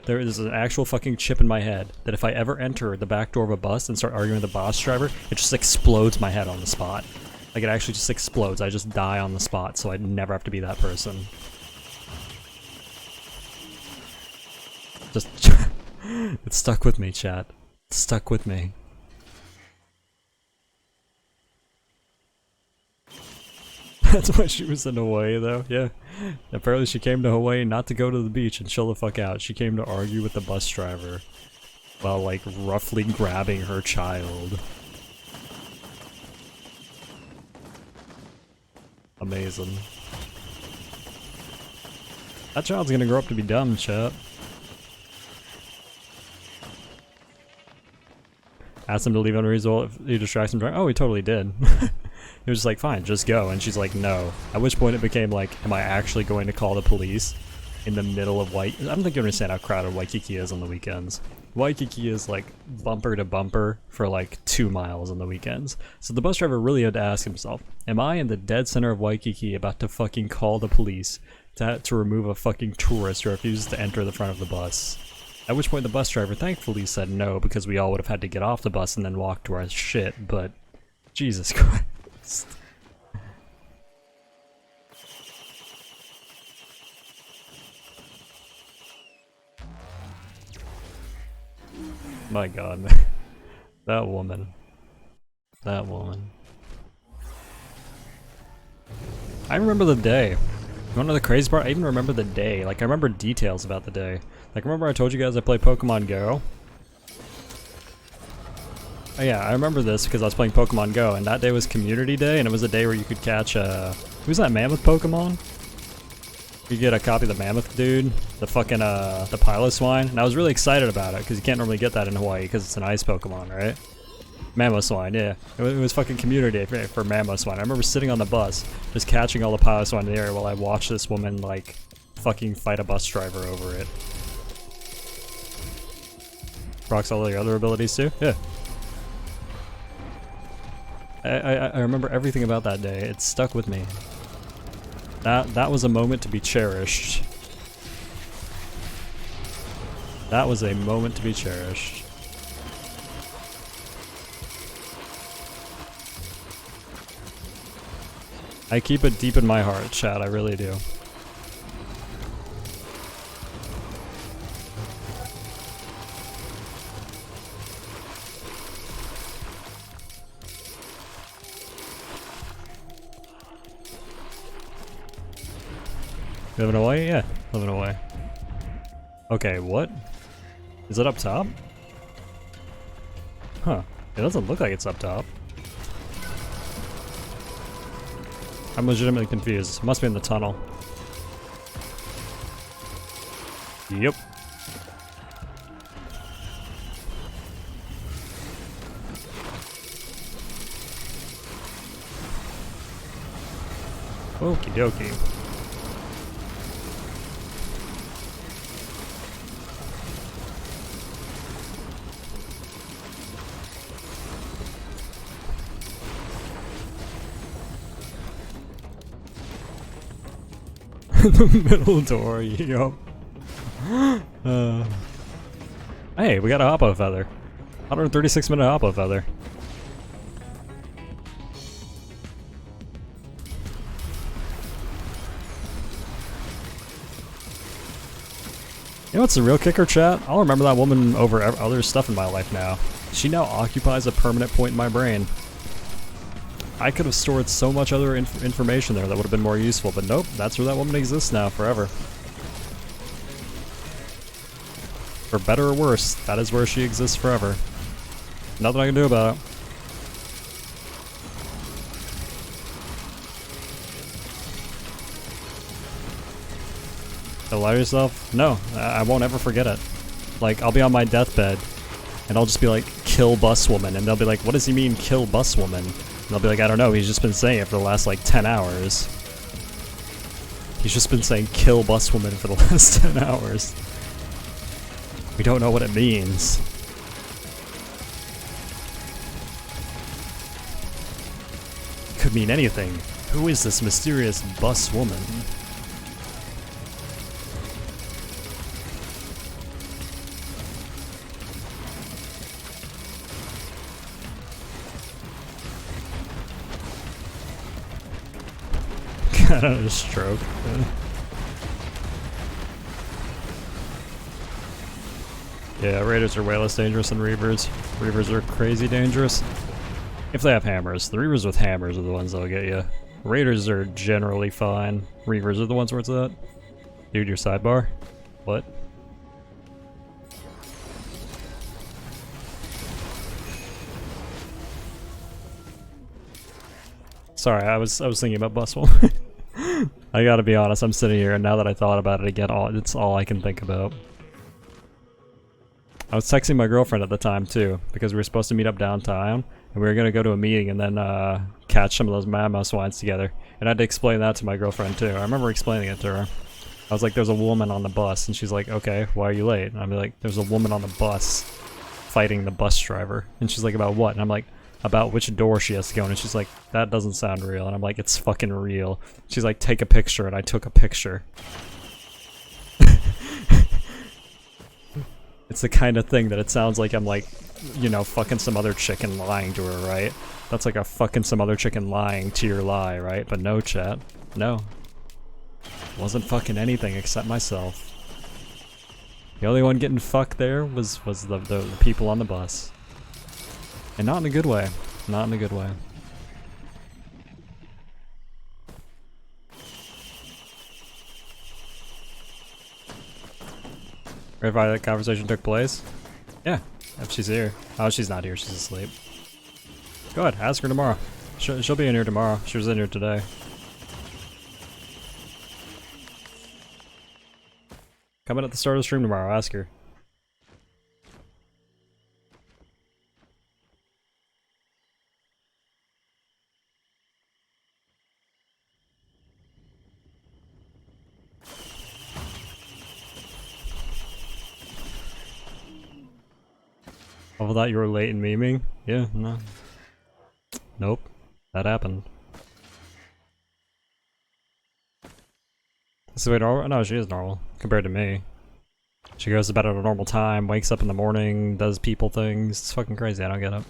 There is an actual fucking chip in my head that if I ever enter the back door of a bus and start arguing with the bus driver, it just explodes my head on the spot. Like it actually just explodes. I just die on the spot, so I never have to be that person. Just it stuck with me, chat. It stuck with me. That's why she was in Hawaii, though. Yeah. Apparently she came to Hawaii not to go to the beach and chill the fuck out. She came to argue with the bus driver while, like, roughly grabbing her child. Amazing. That child's gonna grow up to be dumb, chat. Asked him to leave unreasonable if he distracts him. Oh, he totally did. He was just like, fine, just go. And she's like, no. At which point it became like, am I actually going to call the police in the middle of Waikiki? I don't think you understand how crowded Waikiki is on the weekends. Waikiki is like bumper to bumper for like 2 miles on the weekends. So the bus driver really had to ask himself, am I in the dead center of Waikiki about to fucking call the police to remove a fucking tourist who refuses to enter the front of the bus? At which point the bus driver thankfully said no, because we all would have had to get off the bus and then walk to our shit, but Jesus Christ. My god, man. That woman. That woman. I remember the day. You wanna know the crazy part? I even remember the day. Like, I remember details about the day. Like, remember I told you guys I played Pokemon Go? Oh yeah, I remember this because I was playing Pokemon Go, and that day was Community Day, and it was a day where you could catch, who's that mammoth Pokemon? You get a copy of the mammoth dude, the fucking, the Piloswine, and I was really excited about it, because you can't normally get that in Hawaii, because it's an ice Pokemon, right? Mamoswine, yeah. It was fucking Community Day for Mamoswine. I remember sitting on the bus, just catching all the Piloswine in the air while I watched this woman, like, fucking fight a bus driver over it. Rocks all your other abilities too? Yeah. I remember everything about that day. It stuck with me. That was a moment to be cherished. That was a moment to be cherished. I keep it deep in my heart, chat, I really do. Living away? Yeah, living away. Okay, what? Is it up top? Huh. It doesn't look like it's up top. I'm legitimately confused. Must be in the tunnel. Yep. Okie dokie. The middle door, yup. Hey, we got a Hoppo Feather. 136-minute Hoppo Feather. You know what's the real kicker, chat? I'll remember that woman over other stuff in my life now. She now occupies a permanent point in my brain. I could have stored so much other information there that would have been more useful, but nope, that's where that woman exists now, forever. For better or worse, that is where she exists forever. Nothing I can do about it. Allow yourself? No, I won't ever forget it. Like, I'll be on my deathbed, and I'll just be like, kill bus woman, and they'll be like, what does he mean, kill bus woman? And I'll be like, I don't know, he's just been saying it for the last like 10 hours. He's just been saying kill bus woman for the last 10 hours. We don't know what it means. Could mean anything. Who is this mysterious bus woman? Got a stroke. Yeah, raiders are way less dangerous than reavers. Reavers are crazy dangerous. If they have hammers. The reavers with hammers are the ones that'll get you. Raiders are generally fine. Reavers are the ones where it's at. Dude, your sidebar? What? Sorry, I was thinking about Buswell. I gotta be honest, I'm sitting here and now that I thought about it again, it's all I can think about. I was texting my girlfriend at the time too, because we were supposed to meet up downtown, and we were gonna go to a meeting and then catch some of those mammoth swines together. And I had to explain that to my girlfriend too. I remember explaining it to her. I was like, there's a woman on the bus, and she's like, okay, why are you late? And I'm like, there's a woman on the bus fighting the bus driver. And she's like, about what? And I'm like, about which door she has to go in. And she's like, that doesn't sound real. And I'm like, it's fucking real. She's like, take a picture, and I took a picture. It's the kind of thing that it sounds like I'm like, you know, fucking some other chicken lying to her, right? That's like a fucking some other chicken lying to your lie, right? But no, chat. No. Wasn't fucking anything except myself. The only one getting fucked there was the people on the bus. And not in a good way. Not in a good way. Verify that conversation took place? Yeah, if she's here. Oh, she's not here, she's asleep. Go ahead, ask her tomorrow. She'll be in here tomorrow. She was in here today. Come in at the start of the stream tomorrow, ask her. Oh, thought you were late in memeing? Yeah, no. Nope. That happened. Is the way normal? No, she is normal. Compared to me. She goes to bed at a normal time, wakes up in the morning, does people things. It's fucking crazy, I don't get it.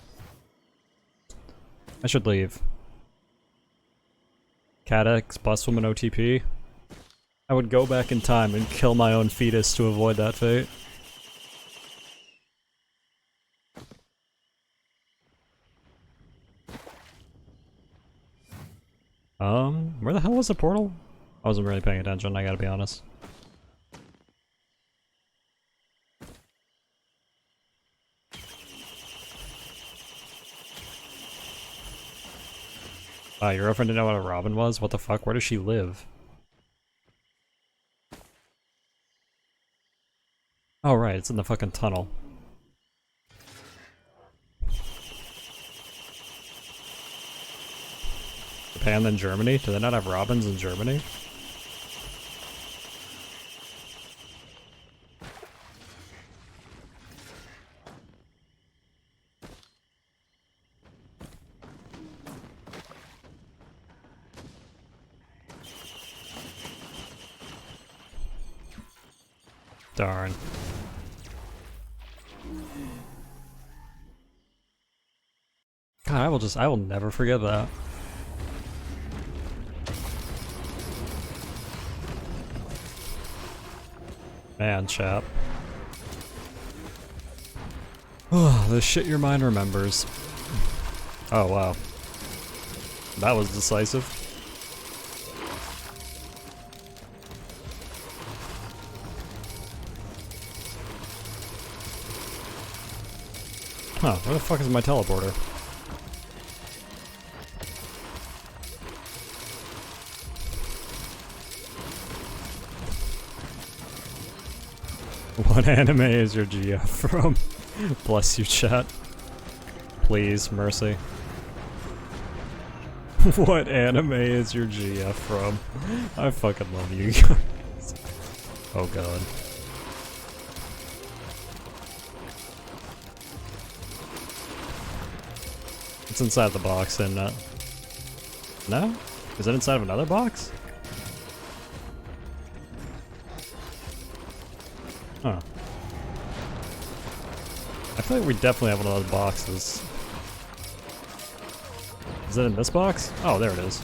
I should leave. Cat X, bus woman OTP. I would go back in time and kill my own fetus to avoid that fate. Where the hell was the portal? I wasn't really paying attention, I gotta be honest. Your girlfriend didn't know what a robin was? What the fuck? Where does she live? Oh right, it's in the fucking tunnel. Japan then Germany? Do they not have robins in Germany? Darn. God, I will never forget that. Man, chap. Oh, the shit your mind remembers. Oh, wow. That was decisive. Huh, where the fuck is my teleporter? What anime is your GF from? Bless you, chat. Please, mercy. What anime is your GF from? I fucking love you guys. Oh god. It's inside the box, isn't it? No? Is it inside of another box? Huh. I feel like we definitely have one of those boxes. Is it in this box? Oh, there it is.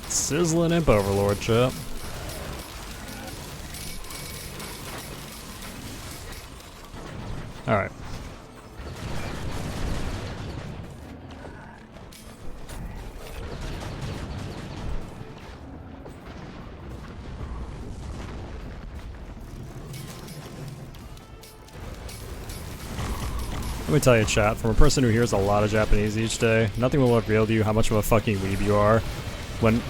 Sizzling Imp Overlord, chap. Alright. Let me tell you, chat, from a person who hears a lot of Japanese each day, nothing will reveal to you how much of a fucking weeb you are when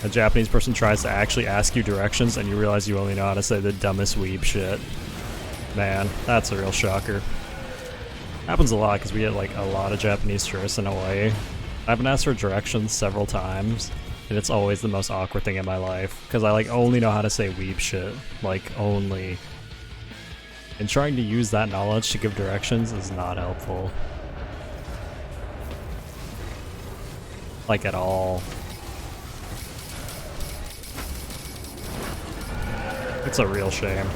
a Japanese person tries to actually ask you directions and you realize you only know how to say the dumbest weeb shit. Man, that's a real shocker. Happens a lot because we get like a lot of Japanese tourists in Hawaii. I've been asked for directions several times, and it's always the most awkward thing in my life because I like only know how to say weeb shit, like only. And trying to use that knowledge to give directions is not helpful. Like at all. It's a real shame.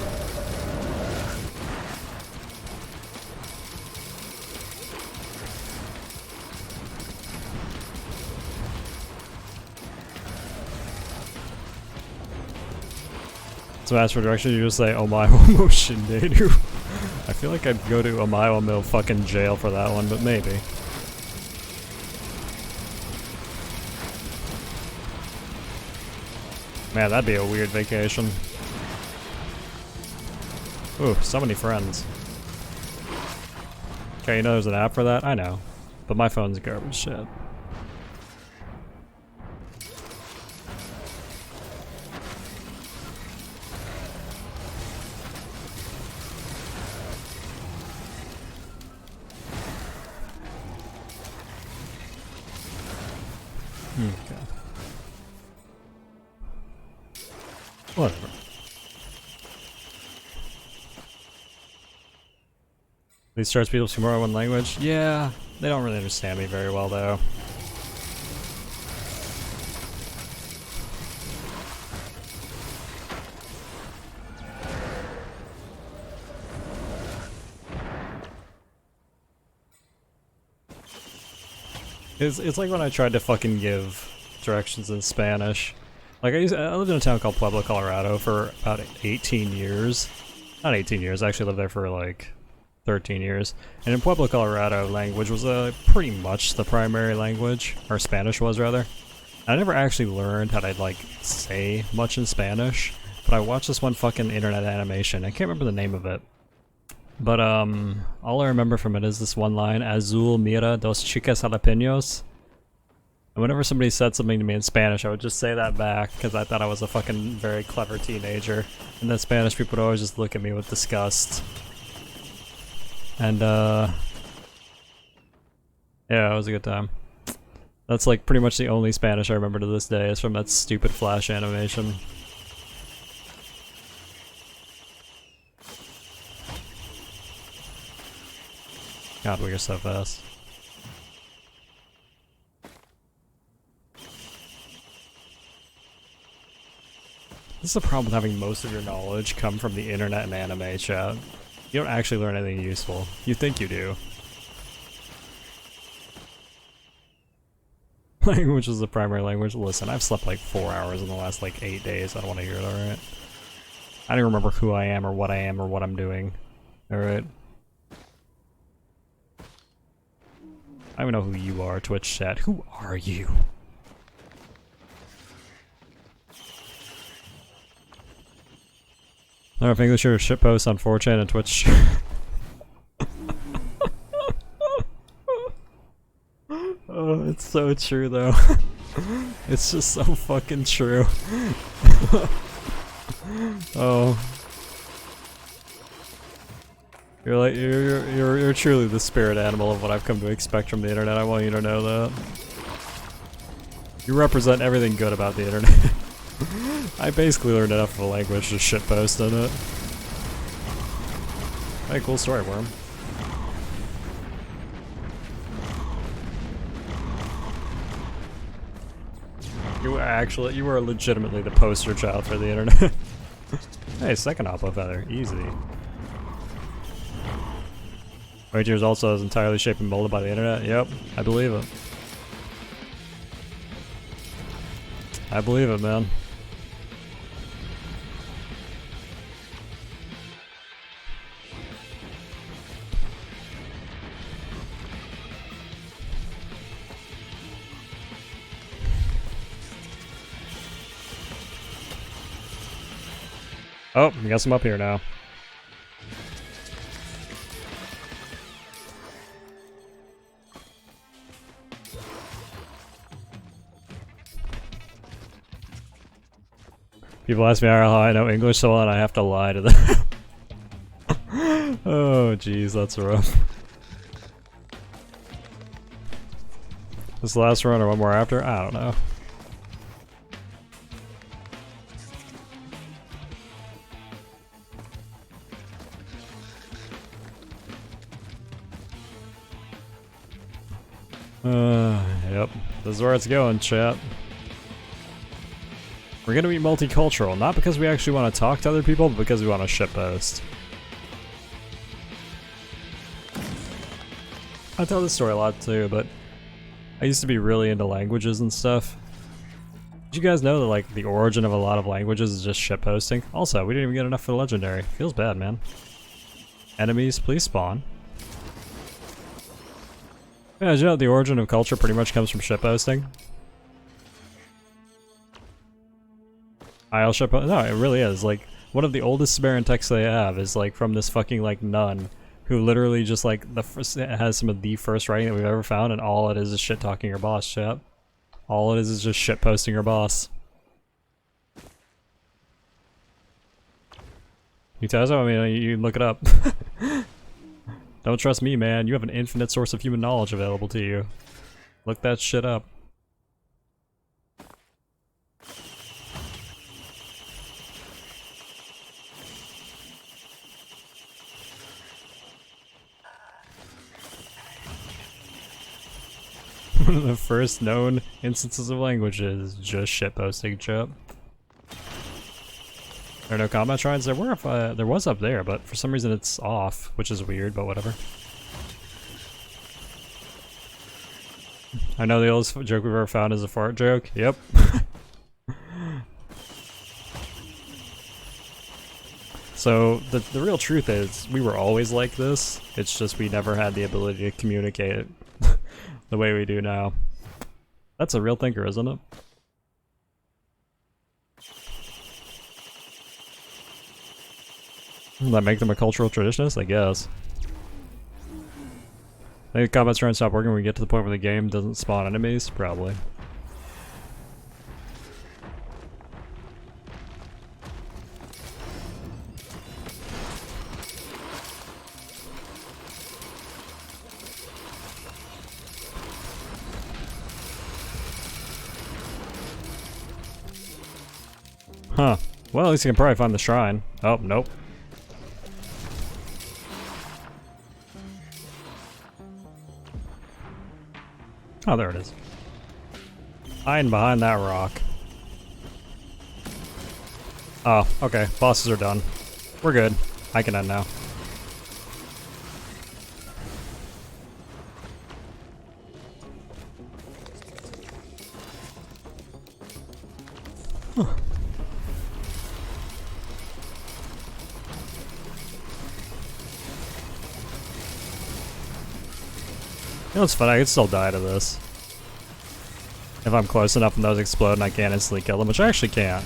So ask for directions, you just say Omae mo shinderu. I feel like I'd go to Omae mo fucking jail for that one, but maybe. Man, that'd be a weird vacation. Ooh, so many friends. Okay, you know there's an app for that? I know. But my phone's garbage shit. Okay. Whatever. These starts people speak more than one language? Yeah, they don't really understand me very well though. It's like when I tried to fucking give directions in Spanish. Like I lived in a town called Pueblo, Colorado for about 18 years. Not 18 years, I actually lived there for like 13 years. And in Pueblo, Colorado, language was pretty much the primary language, or Spanish was rather. I never actually learned how to like say much in Spanish, but I watched this one fucking internet animation. I can't remember the name of it. But all I remember from it is this one line, Azul mira dos chicas jalapenos. And whenever somebody said something to me in Spanish, I would just say that back, because I thought I was a fucking very clever teenager. And then Spanish people would always just look at me with disgust. And yeah, it was a good time. That's like pretty much the only Spanish I remember to this day, is from that stupid Flash animation. God, we are so fast. This is the problem with having most of your knowledge come from the internet and anime, chat. You don't actually learn anything useful. You think you do. Language is the primary language. Listen, I've slept like 4 hours in the last like 8 days. I don't want to hear it, alright? I don't remember who I am or what I'm doing. Alright? I don't even know who you are, Twitch chat. Who are you? I don't know if English are shitposts on 4chan and Twitch. Oh, it's so true though. It's just so fucking true. Oh. You're truly the spirit animal of what I've come to expect from the internet. I want you to know that. You represent everything good about the internet. I basically learned enough of a language to shitpost in it. Hey, cool story, Worm. You were legitimately the poster child for the internet. Hey, second Oppo feather, easy. Wagers is also is entirely shaped and molded by the internet. Yep, I believe it. I believe it, man. Oh, I guess I'm up here now. People ask me how I know English so well and I have to lie to them. Oh jeez, that's rough. This last run or one more after? I don't know. Yep. This is where it's going, chat. We're gonna be multicultural, not because we actually want to talk to other people, but because we want to shitpost. I tell this story a lot too, but I used to be really into languages and stuff. Did you guys know that like the origin of a lot of languages is just shitposting? Also, we didn't even get enough for the legendary. Feels bad, man. Enemies, please spawn. Yeah, did you know the origin of culture pretty much comes from shitposting? I'll shitpost. No, it really is. Like, one of the oldest Sumerian texts they have is like from this fucking like nun who literally just like has some of the first writing that we've ever found, and all it is shit talking her boss, chat. All it is just shit posting her boss. You tell us? I mean, you look it up. Don't trust me, man. You have an infinite source of human knowledge available to you. Look that shit up. One of the first known instances of language is just shitposting, chat. There are no combat shrines. There were, there was up there, but for some reason it's off, which is weird, but whatever. I know the oldest joke we've ever found is a fart joke. Yep. So the real truth is we were always like this. It's just we never had the ability to communicate it the way we do now. That's a real thinker, isn't it? Does that make them a cultural traditionist? I guess. I think the combat's trying to stop working when we get to the point where the game doesn't spawn enemies? Probably. Huh. Well, at least you can probably find the shrine. Oh, nope. Oh, there it is. Hiding behind that rock. Oh, okay. Bosses are done. We're good. I can end now. You know what's funny? I could still die to this. If I'm close enough and those explode and I can't instantly kill them, which I actually can't.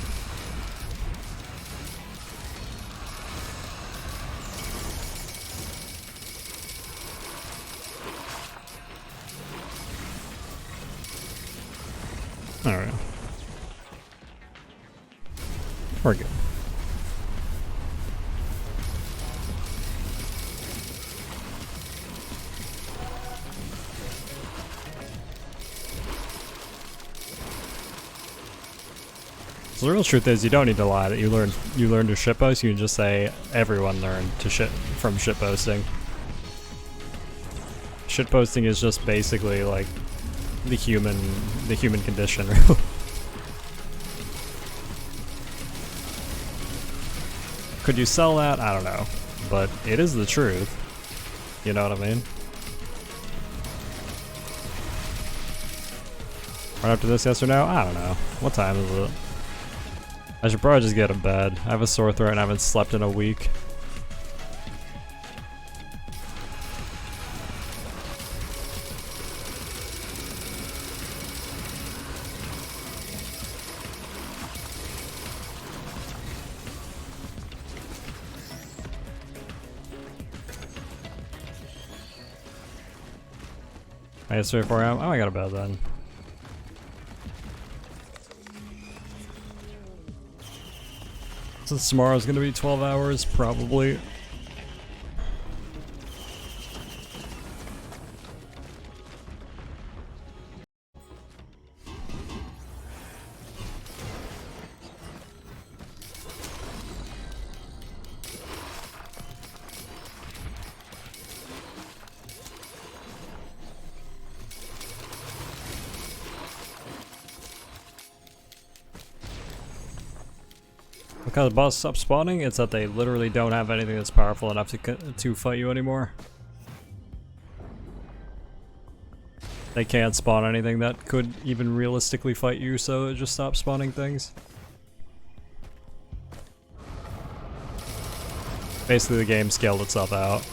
Alright. We're good. So the real truth is, you don't need to lie that you learn to shitpost. You can just say everyone learned to from shitposting. Shitposting is just basically like the human condition. Could you sell that? I don't know, but it is the truth. You know what I mean? Right after this, yes or no? I don't know. What time is it? I should probably just get to bed. I have a sore throat and I haven't slept in a week. It's 3 or 4 a.m. Oh, I got to bed then. Since tomorrow's gonna be 12 hours, probably. Because the boss stops spawning, it's that they literally don't have anything that's powerful enough to fight you anymore. They can't spawn anything that could even realistically fight you, so it just stops spawning things. Basically the game scaled itself out.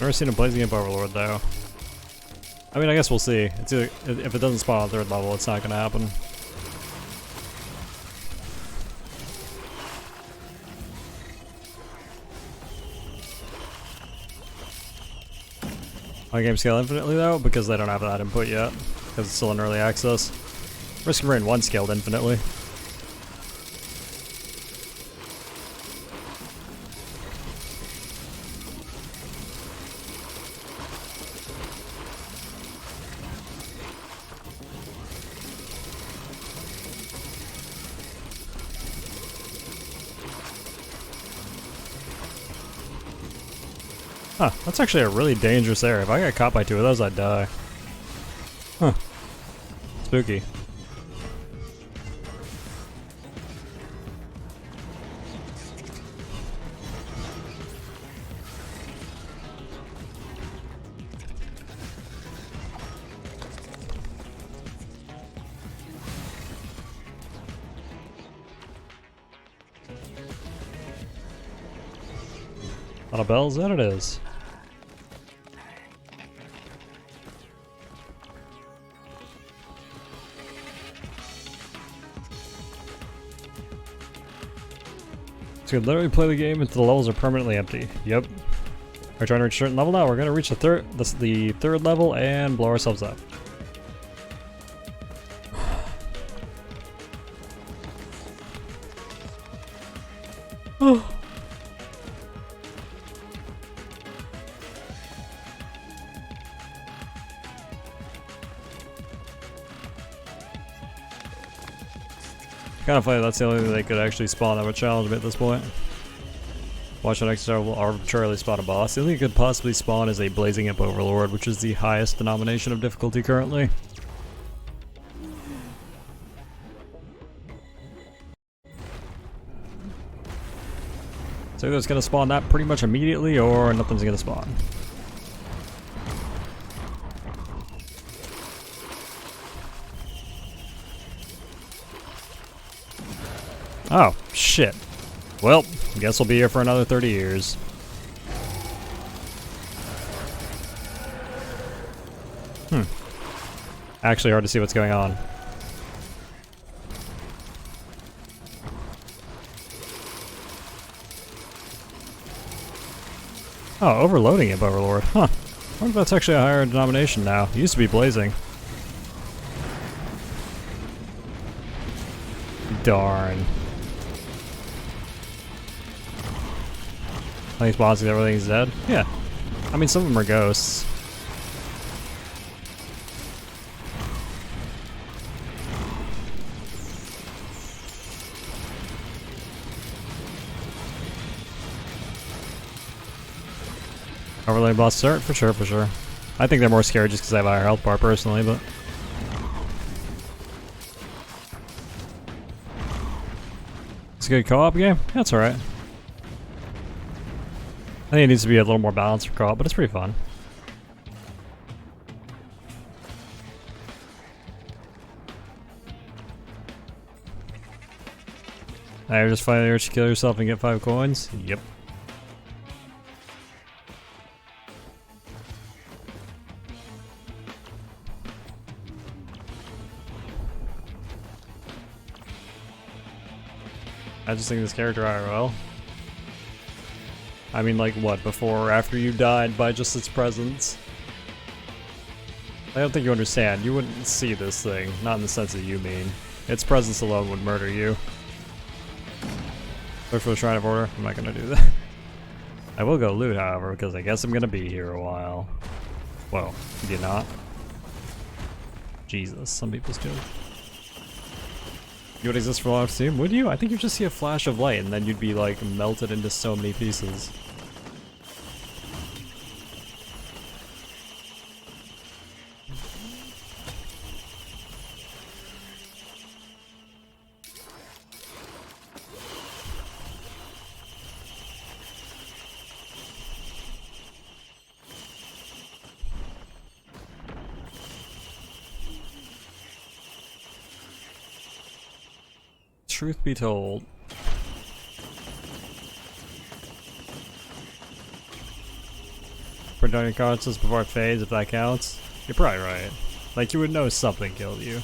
Never seen a Blazing Imp Overlord though. I mean, I guess we'll see. It's either, if it doesn't spawn on 3rd level, it's not gonna happen. My game scale infinitely though, because they don't have that input yet, because it's still in early access. Risk of Rain 1 scaled infinitely. Huh, that's actually a really dangerous area. If I got caught by 2 of those, I'd die. Huh. Spooky. A lot of bells, and it is. So you can literally play the game until the levels are permanently empty. Yep. We're trying to reach a certain level now. We're gonna reach the third level and blow ourselves up. Oh. Kind of funny, that's the only thing they could actually spawn that would challenge me at this point. Watch the next star will arbitrarily spawn a boss. The only thing it could possibly spawn is a Blazing Imp Overlord, which is the highest denomination of difficulty currently. So either it's gonna spawn that pretty much immediately or nothing's gonna spawn. Oh, shit. Well, guess we'll be here for another 30 years. Actually hard to see what's going on. Oh, overloading it, Overlord. Huh. I wonder if that's actually a higher denomination now. It used to be blazing. Darn. These bosses, everything's dead? Yeah. I mean, some of them are ghosts. Overlay boss cert? For sure, for sure. I think they're more scary just because I have a higher health bar personally, but... It's a good co-op game? Yeah, it's alright. I think it needs to be a little more balanced for co-op, but it's pretty fun. I just find the urge to kill yourself and get 5 coins? Yep. I just think this character IRL. I mean, like, what, before or after you died by just its presence? I don't think you understand. You wouldn't see this thing, not in the sense that you mean. Its presence alone would murder you. Look for the Shrine of Order. I'm not gonna do that. I will go loot, however, because I guess I'm gonna be here a while. Well, do you not? Jesus, some people still. You would exist for live stream? Would you? I think you'd just see a flash of light and then you'd be like melted into so many pieces. Truth be told, put down your conscience before it fades, if that counts. You're probably right. Like, you would know something killed you.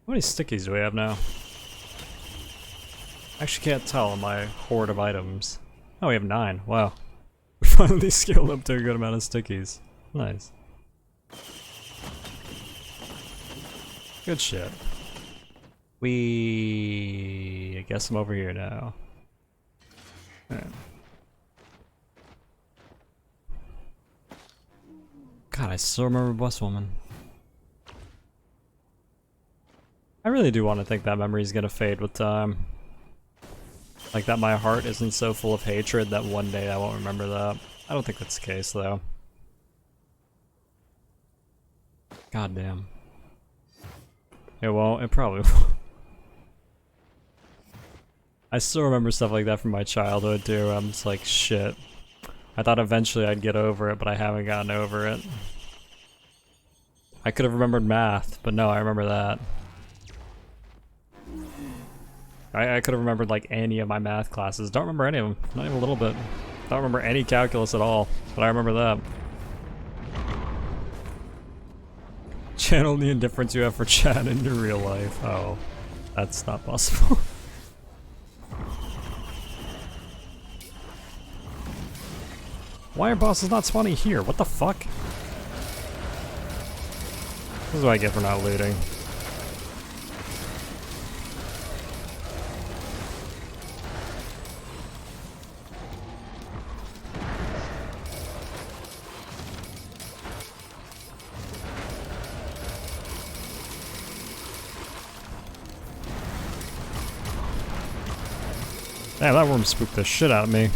How many stickies do we have now? I actually can't tell on my horde of items. Oh, we have 9. Wow. We finally scaled up to a good amount of stickies. Nice. Good shit. I guess I'm over here now. Yeah. God, I still remember Bus Woman. I really do want to think that memory is gonna fade with time. Like that my heart isn't so full of hatred that one day I won't remember that. I don't think that's the case though. God damn. It won't, it probably won't. I still remember stuff like that from my childhood too. I'm just like, shit. I thought eventually I'd get over it, but I haven't gotten over it. I could have remembered math, but no, I remember that. I could have remembered like any of my math classes. Don't remember any of them, not even a little bit. Don't remember any calculus at all, but I remember that. Channel the indifference you have for chat into real life. Oh, that's not possible. Why are bosses not spawning here? What the fuck? This is what I get for not looting. Damn, that worm spooked the shit out of me.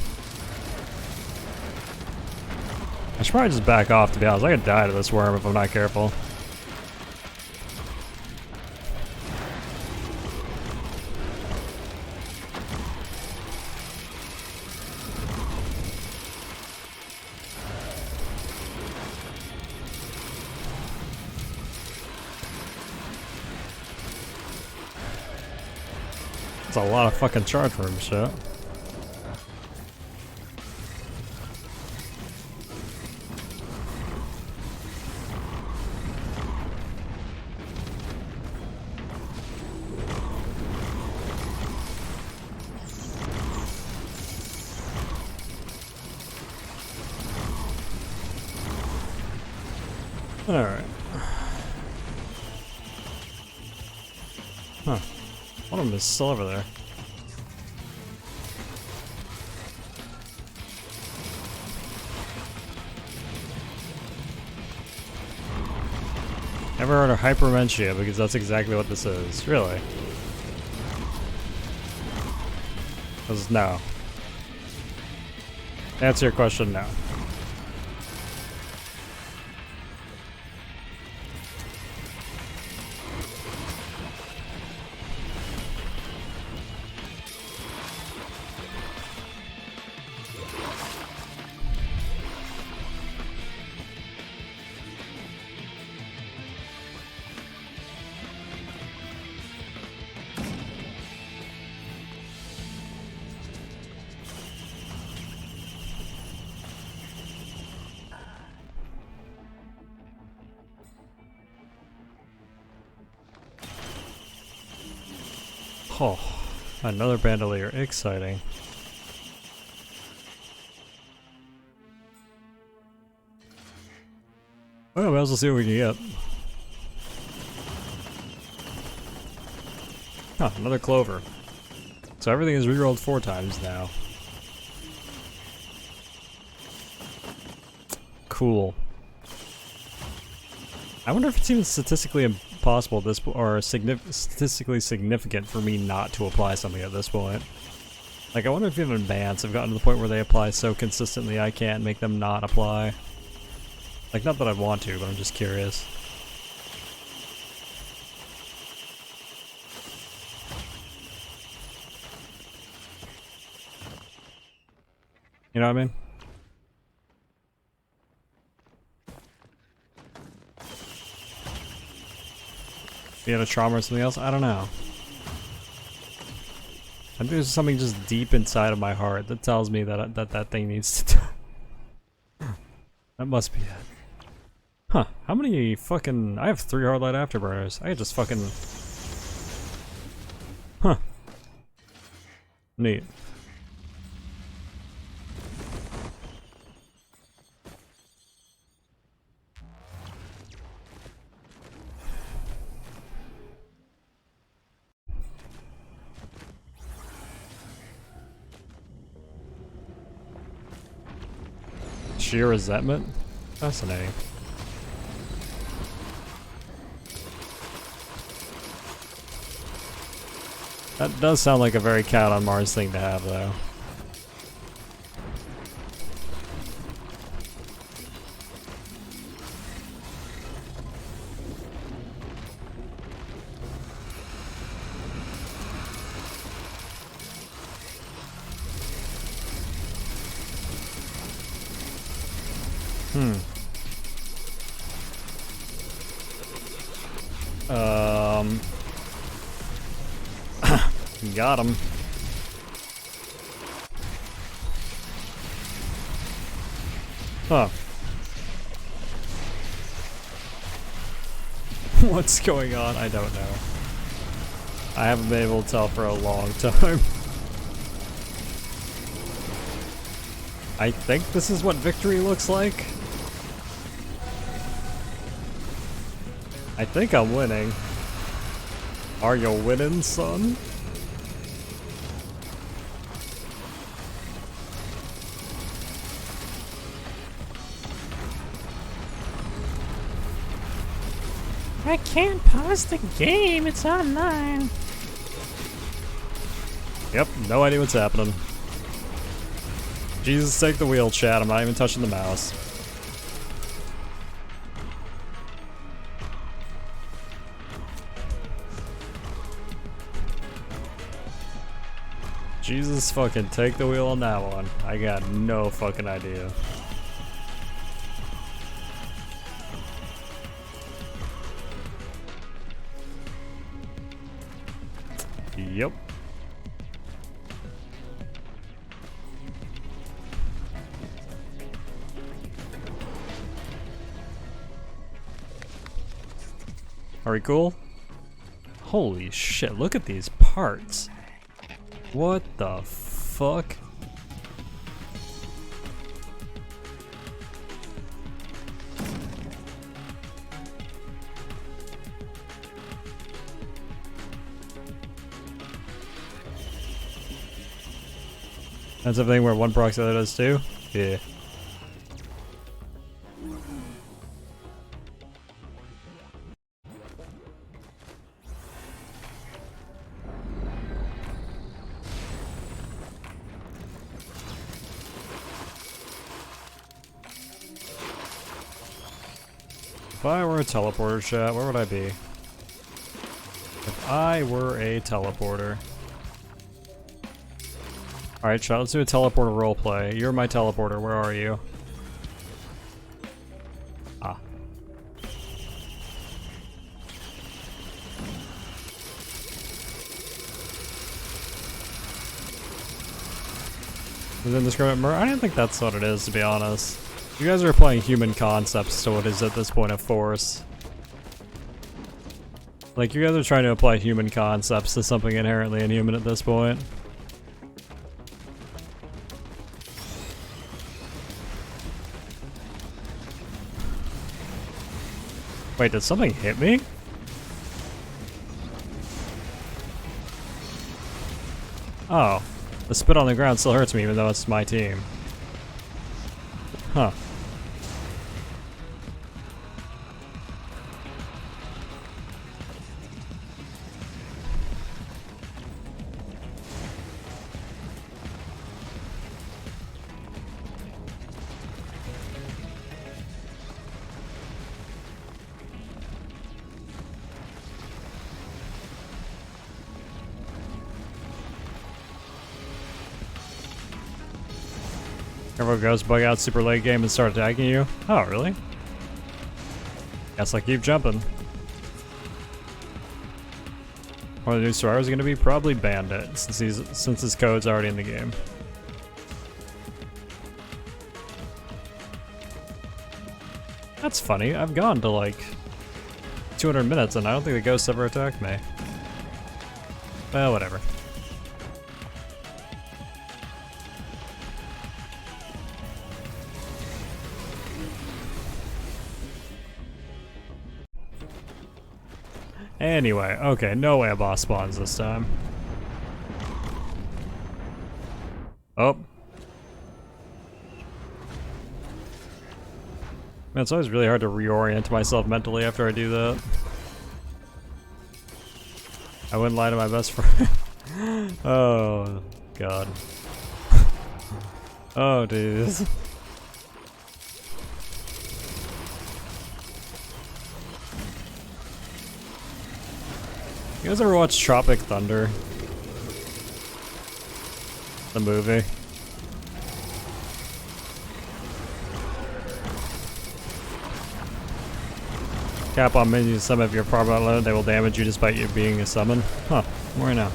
I should probably just back off, to be honest. I could die to this worm if I'm not careful. That's a lot of fucking charge room shit. Alright. Huh. One of them is still over there. Never heard of hypermentia, because that's exactly what this is. Really? Because no. Answer your question, no. Oh, another Bandolier. Exciting. Well, might as well see what we can get. Huh, another clover. So everything is rerolled 4 times now. Cool. I wonder if it's even statistically impossible at this or statistically significant for me not to apply something at this point. Like, I wonder if even bans have gotten to the point where they apply so consistently I can't make them not apply. Like, not that I'd want to, but I'm just curious. You know what I mean? If you had a trauma or something else, I don't know. I think there's something just deep inside of my heart that tells me that that thing needs to die. That must be it. Huh, how many fucking... I have 3 hardlight afterburners. I could just fucking... Huh. Neat. Sheer resentment? Fascinating. That does sound like a very Cat on Mars thing to have, though. Got him. Huh. What's going on? I don't know. I haven't been able to tell for a long time. I think this is what victory looks like. I think I'm winning. Are you winning, son? I can't pause the game, it's online. Yep, no idea what's happening. Jesus, take the wheel, chat. I'm not even touching the mouse. Jesus, fucking take the wheel on that one. I got no fucking idea. Yep. Are we cool? Holy shit, look at these parts. What the fuck? That's everything where one procs the other does too? Yeah. If I were a teleporter, chat, where would I be? If I were a teleporter. Alright, chat, let's do a teleporter roleplay. You're my teleporter, where are you? Ah. Is it indiscriminate murder? I don't think that's what it is, to be honest. You guys are playing human concepts, so what is at this point of force? Like, you guys are trying to apply human concepts to something inherently inhuman at this point. Wait, did something hit me? Oh, the spit on the ground still hurts me even though it's my team. Huh. Everyone goes bug out super late game and start attacking you? Oh, really? Guess I keep jumping. One of the new survivors is gonna be probably Bandit, since his code's already in the game. That's funny. I've gone to like 200 minutes and I don't think the ghosts ever attacked me. Well, whatever. Anyway, okay, no way a boss spawns this time. Oh. Man, it's always really hard to reorient myself mentally after I do that. I wouldn't lie to my best friend. Oh, God. Oh, dude. You guys ever watch Tropic Thunder? The movie? Cap on minions some of your power load, they will damage you despite you being a summon. Huh, where now?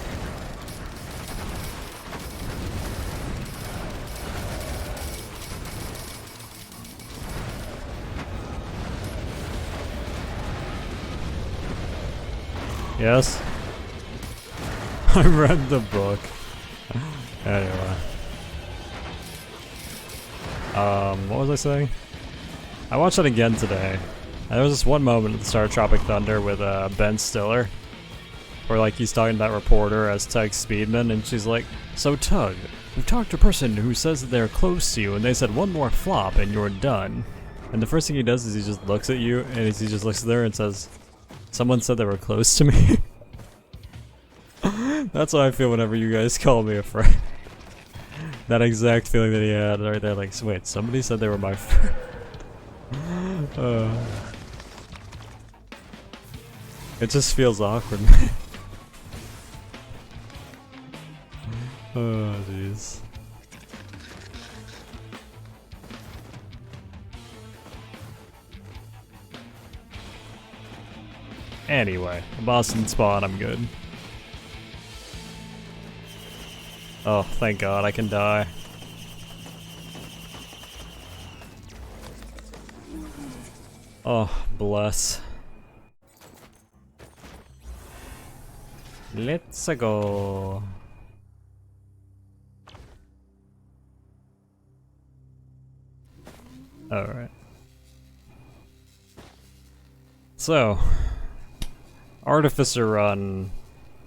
Yes? I read the book. Anyway. What was I saying? I watched it again today. There was this one moment at the start of Tropic Thunder with Ben Stiller, where like he's talking to that reporter as Tug Speedman, and she's like, "So Tug, we've talked to a person who says that they're close to you, and they said one more flop and you're done." And the first thing he does is he just looks at you, and he just looks at her and says, "Someone said they were close to me." That's how I feel whenever you guys call me a friend. That exact feeling that he had right there, like, wait, somebody said they were my friend. It just feels awkward, man. Oh, jeez. Anyway, Boston spawn, I'm good. Oh, thank God, I can die. Oh, bless. Let's go. Alright. So, Artificer run.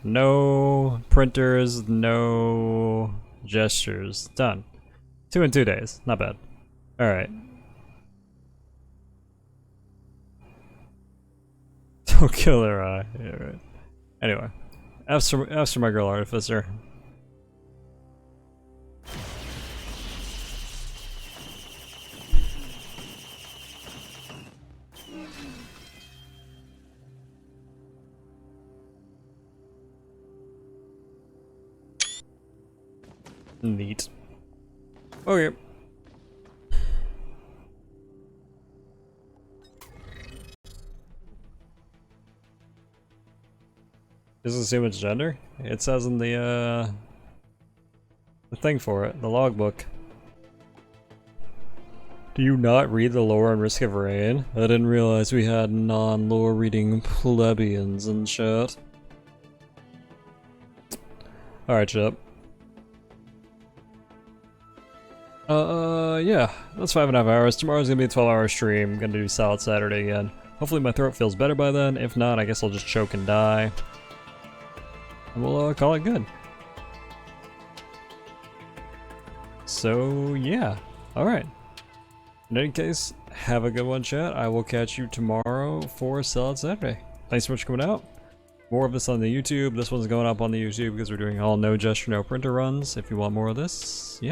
No printers, no gestures. Done. 2 in 2 days. Not bad. Alright. Don't kill their eye. Yeah, right. Anyway. After my girl Artificer. Neat. Okay. Doesn't assume it's gender? It says in the thing for it, the logbook. Do you not read the lore and Risk of Rain? I didn't realize we had non-lore reading plebeians in chat. Alright, Chip. Yeah, that's 5.5 hours. Tomorrow's gonna be a 12-hour stream. Gonna do Salad Saturday again. Hopefully my throat feels better by then. If not, I guess I'll just choke and die. And we'll call it good. So, yeah. Alright. In any case, have a good one, chat. I will catch you tomorrow for Salad Saturday. Thanks so much for coming out. More of this on the YouTube. This one's going up on the YouTube because we're doing all no gesture, no printer runs. If you want more of this, yeah.